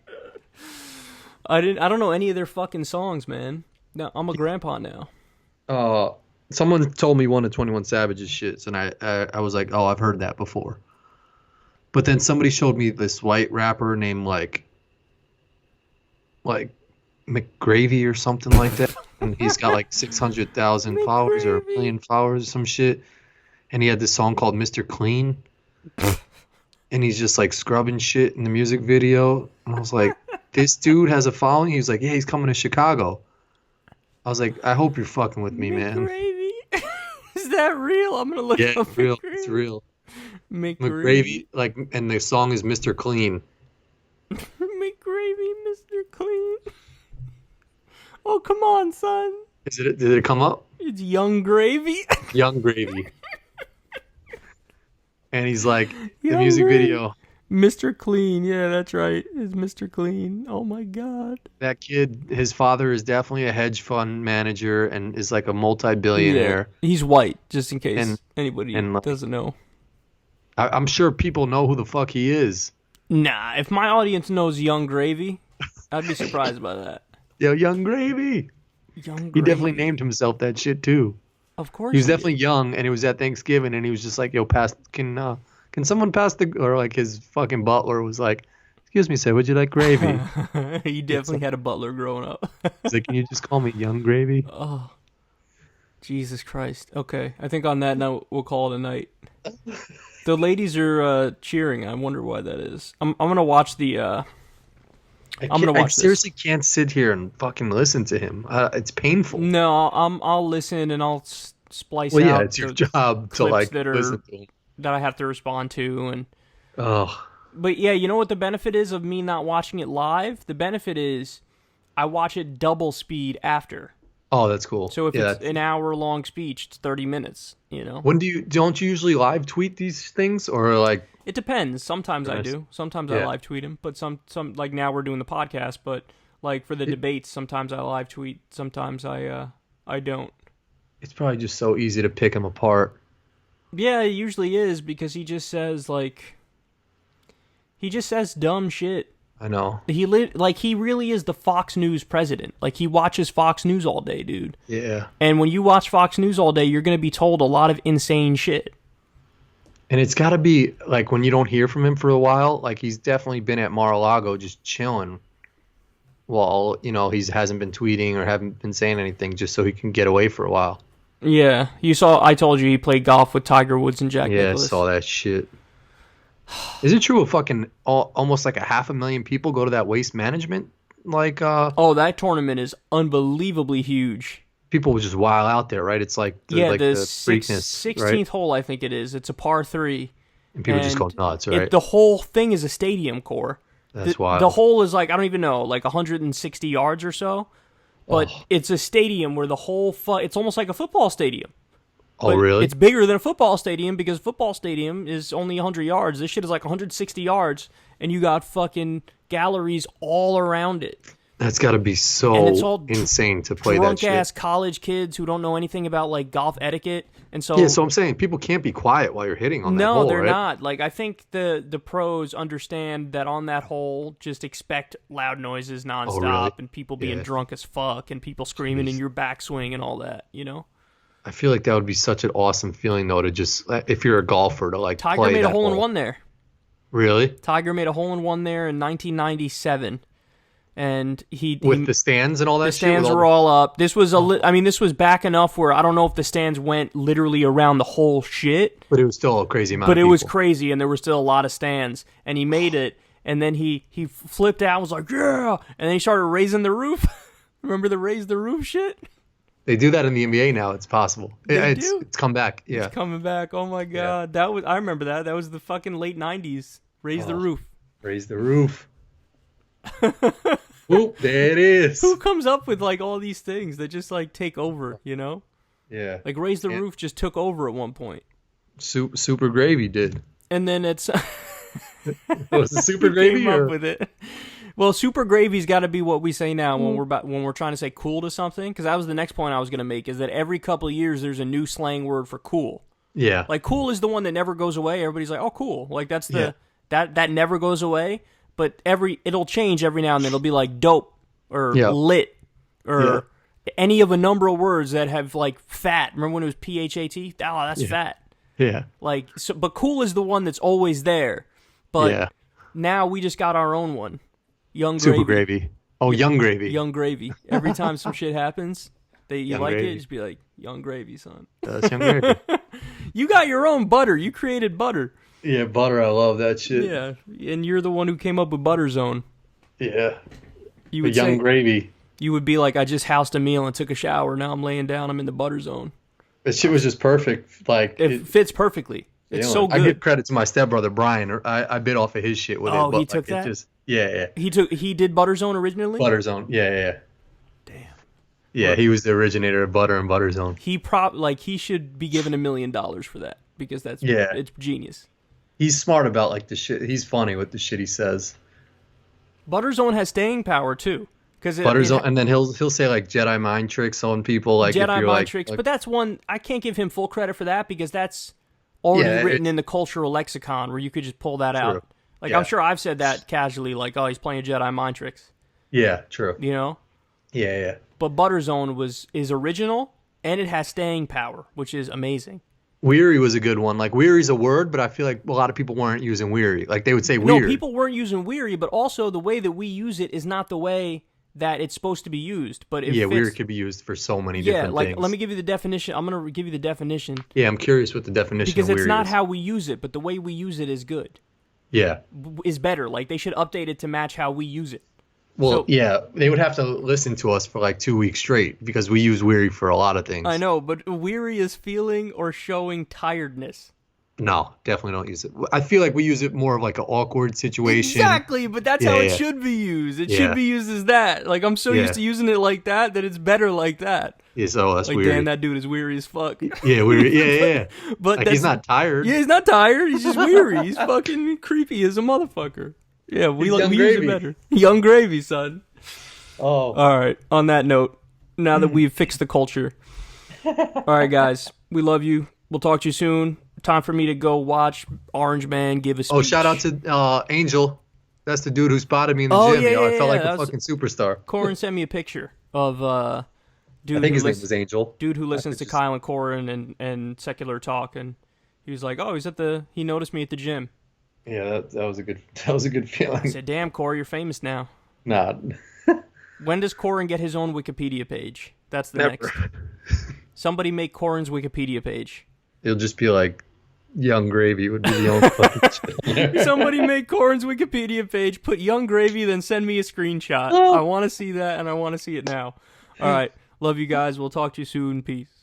Speaker 2: I don't know any of their fucking songs, man. No, I'm a grandpa now.
Speaker 1: Someone told me one of 21 Savage's shits, and I was like, oh, I've heard that before. But then somebody showed me this white rapper named like McGravy or something like that, and he's got like 600,000 followers or 1 million followers or some shit, and he had this song called Mr. Clean, and he's just like scrubbing shit in the music video, and I was like, this dude has a following. He was like, yeah, he's coming to Chicago. I was like, I hope you're fucking with me, man.
Speaker 2: McGravy? Is that real? I'm gonna look up.
Speaker 1: Yeah, it's real. It's real. McGravy, like, and the song is Mr. Clean.
Speaker 2: McGravy, Mr. Clean. Oh, come on, son.
Speaker 1: Did it come up?
Speaker 2: It's Young Gravy.
Speaker 1: Young Gravy. And he's like, the music video.
Speaker 2: Mr. Clean, yeah, that's right. It's Mr. Clean. Oh my God.
Speaker 1: That kid, his father is definitely a hedge fund manager and is like a multi-billionaire.
Speaker 2: Yeah, he's white, just in case anybody doesn't know.
Speaker 1: I'm sure people know who the fuck he is.
Speaker 2: Nah, if my audience knows Young Gravy, I'd be surprised by that.
Speaker 1: Yo, Young Gravy. He definitely named himself that shit too.
Speaker 2: Of course.
Speaker 1: He was definitely young, and it was at Thanksgiving, and he was just like, yo, can someone pass or like his fucking butler was like, excuse me, sir, would you like gravy?
Speaker 2: He definitely had a butler growing up.
Speaker 1: He's like, can you just call me Young Gravy?
Speaker 2: Oh, Jesus Christ. Okay, I think on that note, we'll call it a night. The ladies are cheering. I wonder why that is. I'm gonna watch the.
Speaker 1: I seriously can't sit here and fucking listen to him. It's painful.
Speaker 2: No, I'll listen and I'll splice out.
Speaker 1: Well, yeah, it's your job to like listen to him.
Speaker 2: That I have to respond to and.
Speaker 1: Oh.
Speaker 2: But yeah, you know what the benefit is of me not watching it live? The benefit is I watch it double speed after.
Speaker 1: Oh, that's cool.
Speaker 2: So if it's an hour-long speech, it's 30 minutes, you know?
Speaker 1: Don't you usually live tweet these things or like?
Speaker 2: It depends. Sometimes I do. Sometimes I live tweet them, but some like now we're doing the podcast, but like for the debates, sometimes I live tweet, sometimes I don't.
Speaker 1: It's probably just so easy to pick him apart.
Speaker 2: Yeah, it usually is because he just says dumb shit.
Speaker 1: I know.
Speaker 2: He really is the Fox News president. Like, he watches Fox News all day, dude.
Speaker 1: Yeah.
Speaker 2: And when you watch Fox News all day, you're going to be told a lot of insane shit.
Speaker 1: And it's got to be, like, when you don't hear from him for a while, like, he's definitely been at Mar-a-Lago just chilling while, he hasn't been tweeting or haven't been saying anything just so he can get away for a while.
Speaker 2: Yeah. I told you he played golf with Tiger Woods and Jack Nicklaus.
Speaker 1: Yeah, I saw that shit. Is it true almost like 500,000 people go to that waste management?
Speaker 2: Oh, that tournament is unbelievably huge.
Speaker 1: People would just wild out there, right? It's like the Preakness,
Speaker 2: 16th
Speaker 1: right?
Speaker 2: hole, I think it is. It's a par 3.
Speaker 1: And people just go nuts, right?
Speaker 2: The whole thing is a stadium core.
Speaker 1: That's wild.
Speaker 2: The hole is like, I don't even know, like 160 yards or so. But it's a stadium where the whole it's almost like a football stadium.
Speaker 1: Oh,
Speaker 2: But
Speaker 1: really?
Speaker 2: It's bigger than a football stadium because a football stadium is only 100 yards. This shit is like 160 yards, and you got fucking galleries all around it.
Speaker 1: That's got to be so insane to play that shit.
Speaker 2: Drunk-ass college kids who don't know anything about, like, golf etiquette. And so,
Speaker 1: yeah, so I'm saying people can't be quiet while you're hitting on that hole,
Speaker 2: no, they're
Speaker 1: right?
Speaker 2: not. Like, I think the pros understand that on that hole, just expect loud noises nonstop
Speaker 1: really?
Speaker 2: and people being drunk as fuck and people screaming in your backswing and all that,
Speaker 1: I feel like that would be such an awesome feeling, though, to just, if you're a golfer, to, like,
Speaker 2: Tiger
Speaker 1: play
Speaker 2: made
Speaker 1: that
Speaker 2: a hole in
Speaker 1: hole.
Speaker 2: one there.
Speaker 1: Really?
Speaker 2: Tiger made a hole in one there in 1997. And
Speaker 1: with the stands and all that
Speaker 2: the
Speaker 1: shit?
Speaker 2: stands were all up. This was this was back enough where I don't know if the stands went literally around the whole shit.
Speaker 1: But it was still a crazy amount
Speaker 2: But
Speaker 1: of
Speaker 2: it
Speaker 1: people.
Speaker 2: was crazy, and there were still a lot of stands. And he made it, and then he flipped out and was like, yeah! And then he started raising the roof. Remember the raise the roof shit?
Speaker 1: They do that in the NBA now. It's possible.
Speaker 2: They do?
Speaker 1: It's come back. Yeah.
Speaker 2: It's coming back. Oh, my God. I remember that. That was the fucking late 90s. Raise the roof.
Speaker 1: Raise the roof. Whoop, there it is.
Speaker 2: Who comes up with, like, all these things that just, like, take over,
Speaker 1: Yeah.
Speaker 2: Like, raise the roof just took over at one point.
Speaker 1: Super Gravy did.
Speaker 2: And then it's...
Speaker 1: Was it Super Gravy?
Speaker 2: Came up with it. Well, Super Gravy's got to be what we say now when we're trying to say cool to something, because that was the next point I was going to make, is that every couple of years there's a new slang word for cool.
Speaker 1: Yeah.
Speaker 2: Like, cool is the one that never goes away. Everybody's like, oh, cool. Like, that's that never goes away. But it'll change every now and then. It'll be like dope or lit or any of a number of words that have, like, fat. Remember when it was PHAT? Oh, that's fat.
Speaker 1: Yeah.
Speaker 2: Like, so, but cool is the one that's always there. But now we just got our own one. Young Gravy.
Speaker 1: Super Gravy. Oh, Young Gravy.
Speaker 2: Young Gravy. Every time some shit happens, you like
Speaker 1: Gravy.
Speaker 2: it, just be like, Young Gravy, son.
Speaker 1: That's Young Gravy.
Speaker 2: You got your own butter. You created butter.
Speaker 1: Yeah, butter. I love that shit.
Speaker 2: Yeah, and you're the one who came up with Butter Zone.
Speaker 1: Yeah.
Speaker 2: You would
Speaker 1: Young Gravy.
Speaker 2: You would be like, I just housed a meal and took a shower. Now I'm laying down. I'm in the Butter Zone.
Speaker 1: That shit was just perfect. Like
Speaker 2: it fits perfectly. It's so good.
Speaker 1: I give credit to my stepbrother Brian. I bit off of his shit with it.
Speaker 2: Oh,
Speaker 1: but,
Speaker 2: he took that?
Speaker 1: Yeah.
Speaker 2: He did Butter Zone originally?
Speaker 1: Butter Zone. Yeah.
Speaker 2: Damn.
Speaker 1: Yeah, he was the originator of butter and Butter Zone.
Speaker 2: He should be given $1 million for that because it's genius.
Speaker 1: He's smart about, like, the shit. He's funny with the shit he says.
Speaker 2: Butter Zone has staying power too.
Speaker 1: Butter Zone, and then he'll say, like, Jedi mind tricks on people, like
Speaker 2: Jedi mind
Speaker 1: like,
Speaker 2: tricks, but that's one I can't give him full credit for that because that's already written in the cultural lexicon where you could just pull that out. Like, I'm sure I've said that casually, like, oh, he's playing Jedi mind tricks.
Speaker 1: Yeah, true.
Speaker 2: Yeah. But Butter Zone is original and it has staying power, which is amazing.
Speaker 1: Weary was a good one. Like, weary's a word, but I feel like a lot of people weren't using weary. Like, they would say weird.
Speaker 2: No, people weren't using weary, but also the way that we use it is not the way that it's supposed to be used. But
Speaker 1: weary could be used for so many different things.
Speaker 2: Let me give you the definition. I'm going to give you the definition.
Speaker 1: Yeah, I'm curious what the definition
Speaker 2: because
Speaker 1: of weary is.
Speaker 2: Because it's not how we use it, but the way we use it is good.
Speaker 1: Yeah.
Speaker 2: Is better. Like, they should update it to match how we use it.
Speaker 1: Well, they would have to listen to us for like 2 weeks straight because we use weary for a lot of things.
Speaker 2: I know, but weary is feeling or showing tiredness.
Speaker 1: No, definitely don't use it. I feel like we use it more of like an awkward situation.
Speaker 2: Exactly, but that's how it should be used. It should be used as that. Like, I'm so used to using it like that it's better like that.
Speaker 1: Yeah, so that's
Speaker 2: like,
Speaker 1: weird.
Speaker 2: Damn, that dude is weary as fuck.
Speaker 1: Yeah, weary. Yeah.
Speaker 2: But
Speaker 1: like, he's not tired.
Speaker 2: Yeah, he's not tired. He's just weary. He's fucking creepy as a motherfucker. Yeah, we use it better. Young Gravy, son.
Speaker 1: Oh.
Speaker 2: All right. On that note, now that we've fixed the culture, All right, guys. We love you. We'll talk to you soon. Time for me to go watch Orange Man give a speech.
Speaker 1: Oh, shout out to Angel. That's the dude who spotted me in the gym.
Speaker 2: Yeah,
Speaker 1: I felt like
Speaker 2: that
Speaker 1: a fucking superstar.
Speaker 2: Corin sent me a picture of dude.
Speaker 1: I think his name was Angel.
Speaker 2: Dude who listens to Kyle and Corin and Secular Talk, and he was like, "Oh, he noticed me at the gym."
Speaker 1: Yeah, that was a good feeling.
Speaker 2: I said, "Damn, Corin, you're famous now."
Speaker 1: Nah.
Speaker 2: When does Corin get his own Wikipedia page? That's the
Speaker 1: Never.
Speaker 2: next. Somebody make Corin's Wikipedia page.
Speaker 1: It'll just be like Young Gravy would be the only fucking shit.
Speaker 2: Somebody make Corin's Wikipedia page, put Young Gravy, then send me a screenshot. I want to see that, and I want to see it now. All right. Love you guys. We'll talk to you soon. Peace.